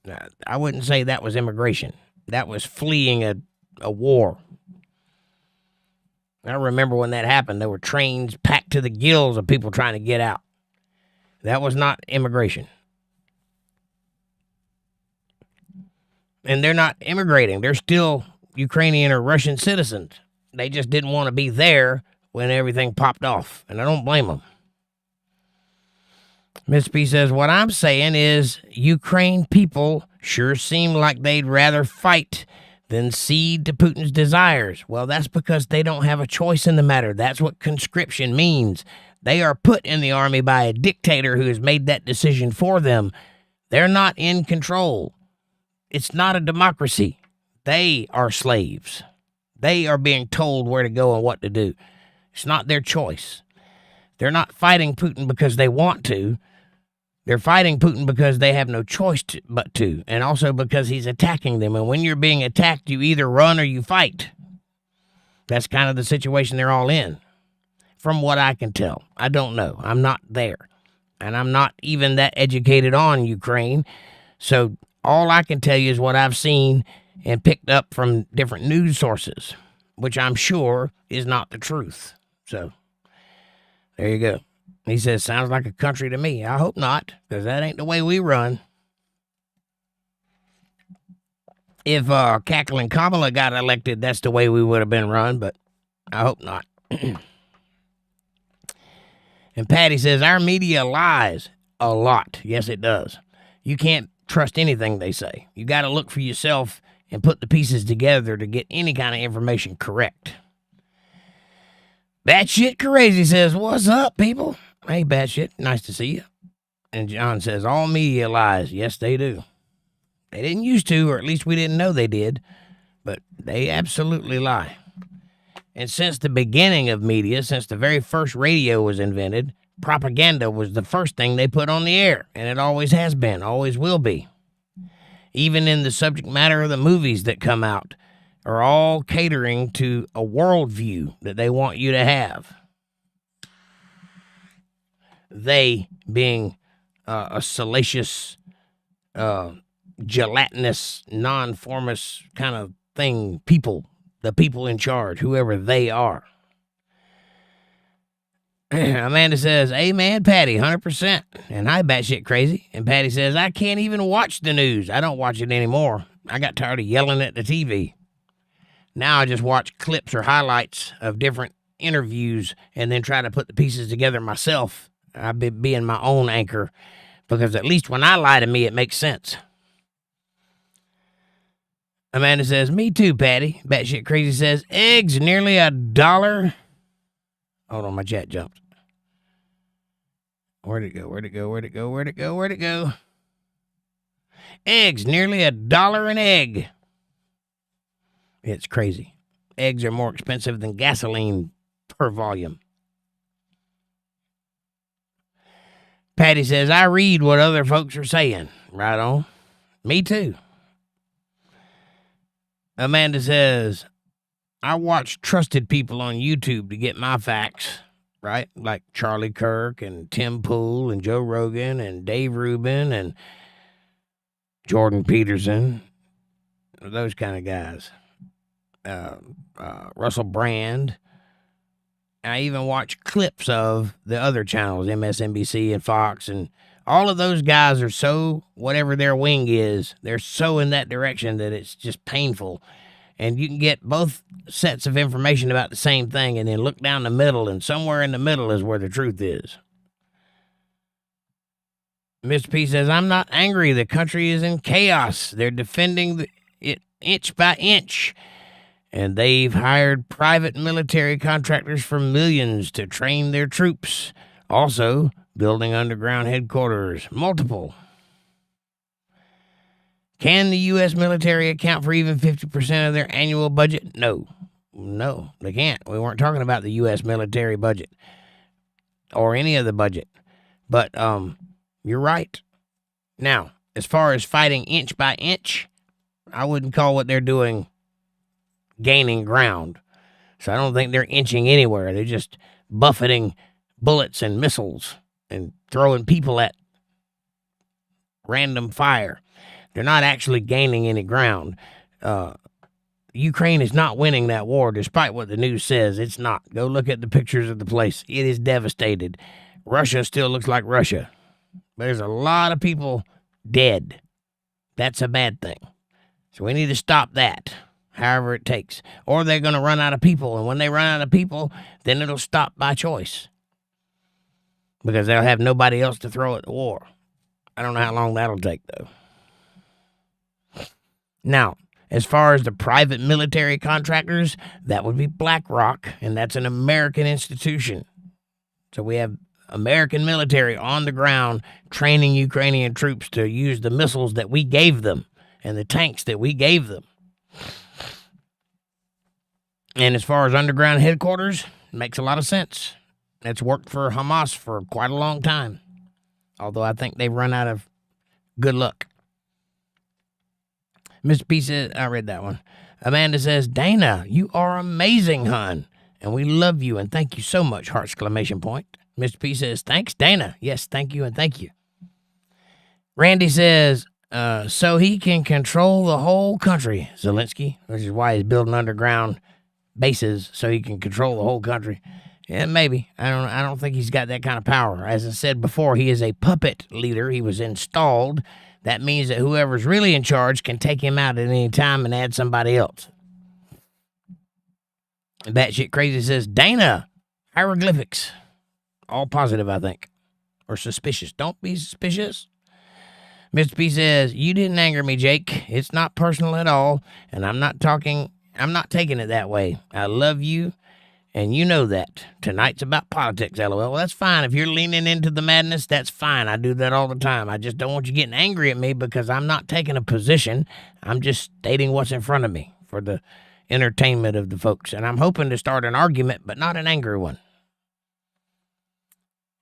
Now, I wouldn't say that was immigration. That was fleeing a war. I remember when that happened. There were trains packed to the gills of people trying to get out. That was not immigration. And they're not immigrating. They're still Ukrainian or Russian citizens. They just didn't want to be there when everything popped off. And I don't blame them. Miss P says, what I'm saying is Ukraine people sure seem like they'd rather fight than cede to Putin's desires. Well, that's because they don't have a choice in the matter. That's what conscription means. They are put in the army by a dictator who has made that decision for them. They're not in control. It's not a democracy. They are slaves. They are being told where to go and what to do. It's not their choice. They're not fighting Putin because they want to. They're fighting Putin because they have no choice but to, and also because he's attacking them. And when you're being attacked, you either run or you fight. That's kind of the situation they're all in, from what I can tell. I don't know. I'm not there, and I'm not even that educated on Ukraine. So all I can tell you is what I've seen and picked up from different news sources, which I'm sure is not the truth. So there you go. He says, sounds like a country to me. I hope not, because that ain't the way we run. If cackling Kamala got elected, that's the way we would have been run, but I hope not. And Patty says, our media lies a lot. Yes, it does. You can't trust anything they say. You got to look for yourself and put the pieces together to get any kind of information correct. Batshit Crazy says, what's up, people? Hey, Batshit, nice to see you. And John says, all media lies. Yes, they do. They didn't used to, or at least we didn't know they did, but they absolutely lie. And since the beginning of media, since the very first radio was invented, propaganda was the first thing they put on the air, and it always has been, always will be. Even in the subject matter of the movies that come out are all catering to a worldview that they want you to have. They being a salacious, gelatinous, non-formous kind of thing, people, the people in charge, whoever they are. Amanda says, amen, Patty, 100%. And hi, batshit crazy. And Patty says, I can't even watch the news. I don't watch it anymore. I got tired of yelling at the TV. Now I just watch clips or highlights of different interviews and then try to put the pieces together myself. I've been being my own anchor because at least when I lie to me, it makes sense. Amanda says, me too, Patty. Batshit crazy says, eggs nearly $1. Hold on, my chat jumped. Where'd it go? Eggs, nearly $1 an egg. It's crazy. Eggs are more expensive than gasoline per volume. Patty says, I read what other folks are saying. Right on. Me too. Amanda says, I watch trusted people on YouTube to get my facts, right? Like Charlie Kirk and Tim Pool and Joe Rogan and Dave Rubin and Jordan Peterson, those kind of guys. Russell Brand. I even watch clips of the other channels, MSNBC and Fox, and all of those guys are so, whatever their wing is, they're so in that direction that it's just painful. And you can get both sets of information about the same thing and then look down the middle, and somewhere in the middle is where the truth is. Mr. P says, I'm not angry. The country is in chaos. They're defending it inch by inch. And they've hired private military contractors for millions to train their troops. Also, building underground headquarters. Multiple. Can the U.S. military account for even 50% of their annual budget? No. No, they can't. We weren't talking about the U.S. military budget or any of the budget. But you're right. Now, as far as fighting inch by inch, I wouldn't call what they're doing gaining ground. So I don't think they're inching anywhere. They're just buffeting bullets and missiles and throwing people at random fire. They're not actually gaining any ground. Ukraine is not winning that war, despite what the news says. It's not. Go look at the pictures of the place. It is devastated. Russia still looks like Russia. There's a lot of people dead. That's a bad thing. So we need to stop that, however it takes. Or they're going to run out of people. And when they run out of people, then it'll stop by choice. Because they'll have nobody else to throw at the war. I don't know how long that'll take, though. Now, as far as the private military contractors, that would be BlackRock, and that's an American institution. So we have American military on the ground training Ukrainian troops to use the missiles that we gave them and the tanks that we gave them. And as far as underground headquarters, it makes a lot of sense. It's worked for Hamas for quite a long time, although I think they've run out of good luck. Mr. P says, I read that one. Amanda says, Dana, you are amazing, hon. And we love you and thank you so much, heart exclamation point. Mr. P says, thanks, Dana. Yes, thank you and thank you. Randy says, so he can control the whole country, Zelensky, which is why he's building underground bases so he can control the whole country. Yeah, maybe. I don't think he's got that kind of power. As I said before, he is a puppet leader. He was installed. That means that whoever's really in charge can take him out at any time and add somebody else. Batshit Crazy says, Dana, hieroglyphics. All positive, I think. Or suspicious. Don't be suspicious. Mr. P says, you didn't anger me, Jake. It's not personal at all, and I'm not taking it that way. I love you, and you know that. Tonight's about politics, LOL. Well, that's fine. If you're leaning into the madness, that's fine. I do that all the time. I just don't want you getting angry at me because I'm not taking a position. I'm just stating what's in front of me for the entertainment of the folks. And I'm hoping to start an argument, but not an angry one.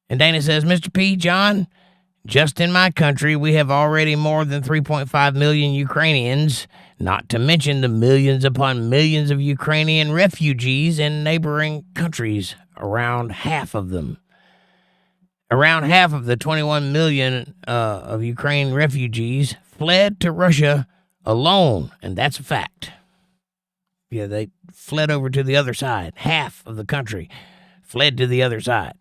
And Dana says, Mr. P, John, just in my country, we have already more than 3.5 million Ukrainians, not to mention the millions upon millions of Ukrainian refugees in neighboring countries, around half of them. Around half of the 21 million of Ukraine refugees fled to Russia alone, and that's a fact. Yeah, they fled over to the other side. Half of the country fled to the other side.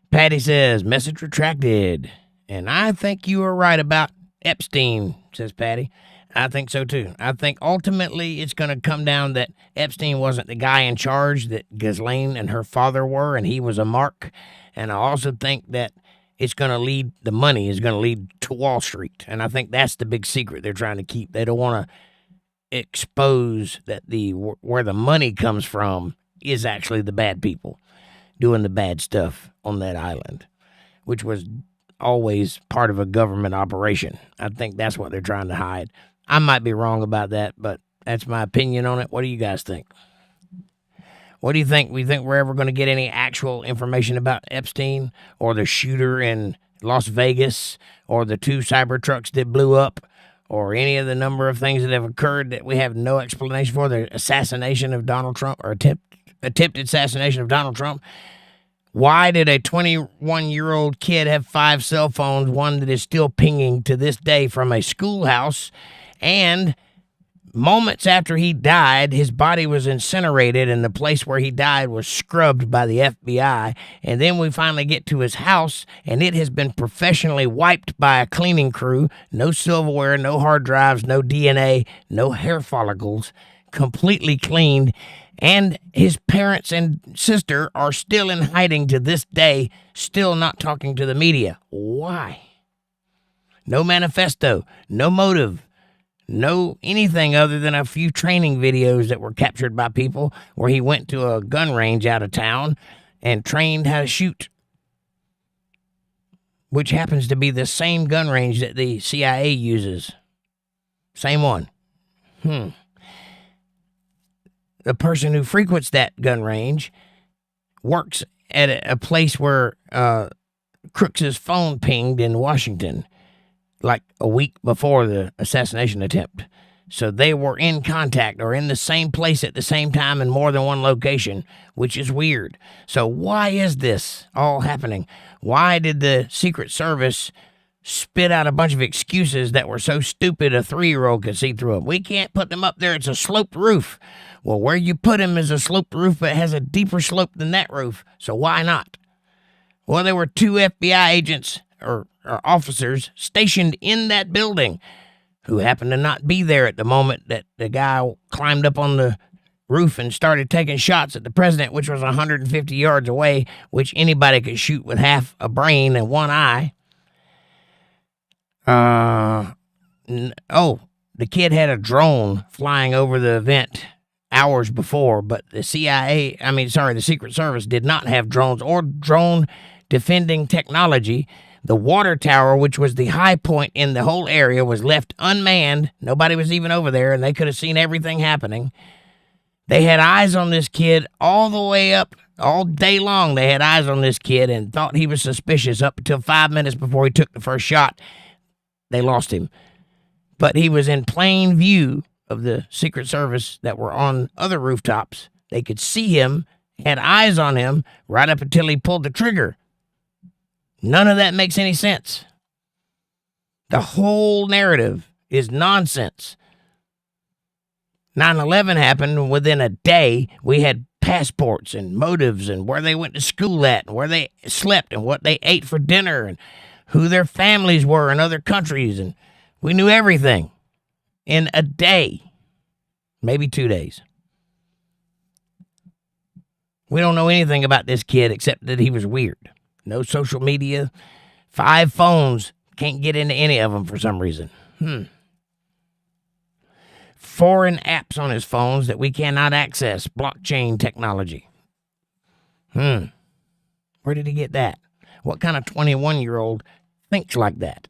Patty says, message retracted. And I think you are right about Epstein, says Patty. I think so, too. I think ultimately it's going to come down that Epstein wasn't the guy in charge, that Ghislaine and her father were, and he was a mark. And I also think that the money is going to lead to Wall Street. And I think that's the big secret they're trying to keep. They don't want to expose that where the money comes from is actually the bad people doing the bad stuff on that island, which was always part of a government operation. I think that's what they're trying to hide. I might be wrong about that, but that's my opinion on it. What do you guys think? What do you think? We think we're ever going to get any actual information about Epstein or the shooter in Las Vegas or the 2 Cybertrucks that blew up or any of the number of things that have occurred that we have no explanation for? The assassination of Donald Trump or attempted assassination of Donald Trump. Why did a 21-year-old kid have 5 cell phones, one that is still pinging to this day from a schoolhouse? And moments after he died, his body was incinerated and the place where he died was scrubbed by the FBI. And then we finally get to his house and it has been professionally wiped by a cleaning crew. No silverware, no hard drives, no DNA, no hair follicles, completely cleaned. And his parents and sister are still in hiding to this day, still not talking to the media. Why? No manifesto, no motive, no anything other than a few training videos that were captured by people where he went to a gun range out of town and trained how to shoot, which happens to be the same gun range that the CIA uses. Same one. The person who frequents that gun range works at a place where Crooks's phone pinged in Washington like a week before the assassination attempt. So they were in contact or in the same place at the same time in more than one location, which is weird. So why is this all happening? Why did the Secret Service spit out a bunch of excuses that were so stupid a 3-year-old could see through them? We can't put them up there. It's a sloped roof. Well, where you put him is a sloped roof, but it has a deeper slope than that roof. So why not? Well, there were 2 FBI agents or officers stationed in that building who happened to not be there at the moment that the guy climbed up on the roof and started taking shots at the president, which was 150 yards away, which anybody could shoot with half a brain and one eye. The kid had a drone flying over the event hours before, but the Secret Service did not have drones or drone defending technology. The water tower, which was the high point in the whole area, was left unmanned. Nobody was even over there, and they could have seen everything happening. They had eyes on this kid all the way up, all day long. They had eyes on this kid and thought he was suspicious up until 5 minutes before he took the first shot. They lost him. But he was in plain view of the Secret Service that were on other rooftops. They could see him, had eyes on him, right up until he pulled the trigger. None of that makes any sense. The whole narrative is nonsense. 9/11 happened within a day. We had passports and motives and where they went to school at and where they slept and what they ate for dinner and who their families were in other countries. And we knew everything in a day, maybe 2 days. We don't know anything about this kid except that he was weird. No social media, 5 phones, can't get into any of them for some reason. Foreign apps on his phones that we cannot access. Blockchain technology. Where did he get that? What kind of 21-year-old thinks like that?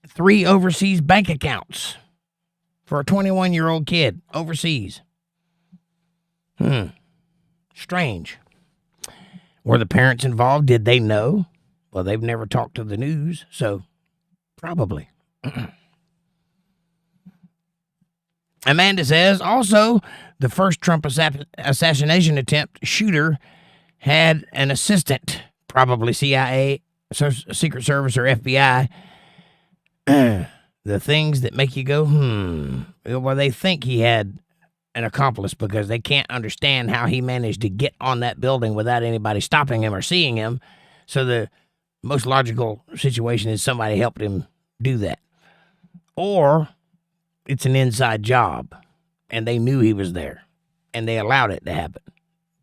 3 overseas bank accounts for a 21-year-old kid overseas. Strange. Were the parents involved? Did they know? Well, they've never talked to the news, so probably. Amanda says, also, the first Trump assassination attempt shooter had an assistant, probably CIA, Secret Service, or FBI. The things that make you go, Well, they think he had an accomplice because they can't understand how he managed to get on that building without anybody stopping him or seeing him. So the most logical situation is somebody helped him do that. Or it's an inside job and they knew he was there and they allowed it to happen.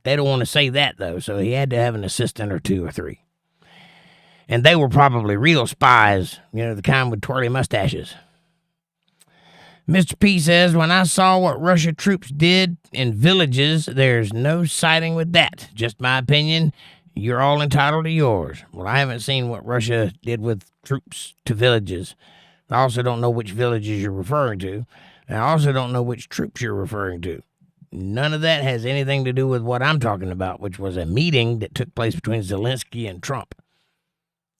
They don't want to say that, though, so he had to have an assistant or 2 or 3. And they were probably real spies, the kind with twirly mustaches. Mr. P says, when I saw what Russia troops did in villages, there's no siding with that. Just my opinion. You're all entitled to yours. Well, I haven't seen what Russia did with troops to villages. I also don't know which villages you're referring to. And I also don't know which troops you're referring to. None of that has anything to do with what I'm talking about, which was a meeting that took place between Zelensky and Trump.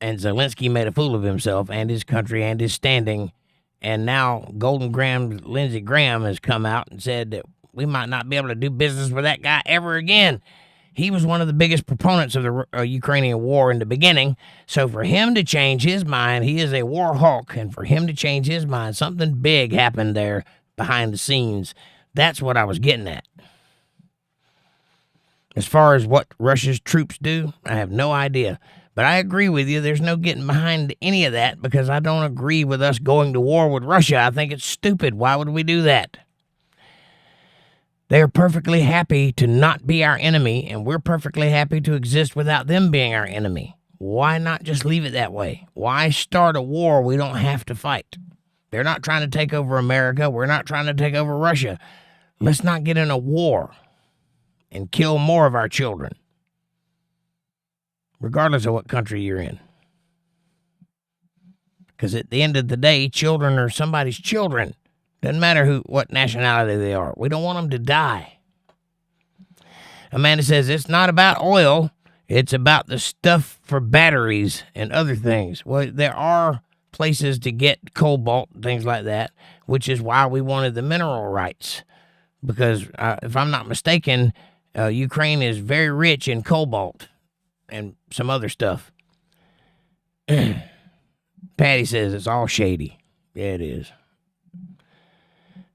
And Zelensky made a fool of himself and his country and his standing. And now Golden Graham, Lindsey Graham, has come out and said that we might not be able to do business with that guy ever again. He was one of the biggest proponents of the Ukrainian war in the beginning. So for him to change his mind, he is a war hawk. And for him to change his mind, something big happened there behind the scenes. That's what I was getting at. As far as what Russia's troops do, I have no idea. But I agree with you. There's no getting behind any of that because I don't agree with us going to war with Russia. I think it's stupid. Why would we do that? They are perfectly happy to not be our enemy, and we're perfectly happy to exist without them being our enemy. Why not just leave it that way? Why start a war we don't have to fight? They're not trying to take over America. We're not trying to take over Russia. Let's not get in a war and kill more of our children, regardless of what country you're in. Because at the end of the day, children are somebody's children. Doesn't matter what nationality they are. We don't want them to die. Amanda says, it's not about oil. It's about the stuff for batteries and other things. Well, there are places to get cobalt and things like that, which is why we wanted the mineral rights. Because if I'm not mistaken, Ukraine is very rich in cobalt and some other stuff. Patty says it's all shady. Yeah, it is.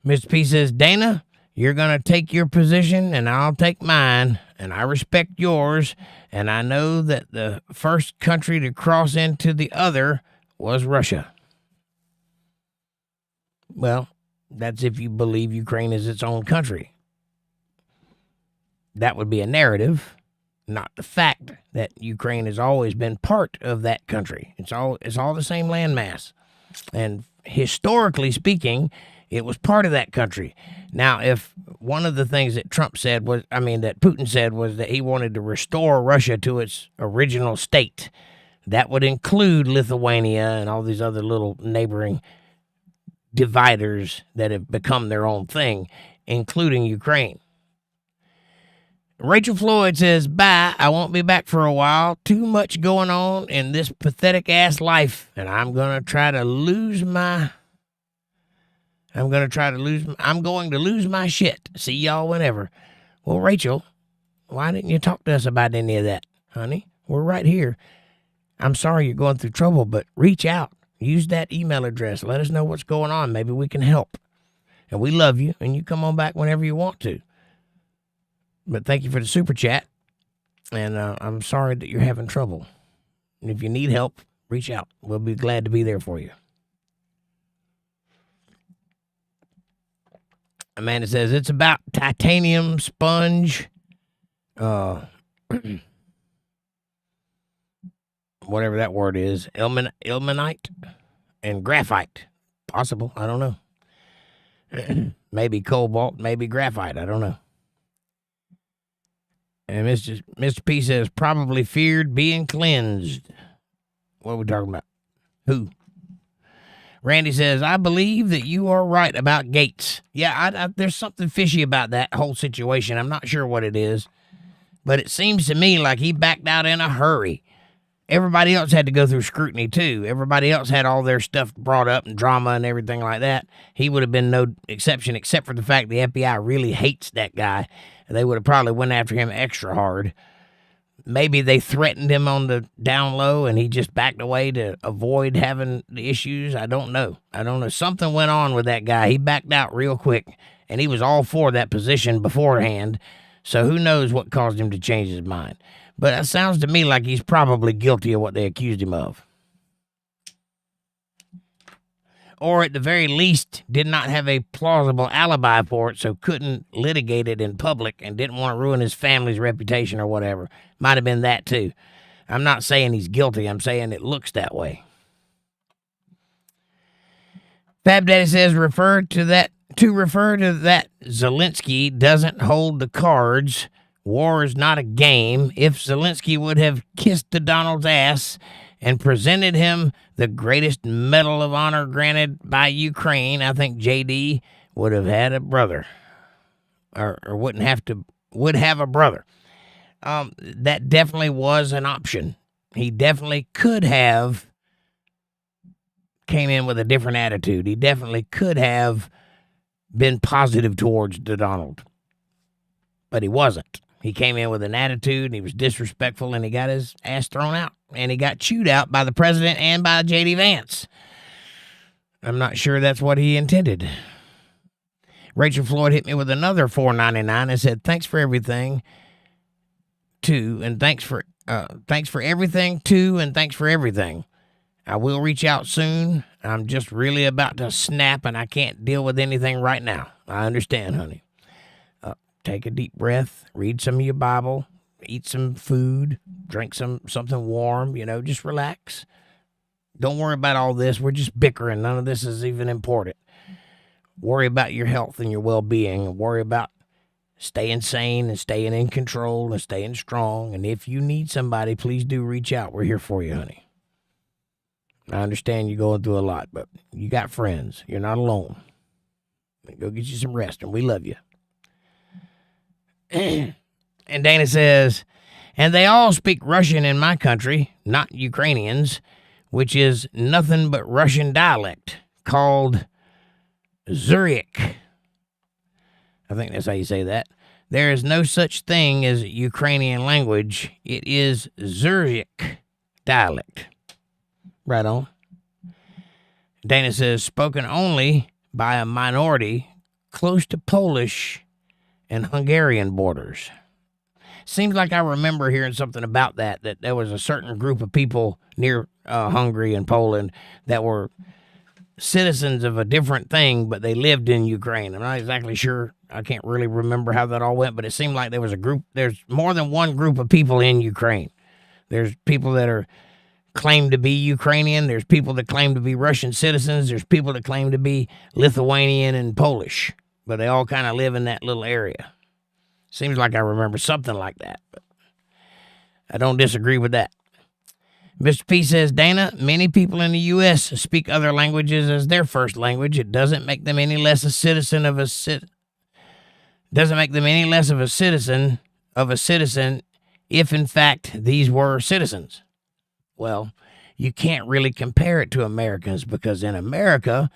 Mr. P says, Dana, you're going to take your position and I'll take mine, and I respect yours, and I know that the first country to cross into the other was Russia. Well, that's if you believe Ukraine is its own country. That would be a narrative, not the fact that Ukraine has always been part of that country. It's all the same landmass. And historically speaking, it was part of that country. Now, if one of the things that that Putin said was that he wanted to restore Russia to its original state, that would include Lithuania and all these other little neighboring dividers that have become their own thing, including Ukraine. Rachel Floyd says, bye, I won't be back for a while. Too much going on in this pathetic-ass life, and I'm going to lose my shit. See y'all whenever. Well, Rachel, why didn't you talk to us about any of that, honey? We're right here. I'm sorry you're going through trouble, but reach out. Use that email address. Let us know what's going on. Maybe we can help. And we love you, and you come on back whenever you want to. But thank you for the super chat, and I'm sorry that you're having trouble. And if you need help, reach out. We'll be glad to be there for you. Amanda says it's about titanium sponge, whatever that word is, ilmenite and graphite. Possible, I don't know. Maybe cobalt, maybe graphite, I don't know. And Mr. P says, probably feared being cleansed. What are we talking about? Who? Randy says, I believe that you are right about Gates. Yeah, there's something fishy about that whole situation. I'm not sure what it is. But it seems to me like he backed out in a hurry. Everybody else had to go through scrutiny, too. Everybody else had all their stuff brought up and drama and everything like that. He would have been no exception, except for the fact the FBI really hates that guy. They would have probably went after him extra hard. Maybe they threatened him on the down low and he just backed away to avoid having the issues. I don't know. Something went on with that guy. He backed out real quick, and he was all for that position beforehand. So who knows what caused him to change his mind. But it sounds to me like he's probably guilty of what they accused him of. Or at the very least, did not have a plausible alibi for it, so couldn't litigate it in public and didn't want to ruin his family's reputation or whatever. Might have been that, too. I'm not saying he's guilty. I'm saying it looks that way. Fab Daddy says, to refer to that, Zelensky doesn't hold the cards. War is not a game. If Zelensky would have kissed the Donald's ass and presented him the greatest medal of honor granted by Ukraine, I think JD would have had a brother, or would have a brother. That definitely was an option. He definitely could have came in with a different attitude. He definitely could have been positive towards the Donald, but he wasn't. He came in with an attitude, and he was disrespectful, and he got his ass thrown out. And he got chewed out by the president and by J.D. Vance. I'm not sure that's what he intended. Rachel Floyd hit me with another $4.99 and said, thanks for everything, too, and thanks for everything, too, and thanks for everything. I will reach out soon. I'm just really about to snap, and I can't deal with anything right now. I understand, honey. Take a deep breath, read some of your Bible, eat some food, drink something warm, just relax. Don't worry about all this. We're just bickering. None of this is even important. Worry about your health and your well-being, and worry about staying sane and staying in control and staying strong. And if you need somebody, please do reach out. We're here for you, honey. I understand you're going through a lot, but you got friends. You're not alone. Go get you some rest, and we love you. And Dana says, and they all speak Russian in my country, not Ukrainians, which is nothing but Russian dialect called Zurich. I think that's how you say that. There is no such thing as Ukrainian language. It is Zurich dialect. Right on. Dana says, spoken only by a minority close to Polish and Hungarian borders. Seems like I remember hearing something about that there was a certain group of people near Hungary and Poland that were citizens of a different thing, but they lived in Ukraine. I'm not exactly sure. I can't really remember how that all went, but it seemed like there was a group. There's more than one group of people in Ukraine. There's people that are claim to be Ukrainian. There's people that claim to be Russian citizens. There's people that claim to be Lithuanian and Polish. But they all kind of live in that little area. Seems like I remember something like that, but I don't disagree with that. Mr. P says, Dana, many people in the U.S. speak other languages as their first language. It doesn't make them any less a citizen doesn't make them any less of a citizen if, in fact, these were citizens. Well, you can't really compare it to Americans because in America,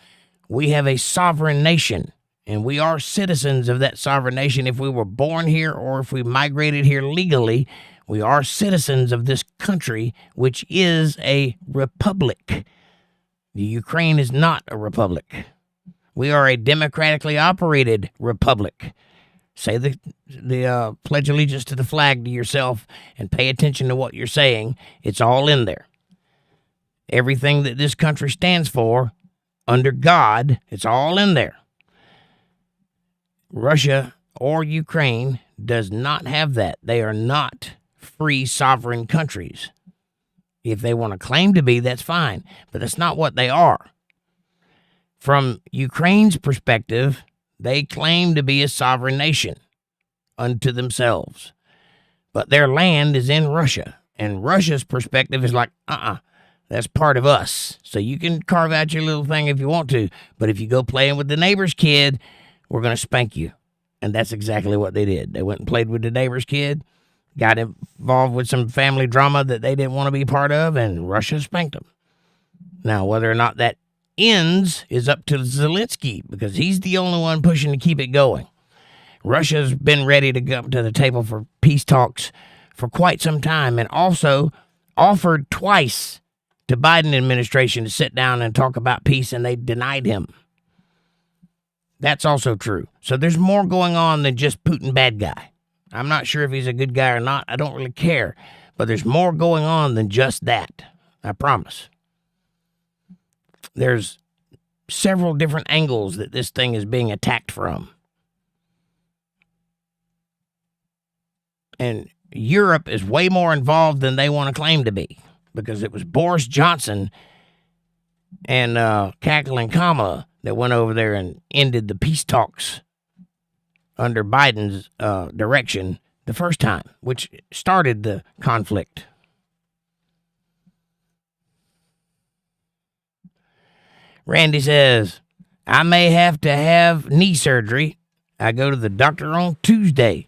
we have a sovereign nation. And we are citizens of that sovereign nation. If we were born here or if we migrated here legally, we are citizens of this country, which is a republic. The Ukraine is not a republic. We are a democratically operated republic. Say the Pledge Allegiance to the flag to yourself and pay attention to what you're saying. It's all in there. Everything that this country stands for, under God, it's all in there. Russia or Ukraine does not have that. They are not free sovereign countries. If they want to claim to be, that's fine, but that's not what they are. From Ukraine's perspective, they claim to be a sovereign nation unto themselves, but their land is in Russia, and Russia's perspective is like, that's part of us. So you can carve out your little thing if you want to, but if you go playing with the neighbor's kid, we're going to spank you. And that's exactly what they did. They went and played with the neighbor's kid, got involved with some family drama that they didn't want to be part of, and Russia spanked them. Now, whether or not that ends is up to Zelensky, because he's the only one pushing to keep it going. Russia's been ready to come to the table for peace talks for quite some time, and also offered twice to Biden administration to sit down and talk about peace, and they denied him. That's also true. So there's more going on than just Putin bad guy. I'm not sure if he's a good guy or not. I don't really care. But there's more going on than just that. I promise. There's several different angles that this thing is being attacked from. And Europe is way more involved than they want to claim to be, because it was Boris Johnson and cackling Kamala that went over there and ended the peace talks under Biden's direction the first time, which started the conflict. Randy says, I may have to have knee surgery. I go to the doctor on Tuesday.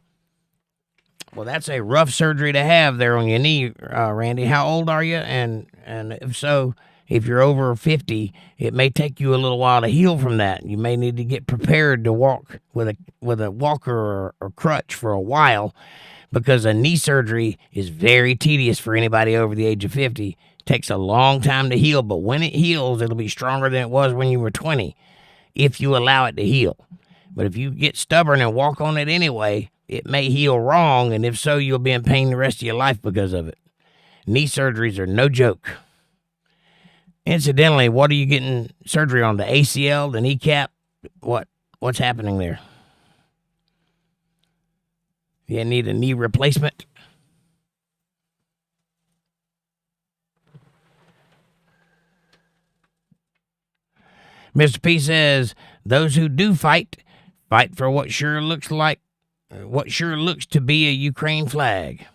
Well, that's a rough surgery to have there on your knee, Randy. How old are you? And if so, if you're over 50, it may take you a little while to heal from that. You may need to get prepared to walk with a walker or crutch for a while, because a knee surgery is very tedious for anybody over the age of 50. It takes a long time to heal, but when it heals, it'll be stronger than it was when you were 20, if you allow it to heal. But if you get stubborn and walk on it anyway, it may heal wrong, and if so, you'll be in pain the rest of your life because of it. Knee surgeries are no joke. Incidentally, what are you getting surgery on? The ACL, the kneecap? What's happening there? You need a knee replacement? Mr. P says, those who do fight for what sure looks to be a Ukraine flag.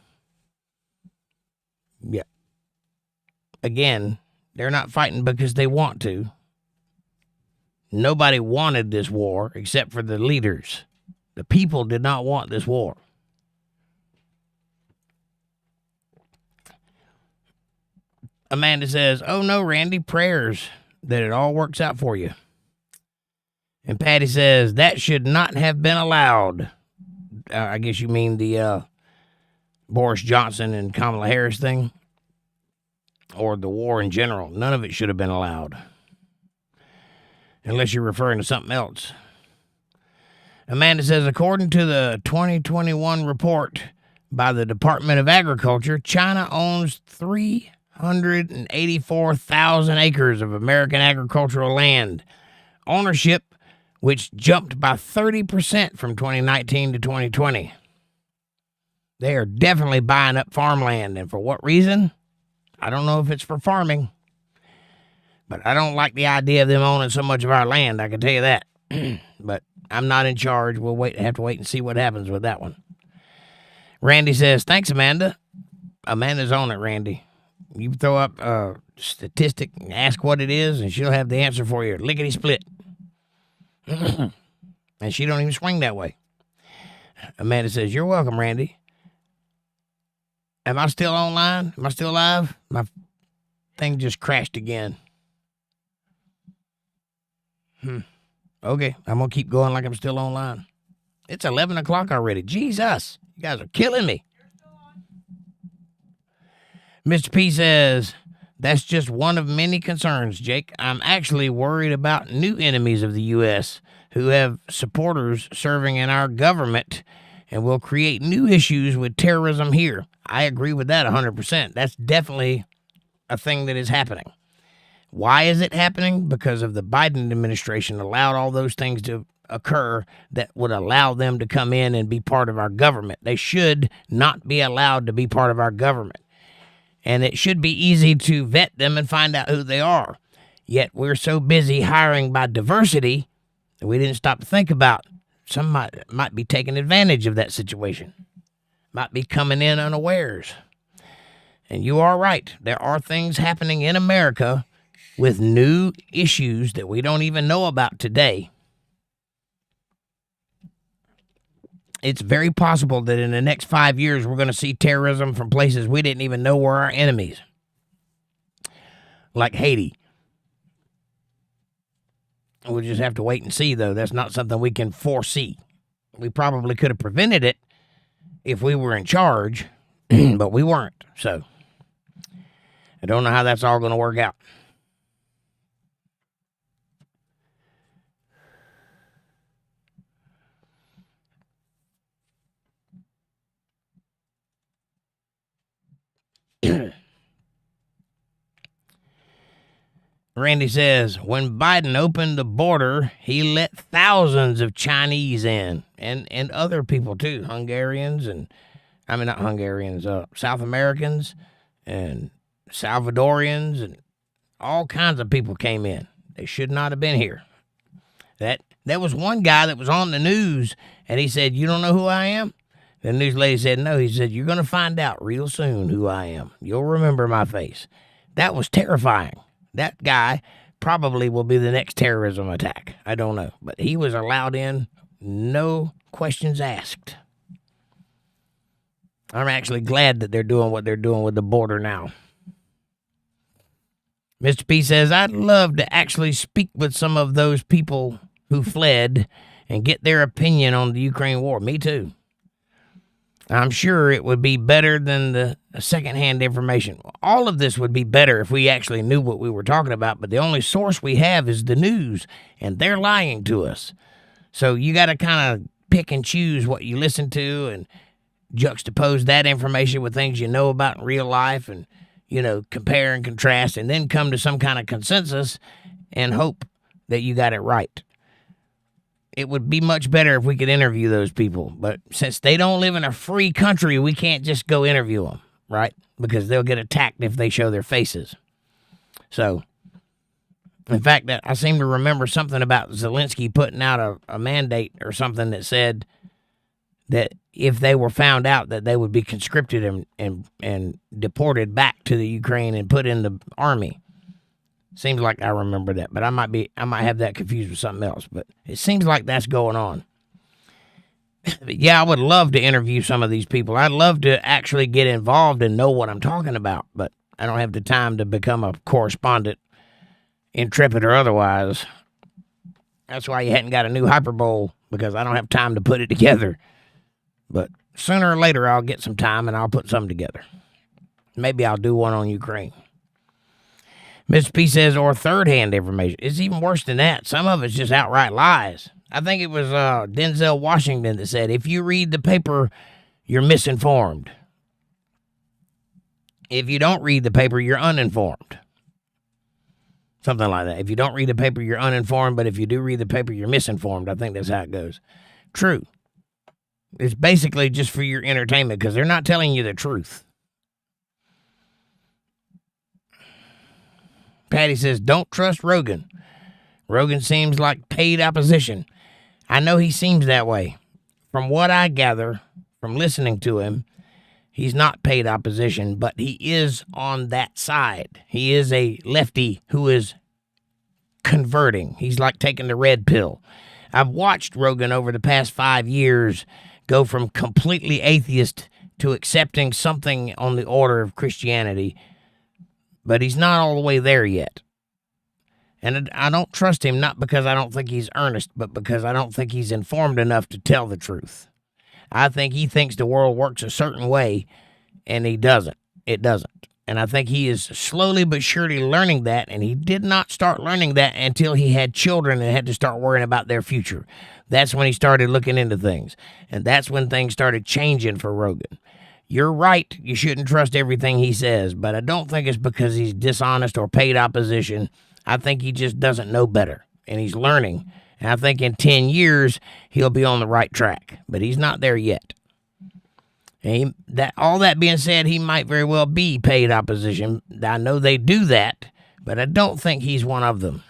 Yeah. Again, they're not fighting because they want to. Nobody wanted this war except for the leaders. The people did not want this war. Amanda says, oh no, Randy, prayers that it all works out for you. And Patty says, that should not have been allowed. I guess you mean the Boris Johnson and Kamala Harris thing, or the war in general. None of it should have been allowed, unless you're referring to something else. Amanda says, according to the 2021 report by the Department of Agriculture, China owns 384,000 acres of American agricultural land. Ownership, which jumped by 30% from 2019 to 2020. They are definitely buying up farmland, and for what reason? I don't know if it's for farming, but I don't like the idea of them owning so much of our land, I can tell you that. But I'm not in charge. We'll have to wait and see what happens with that one. Randy says, thanks, Amanda. Amanda's on it, Randy. You throw up a statistic and ask what it is, and she'll have the answer for you. Lickety-split. And she don't even swing that way. Amanda says, you're welcome, Randy. Am I still online? Am I still live? My thing just crashed again. Okay, I'm going to keep going like I'm still online. It's 11 o'clock already. Jesus, you guys are killing me. Mr. P says, that's just one of many concerns, Jake. I'm actually worried about new enemies of the U.S. who have supporters serving in our government and will create new issues with terrorism here. I agree with that 100%. That's definitely a thing that is happening. Why is it happening? Because of the Biden administration allowed all those things to occur that would allow them to come in and be part of our government. They should not be allowed to be part of our government. And it should be easy to vet them and find out who they are. Yet we're so busy hiring by diversity that we didn't stop to think about some might be taking advantage of that situation, might be coming in unawares. And you are right. There are things happening in America with new issues that we don't even know about today. It's very possible that in the next 5 years, we're going to see terrorism from places we didn't even know were our enemies, like Haiti. We'll just have to wait and see, though. That's not something we can foresee. We probably could have prevented it if we were in charge, but we weren't. So I don't know how that's all going to work out. Randy says, when Biden opened the border, he let thousands of Chinese in and other people too, Hungarians and, not Hungarians, South Americans and Salvadorians and all kinds of people came in. They should not have been here. There was one guy that was on the news and he said, you don't know who I am? The news lady said, no. He said, you're going to find out real soon who I am. You'll remember my face. That was terrifying. That guy probably will be the next terrorism attack. I don't know. But he was allowed in, no questions asked. I'm actually glad that they're doing what they're doing with the border now. Mr. P says, I'd love to actually speak with some of those people who fled and get their opinion on the Ukraine war. Me too. I'm sure it would be better than the secondhand information. All of this would be better if we actually knew what we were talking about, but the only source we have is the news, and they're lying to us. So you got to kind of pick and choose what you listen to and juxtapose that information with things you know about in real life and, compare and contrast, and then come to some kind of consensus and hope that you got it right. It would be much better if we could interview those people. But since they don't live in a free country, we can't just go interview them, right? Because they'll get attacked if they show their faces. So, in fact, I seem to remember something about Zelensky putting out a mandate or something that said that if they were found out, that they would be conscripted and deported back to the Ukraine and put in the army. Seems like I remember that, but I might have that confused with something else. But it seems like that's going on. But yeah, I would love to interview some of these people. I'd love to actually get involved and know what I'm talking about, but I don't have the time to become a correspondent, intrepid or otherwise. That's why you hadn't got a new hyperbole, because I don't have time to put it together. But sooner or later, I'll get some time and I'll put something together. Maybe I'll do one on Ukraine. Mr. P says, or third-hand information. It's even worse than that. Some of it's just outright lies. I think it was Denzel Washington that said, if you read the paper, you're misinformed. If you don't read the paper, you're uninformed. Something like that. If you don't read the paper, you're uninformed, but if you do read the paper, you're misinformed. I think that's how it goes. True. It's basically just for your entertainment, because they're not telling you the truth. Patty says, don't trust Rogan. Rogan seems like paid opposition. I know he seems that way. From what I gather from listening to him, he's not paid opposition, but he is on that side. He is a lefty who is converting. He's like taking the red pill. I've watched Rogan over the past 5 years go from completely atheist to accepting something on the order of Christianity, but he's not all the way there yet. And I don't trust him, not because I don't think he's earnest, but because I don't think he's informed enough to tell the truth. I think he thinks the world works a certain way, and he doesn't. It doesn't. And I think he is slowly but surely learning that, and he did not start learning that until he had children and had to start worrying about their future. That's when he started looking into things, and that's when things started changing for Rogan. You're right, you shouldn't trust everything he says, but I don't think it's because he's dishonest or paid opposition. I think he just doesn't know better, and he's learning, And I think in 10 years, he'll be on the right track. But he's not there yet. And all that being said, he might very well be paid opposition. I know they do that, but I don't think he's one of them.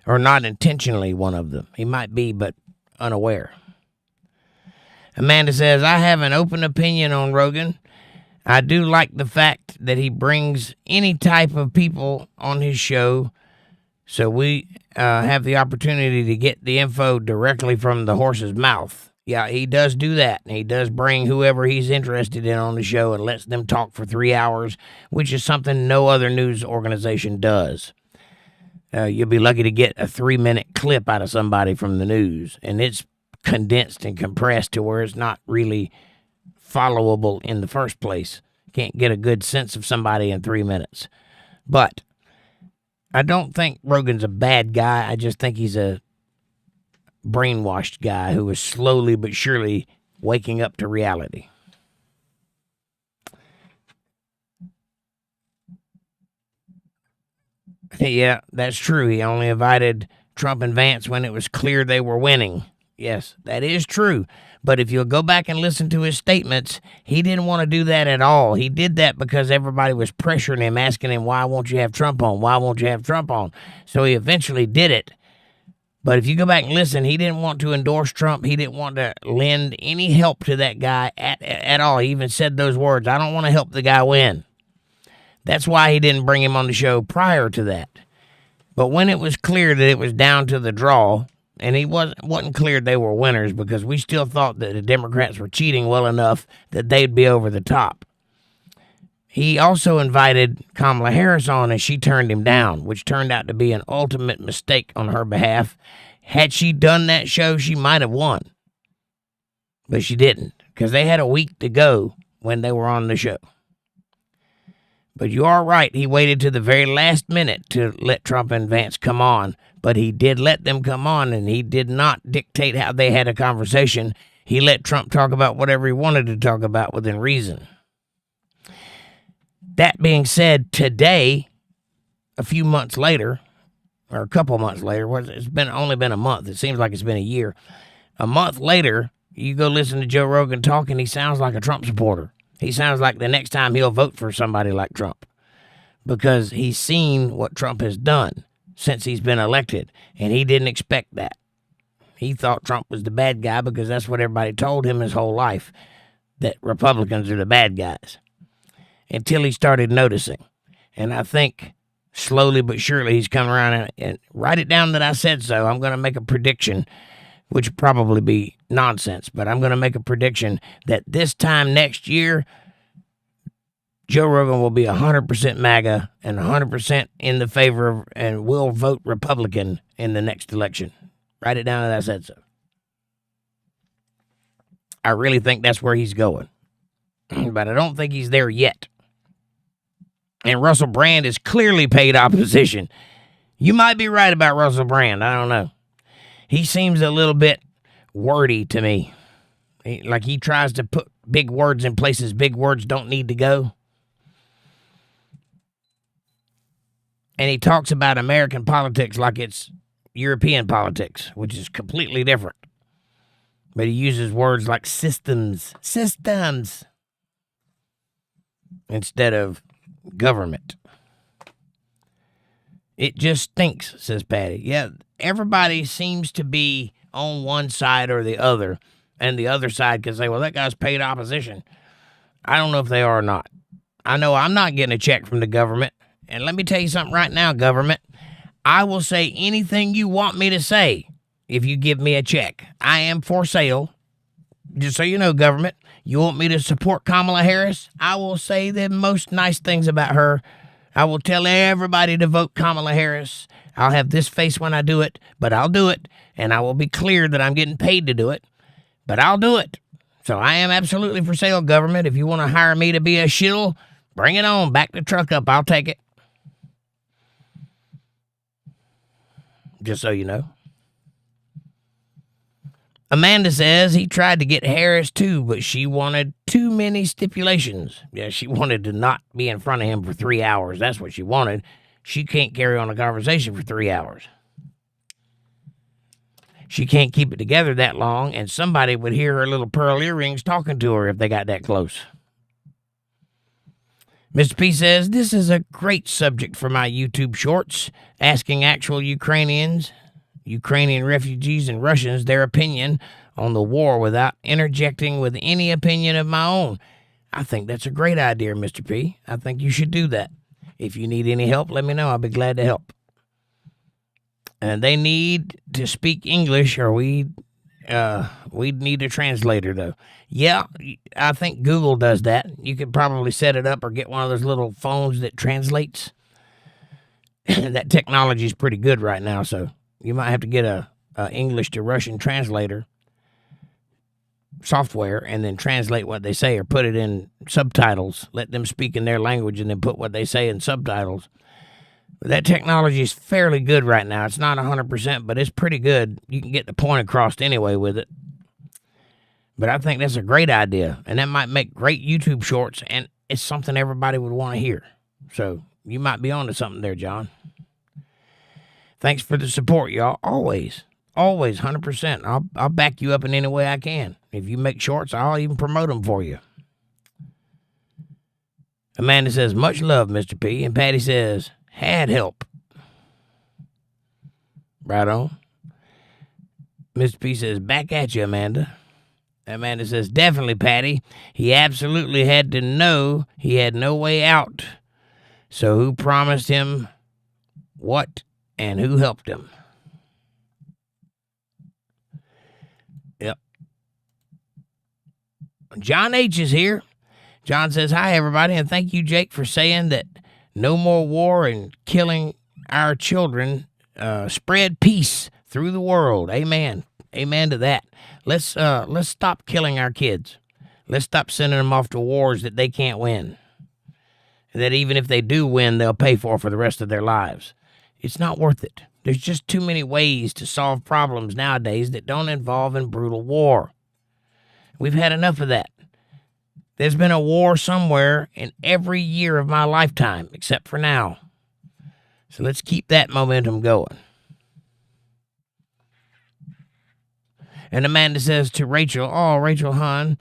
Or not intentionally one of them. He might be, but unaware. Amanda says, I have an open opinion on Rogan. I do like the fact that he brings any type of people on his show, so we have the opportunity to get the info directly from the horse's mouth. Yeah, he does do that. He does bring whoever he's interested in on the show and lets them talk for 3 hours, which is something no other news organization does. You'll be lucky to get a 3-minute clip out of somebody from the news, and it's condensed and compressed to where it's not really followable in the first place. Can't get a good sense of somebody in 3 minutes. But I don't think Rogan's a bad guy. I just think he's a brainwashed guy who is slowly but surely waking up to reality. Yeah, that's true. He only invited Trump and Vance when it was clear they were winning. Yes, that is true. But if you'll go back and listen to his statements, he didn't want to do that at all. He did that because everybody was pressuring him, asking him, why won't you have Trump on? Why won't you have Trump on? So he eventually did it. But if you go back and listen, he didn't want to endorse Trump. He didn't want to lend any help to that guy at all. He even said those words, I don't want to help the guy win. That's why he didn't bring him on the show prior to that. But when it was clear that it was down to the draw, and he wasn't clear they were winners because we still thought that the Democrats were cheating well enough that they'd be over the top. He also invited Kamala Harris on, and she turned him down, which turned out to be an ultimate mistake on her behalf. Had she done that show, she might have won. But she didn't, because they had a week to go when they were on the show. But you are right. He waited to the very last minute to let Trump and Vance come on. But he did let them come on, and he did not dictate how they had a conversation. He let Trump talk about whatever he wanted to talk about within reason. That being said, today, a few months later, or a couple months later, it's only been a month. It seems like it's been a year. A month later, you go listen to Joe Rogan talk, and he sounds like a Trump supporter. He sounds like the next time he'll vote for somebody like Trump because he's seen what Trump has done since he's been elected, and he didn't expect that. He thought Trump was the bad guy because that's what everybody told him his whole life, that Republicans are the bad guys, until he started noticing. And I think slowly but surely he's come around and write it down that I said so. I'm going to make a prediction, which would probably be nonsense, but I'm going to make a prediction that this time next year, Joe Rogan will be 100% MAGA and 100% in the favor of and will vote Republican in the next election. Write it down that I said so. I really think that's where he's going, but I don't think he's there yet. And Russell Brand is clearly paid opposition. You might be right about Russell Brand. I don't know. He seems a little bit wordy to me. Like he tries to put big words in places big words don't need to go. And he talks about American politics like it's European politics, which is completely different. But he uses words like systems, instead of government. It just stinks, says Patty. Yeah, everybody seems to be on one side or the other, and the other side can say, well, that guy's paid opposition. I don't know if they are or not. I know I'm not getting a check from the government. And let me tell you something right now, government. I will say anything you want me to say if you give me a check. I am for sale. Just so you know, government, you want me to support Kamala Harris? I will say the most nice things about her. I will tell everybody to vote Kamala Harris. I'll have this face when I do it, but I'll do it. And I will be clear that I'm getting paid to do it, but I'll do it. So I am absolutely for sale, government. If you want to hire me to be a shill, bring it on. Back the truck up. I'll take it. Just so you know. Amanda says he tried to get Harris too, but she wanted too many stipulations. Yeah, she wanted to not be in front of him for 3 hours. That's what she wanted. She can't carry on a conversation for 3 hours. She can't keep it together that long, and somebody would hear her little pearl earrings talking to her if they got that close. Mr. P says, this is a great subject for my YouTube shorts, asking actual Ukrainian refugees and Russians their opinion on the war without interjecting with any opinion of my own. I think that's a great idea, Mr. P. I think you should do that. If you need any help, let me know. I'll be glad to help. And they need to speak English, or we'd need a translator, though. Yeah, I think Google does that. You could probably set it up or get one of those little phones that translates. That technology is pretty good right now, so you might have to get a English to Russian translator software and then translate what they say or put it in subtitles. Let them speak in their language and then put what they say in subtitles. But that technology is fairly good right now. It's not 100%, but it's pretty good. You can get the point across anyway with it. But I think that's a great idea, and that might make great YouTube shorts, and it's something everybody would want to hear. So you might be onto something there, John. Thanks for the support, y'all. Always, 100%. I'll back you up in any way I can. If you make shorts, I'll even promote them for you. Amanda says, much love, Mr. P. And Patty says, had help. Right on. Mr. P says, back at you, Amanda. Amanda says, definitely, Patty. He absolutely had to know he had no way out. So who promised him what and who helped him? Yep. John H. is here. John says, hi, everybody, and thank you, Jake, for saying that no more war and killing our children. Spread peace through the world. Amen. Amen to that. Let's stop killing our kids. Let's stop sending them off to wars that they can't win. That even if they do win, they'll pay for the rest of their lives. It's not worth it. There's just too many ways to solve problems nowadays that don't involve in brutal war. We've had enough of that. There's been a war somewhere in every year of my lifetime, except for now. So let's keep that momentum going. And Amanda says to Rachel, oh, Rachel, hon,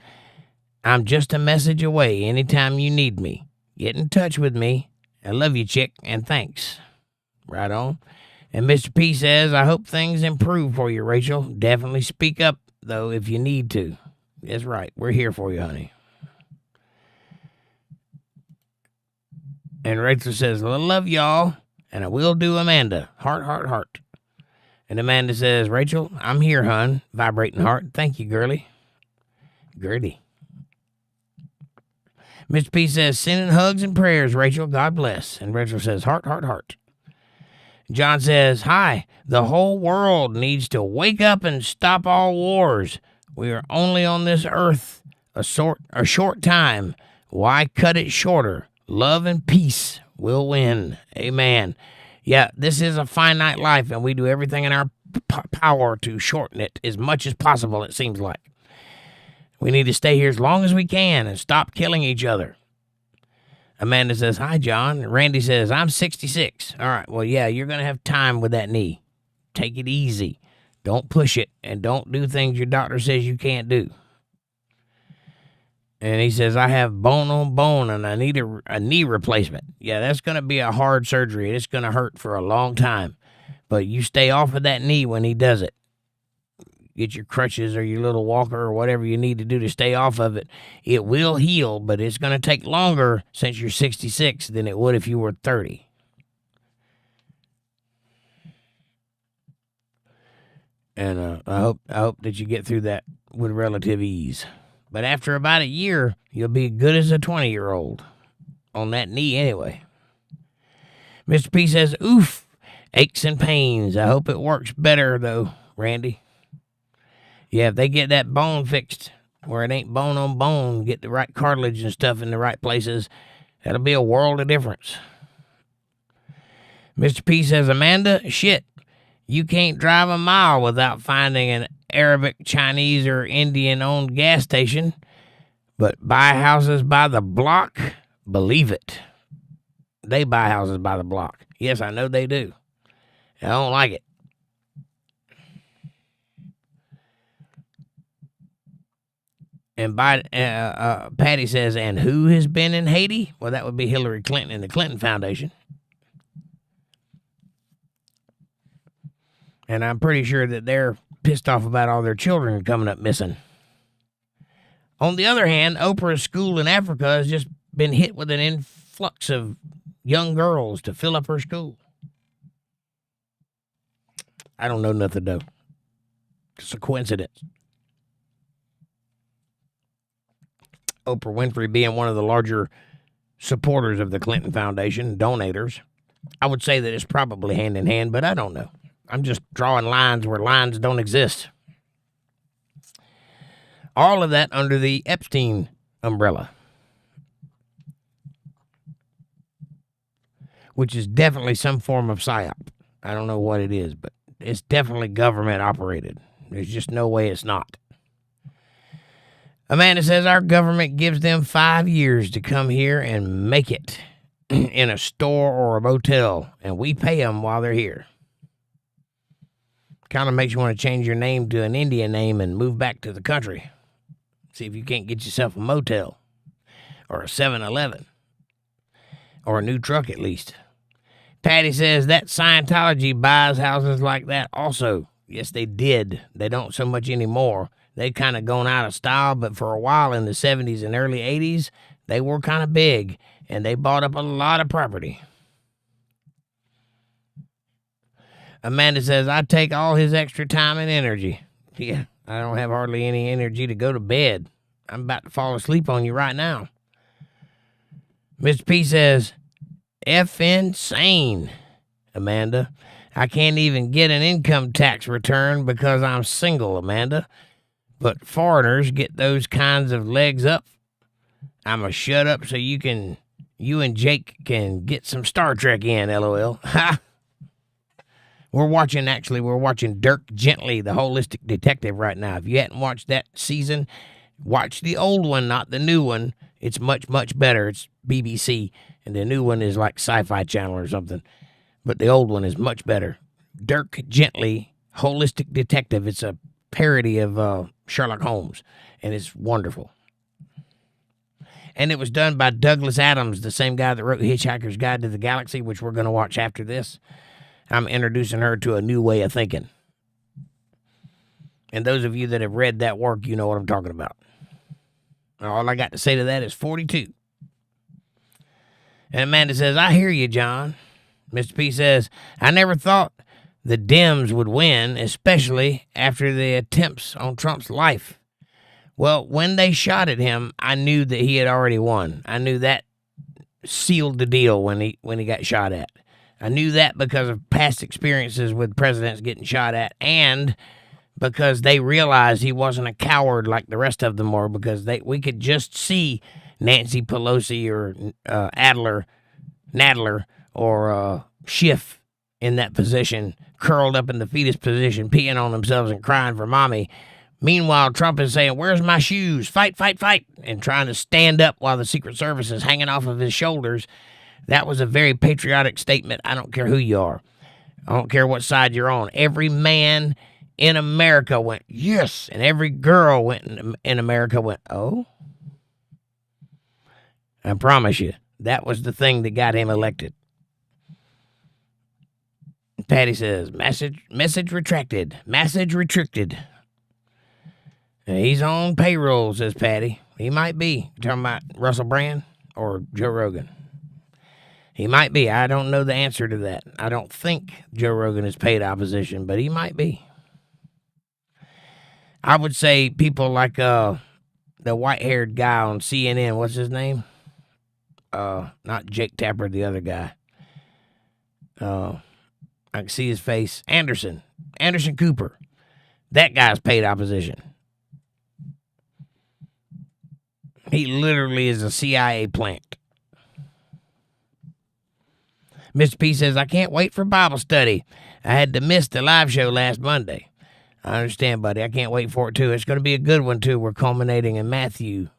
I'm just a message away anytime you need me. Get in touch with me. I love you, chick, and thanks. Right on. And Mr. P says, I hope things improve for you, Rachel. Definitely speak up, though, if you need to. That's right. We're here for you, honey. And Rachel says, I love y'all, and I will do Amanda. Heart, heart, heart. And Amanda says, Rachel, I'm here, hon. Vibrating heart. Thank you, girly. Gertie. Mr. P says, sending hugs and prayers, Rachel. God bless. And Rachel says, heart, heart, heart. John says, hi, the whole world needs to wake up and stop all wars. We are only on this earth a short time. Why cut it shorter? Love and peace will win. Amen. Yeah, this is a finite life, and we do everything in our power to shorten it as much as possible, it seems like. We need to stay here as long as we can and stop killing each other. Amanda says, hi, John. Randy says, I'm 66. All right, well, yeah, you're going to have time with that knee. Take it easy. Don't push it, and don't do things your doctor says you can't do. And he says, I have bone on bone, and I need a knee replacement. Yeah, that's going to be a hard surgery. It's going to hurt for a long time. But you stay off of that knee when he does it. Get your crutches or your little walker or whatever you need to do to stay off of it. It will heal, but it's going to take longer since you're 66 than it would if you were 30. And I hope that you get through that with relative ease. But after about a year, you'll be good as a 20-year-old on that knee anyway. Mr. P says, oof, aches and pains. I hope it works better, though, Randy. Yeah, if they get that bone fixed where it ain't bone on bone, get the right cartilage and stuff in the right places, that'll be a world of difference. Mr. P says, Amanda, shit, you can't drive a mile without finding an Arabic, Chinese, or Indian-owned gas station, but buy houses by the block? Believe it. They buy houses by the block. Yes, I know they do. I don't like it. And Patty says, and who has been in Haiti? Well, that would be Hillary Clinton and the Clinton Foundation. And I'm pretty sure that they're pissed off about all their children coming up missing. On the other hand, Oprah's school in Africa has just been hit with an influx of young girls to fill up her school. I don't know nothing, though. It's a coincidence. Oprah Winfrey being one of the larger supporters of the Clinton Foundation, donators. I would say that it's probably hand in hand, but I don't know. I'm just drawing lines where lines don't exist. All of that under the Epstein umbrella, which is definitely some form of psyop. I don't know what it is, but it's definitely government operated. There's just no way it's not. Amanda says our government gives them 5 years to come here and make it in a store or a motel, and we pay them while they're here. Kind of makes you want to change your name to an Indian name and move back to the country. See if you can't get yourself a motel or a 7-Eleven or a new truck at least. Patty says that Scientology buys houses like that also. Yes, they did. They don't so much anymore. They kind of gone out of style, but for a while in the 70s and early 80s, they were kind of big, and they bought up a lot of property. Amanda says, I take all his extra time and energy. Yeah, I don't have hardly any energy to go to bed. I'm about to fall asleep on you right now. Mr. P says, F insane, Amanda. I can't even get an income tax return because I'm single, Amanda. But foreigners get those kinds of legs up. I'ma shut up so you and Jake can get some Star Trek in, LOL. Ha! We're watching Dirk Gently, the Holistic Detective right now. If you hadn't watched that season, watch the old one, not the new one. It's much, much better. It's BBC, and the new one is like Sci-Fi Channel or something. But the old one is much better. Dirk Gently, Holistic Detective. It's a parody of Sherlock Holmes, and it's wonderful. And it was done by Douglas Adams, the same guy that wrote Hitchhiker's Guide to the Galaxy, which we're going to watch after this. I'm introducing her to a new way of thinking. And those of you that have read that work, you know what I'm talking about. All I got to say to that is 42. And Amanda says, I hear you, John. Mr. P says, I never thought the Dems would win, especially after the attempts on Trump's life. Well, when they shot at him, I knew that he had already won. I knew that sealed the deal when he got shot at. I knew that because of past experiences with presidents getting shot at, and because they realized he wasn't a coward like the rest of them were, because we could just see Nancy Pelosi or Nadler or Schiff in that position, curled up in the fetus position, peeing on themselves and crying for mommy. Meanwhile, Trump is saying, where's my shoes? Fight, fight, fight, and trying to stand up while the Secret Service is hanging off of his shoulders. That was a very patriotic statement. I don't care who you are. I don't care what side you're on. Every man in America went, yes, and every girl in America went, oh. I promise you, that was the thing that got him elected. Patty says, message retracted. Message restricted. He's on payroll, says Patty. He might be. You talking about Russell Brand or Joe Rogan? He might be. I don't know the answer to that. I don't think Joe Rogan is paid opposition, but he might be. I would say people like the white-haired guy on CNN. What's his name? Not Jake Tapper, the other guy. I can see his face. Anderson Cooper. That guy's paid opposition. He literally is a CIA plant. Mr. P says, I can't wait for Bible study. I had to miss the live show last Monday. I understand, buddy. I can't wait for it, too. It's going to be a good one, too. We're culminating in Matthew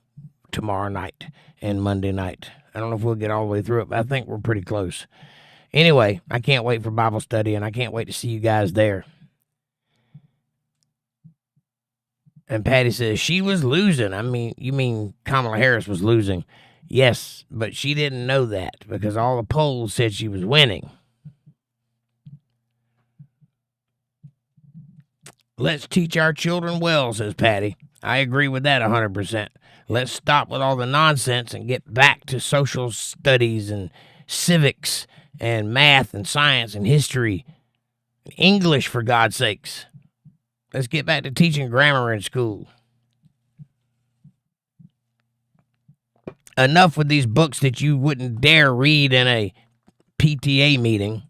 tomorrow night and Monday night. I don't know if we'll get all the way through it, but I think we're pretty close. Anyway, I can't wait for Bible study, and I can't wait to see you guys there. And Patty says, she was losing. I mean, you mean Kamala Harris was losing. Yes, but she didn't know that because all the polls said she was winning. Let's teach our children well, says Patty. I agree with that 100%. Let's stop with all the nonsense and get back to social studies and civics and math and science and history. English, for God's sakes. Let's get back to teaching grammar in school. Enough with these books that you wouldn't dare read in a PTA meeting,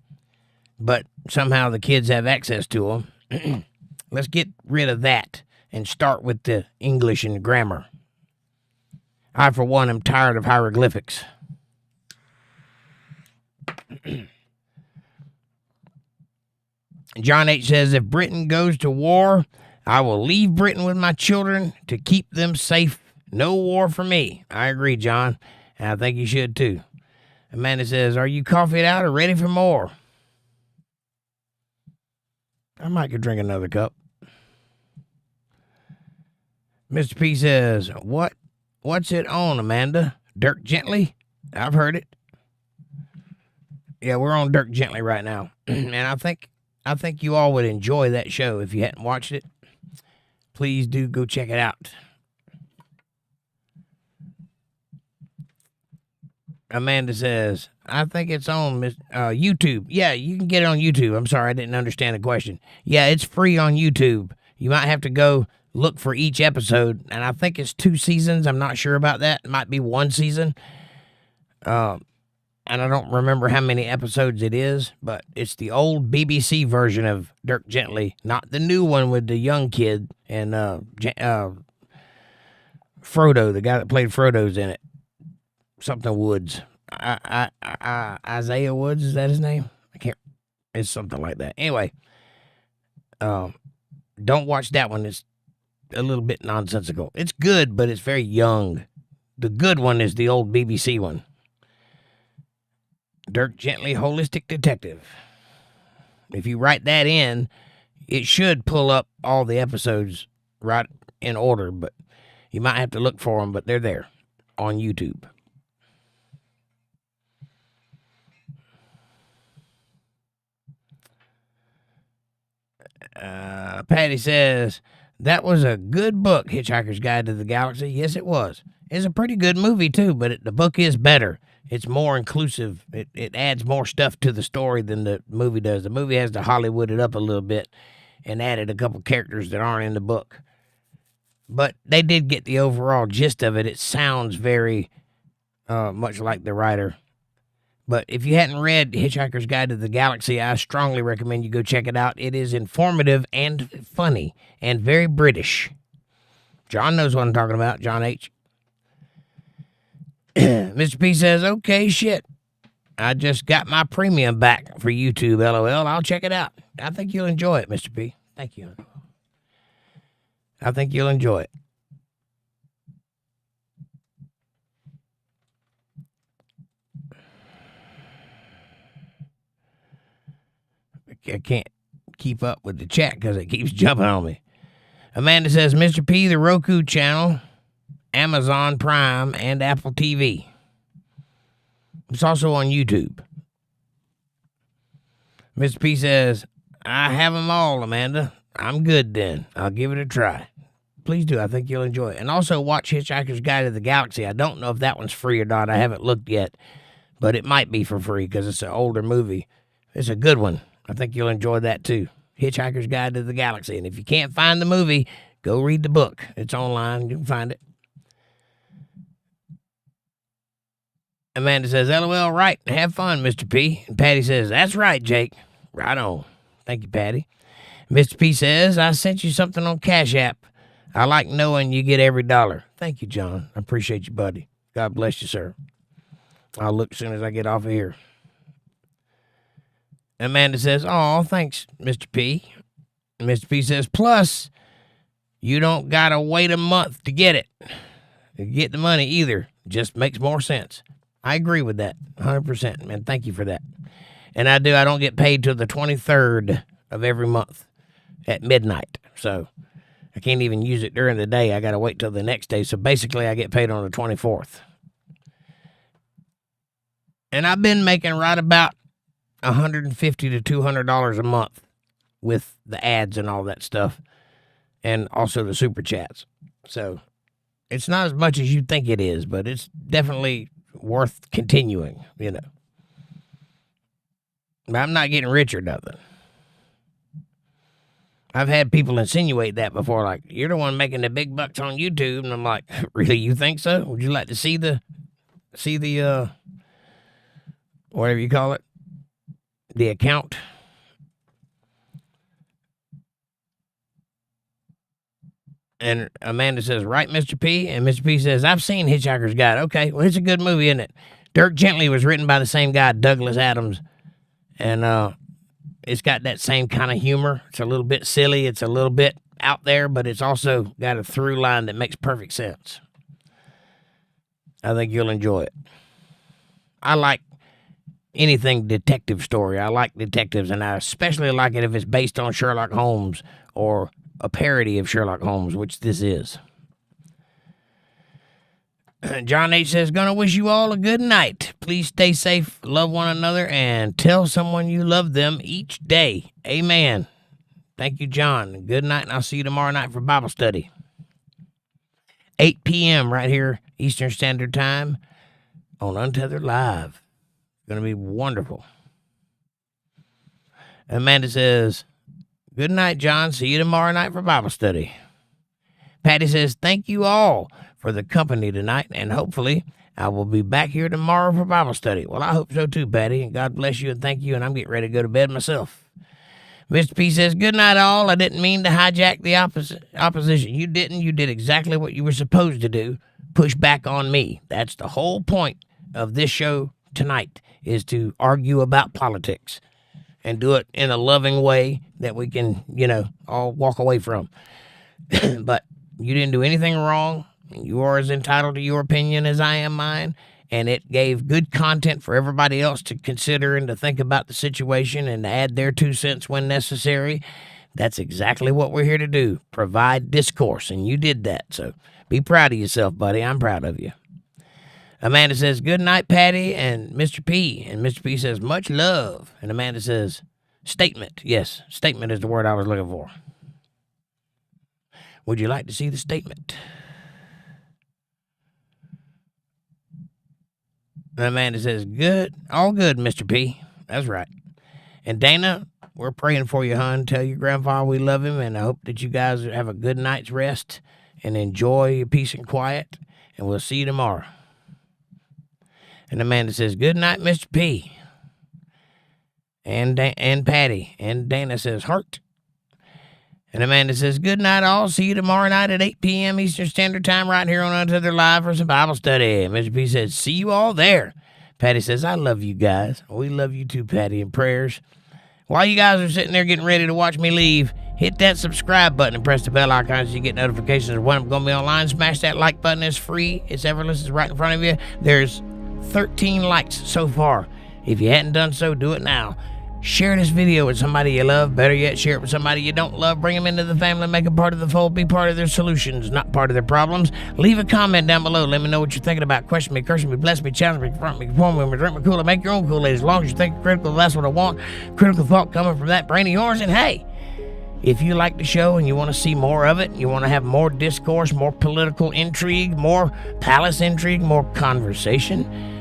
but somehow the kids have access to them. Let's get rid of that and start with the English and grammar. I, for one, am tired of hieroglyphics. John H. says, if Britain goes to war, I will leave Britain with my children to keep them safe. No war for me. I agree, John, and I think you should too. Amanda says, are you coffeeed out or ready for more? I might could drink another cup. Mr. P says, what's it on, Amanda? Dirk Gently? I've heard it. Yeah, we're on Dirk Gently right now. And I think you all would enjoy that show if you hadn't watched it. Please do go check it out. Amanda says, I think it's on YouTube. Yeah, you can get it on YouTube. I'm sorry, I didn't understand the question. Yeah, it's free on YouTube. You might have to go look for each episode, and I think it's 2 seasons. I'm not sure about that. It might be 1 season. And I don't remember how many episodes it is, but it's the old BBC version of Dirk Gently, not the new one with the young kid and Frodo, the guy that played Frodo's in it. Something Woods. Isaiah Woods, is that his name? I can't. It's something like that. Anyway, don't watch that one. It's a little bit nonsensical. It's good, but it's very young. The good one is the old BBC one. Dirk Gently, Holistic Detective. If you write that in, it should pull up all the episodes right in order, but you might have to look for them, but they're there on YouTube. Patty says, that was a good book, Hitchhiker's Guide to the Galaxy. Yes, it was. It's a pretty good movie, too, but the book is better. It's more inclusive. It adds more stuff to the story than the movie does. The movie has to Hollywood it up a little bit and added a couple characters that aren't in the book. But they did get the overall gist of it. It sounds very much like the writer. But if you hadn't read Hitchhiker's Guide to the Galaxy, I strongly recommend you go check it out. It is informative and funny and very British. John knows what I'm talking about, John H. Mr. P says, okay, shit. I just got my premium back for YouTube, LOL. I'll check it out. I think you'll enjoy it, Mr. P. Thank you. I think you'll enjoy it. I can't keep up with the chat because it keeps jumping on me. Amanda says, Mr. P, the Roku channel, Amazon Prime, and Apple TV. It's also on YouTube. Mr. P says, I have them all, Amanda. I'm good then. I'll give it a try. Please do. I think you'll enjoy it. And also watch Hitchhiker's Guide to the Galaxy. I don't know if that one's free or not. I haven't looked yet. But it might be for free because it's an older movie. It's a good one. I think you'll enjoy that too. Hitchhiker's Guide to the Galaxy. And if you can't find the movie, go read the book. It's online. You can find it. Amanda says, LOL, right. Have fun, Mr. P. And Patty says, that's right, Jake. Right on. Thank you, Patty. Mr. P says, I sent you something on CashApp. I like knowing you get every dollar. Thank you, John. I appreciate you, buddy. God bless you, sir. I'll look as soon as I get off of here. Amanda says, oh, thanks, Mr. P. Mr. P says, plus, you don't got to wait a month to get it. To get the money either. Just makes more sense. I agree with that. 100%, man. Thank you for that. And I don't get paid till the 23rd of every month at midnight. So I can't even use it during the day. I got to wait till the next day. So basically, I get paid on the 24th. And I've been making right about $150 to $200 a month with the ads and all that stuff. And also the super chats. So it's not as much as you think it is, but it's definitely worth continuing, you know. I'm not getting rich or nothing. I've had people insinuate that before, like, you're the one making the big bucks on YouTube. And I'm like, really, you think so? Would you like to see the whatever you call it, the account? And Amanda says, right, Mr. P? And Mr. P says, I've seen Hitchhiker's Guide. Okay, well, it's a good movie, isn't it? Dirk Gently was written by the same guy, Douglas Adams. And it's got that same kind of humor. It's a little bit silly. It's a little bit out there, but it's also got a through line that makes perfect sense. I think you'll enjoy it. I like anything detective story. I like detectives, and I especially like it if it's based on Sherlock Holmes or a parody of Sherlock Holmes, which this is. John H. says, gonna wish you all a good night. Please stay safe, love one another, and tell someone you love them each day. Amen. Thank you, John. Good night, and I'll see you tomorrow night for Bible study. 8 p.m. right here, Eastern Standard Time on Untethered Live. Gonna be wonderful. Amanda says, good night, John. See you tomorrow night for Bible study. Patty says, thank you all for the company tonight, and hopefully I will be back here tomorrow for Bible study. Well, I hope so too, Patty, and God bless you and thank you, and I'm getting ready to go to bed myself. Mr. P says, good night, all. I didn't mean to hijack the opposition. You didn't. You did exactly what you were supposed to do. Push back on me. That's the whole point of this show tonight, is to argue about politics and do it in a loving way that we can, all walk away from. But you didn't do anything wrong. You are as entitled to your opinion as I am mine, and it gave good content for everybody else to consider and to think about the situation and to add their 2 cents when necessary. That's exactly what we're here to do, provide discourse, and you did that. So be proud of yourself, buddy. I'm proud of you. Amanda says, good night, Patty and Mr. P. And Mr. P says, much love. And Amanda says, statement. Yes, statement is the word I was looking for. Would you like to see the statement? And Amanda says, good. All good, Mr. P. That's right. And Dana, we're praying for you, hon. Tell your grandfather we love him, and I hope that you guys have a good night's rest and enjoy your peace and quiet, and we'll see you tomorrow. And Amanda says, good night, Mr. P. And Patty. And Dana says, heart. And Amanda says, good night, all. See you tomorrow night at 8 p.m. Eastern Standard Time right here on Untethered Live for some Bible study. And Mr. P says, see you all there. Patty says, I love you guys. We love you too, Patty, in prayers. While you guys are sitting there getting ready to watch me leave, hit that subscribe button and press the bell icon so you get notifications of when I'm going to be online. Smash that like button. It's free. It's effortless. It's right in front of you. There's 13 likes so far. If you hadn't done so, do it now. Share this video with somebody you love. Better yet, share it with somebody you don't love. Bring them into the family. Make them part of the fold. Be part of their solutions, not part of their problems. Leave a comment down below. Let me know what you're thinking about. Question me, curse me, bless me, challenge me, confront me, conform me, drink me cooler. Make your own Kool-Aid. As long as you think you're critical, that's what I want. Critical thought coming from that brain of yours. And hey, if you like the show and you want to see more of it, you want to have more discourse, more political intrigue, more palace intrigue, more conversation,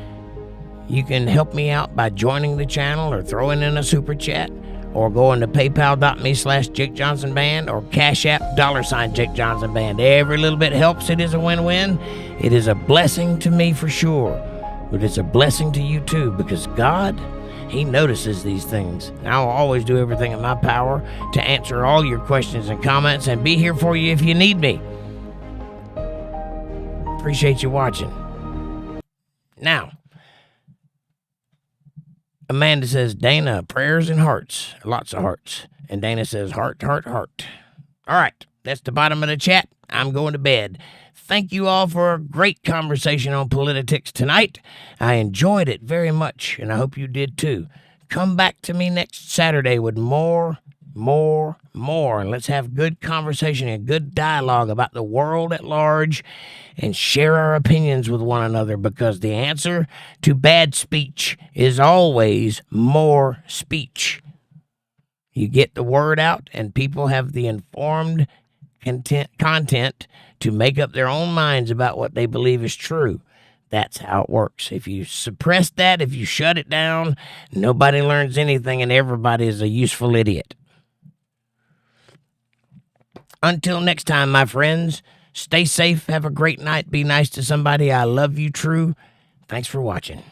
you can help me out by joining the channel or throwing in a super chat or going to paypal.me/jakejohnsonband or CashApp $JakeJohnsonBand. Every little bit helps. It is a win-win. It is a blessing to me for sure, but it's a blessing to you too, because God, He notices these things. And I'll always do everything in my power to answer all your questions and comments and be here for you if you need me. Appreciate you watching. Now, Amanda says, Dana, prayers and hearts. Lots of hearts. And Dana says, heart, heart, heart. All right, that's the bottom of the chat. I'm going to bed. Thank you all for a great conversation on Politi-tics tonight. I enjoyed it very much, and I hope you did too. Come back to me next Saturday with more, and let's have good conversation and good dialogue about the world at large and share our opinions with one another, because the answer to bad speech is always more speech. You get the word out and people have the informed content to make up their own minds about what they believe is true. That's how it works. If you suppress that, if you shut it down, nobody learns anything and everybody is a useful idiot. Until next time, my friends, stay safe, have a great night, be nice to somebody. I love you, true. Thanks for watching.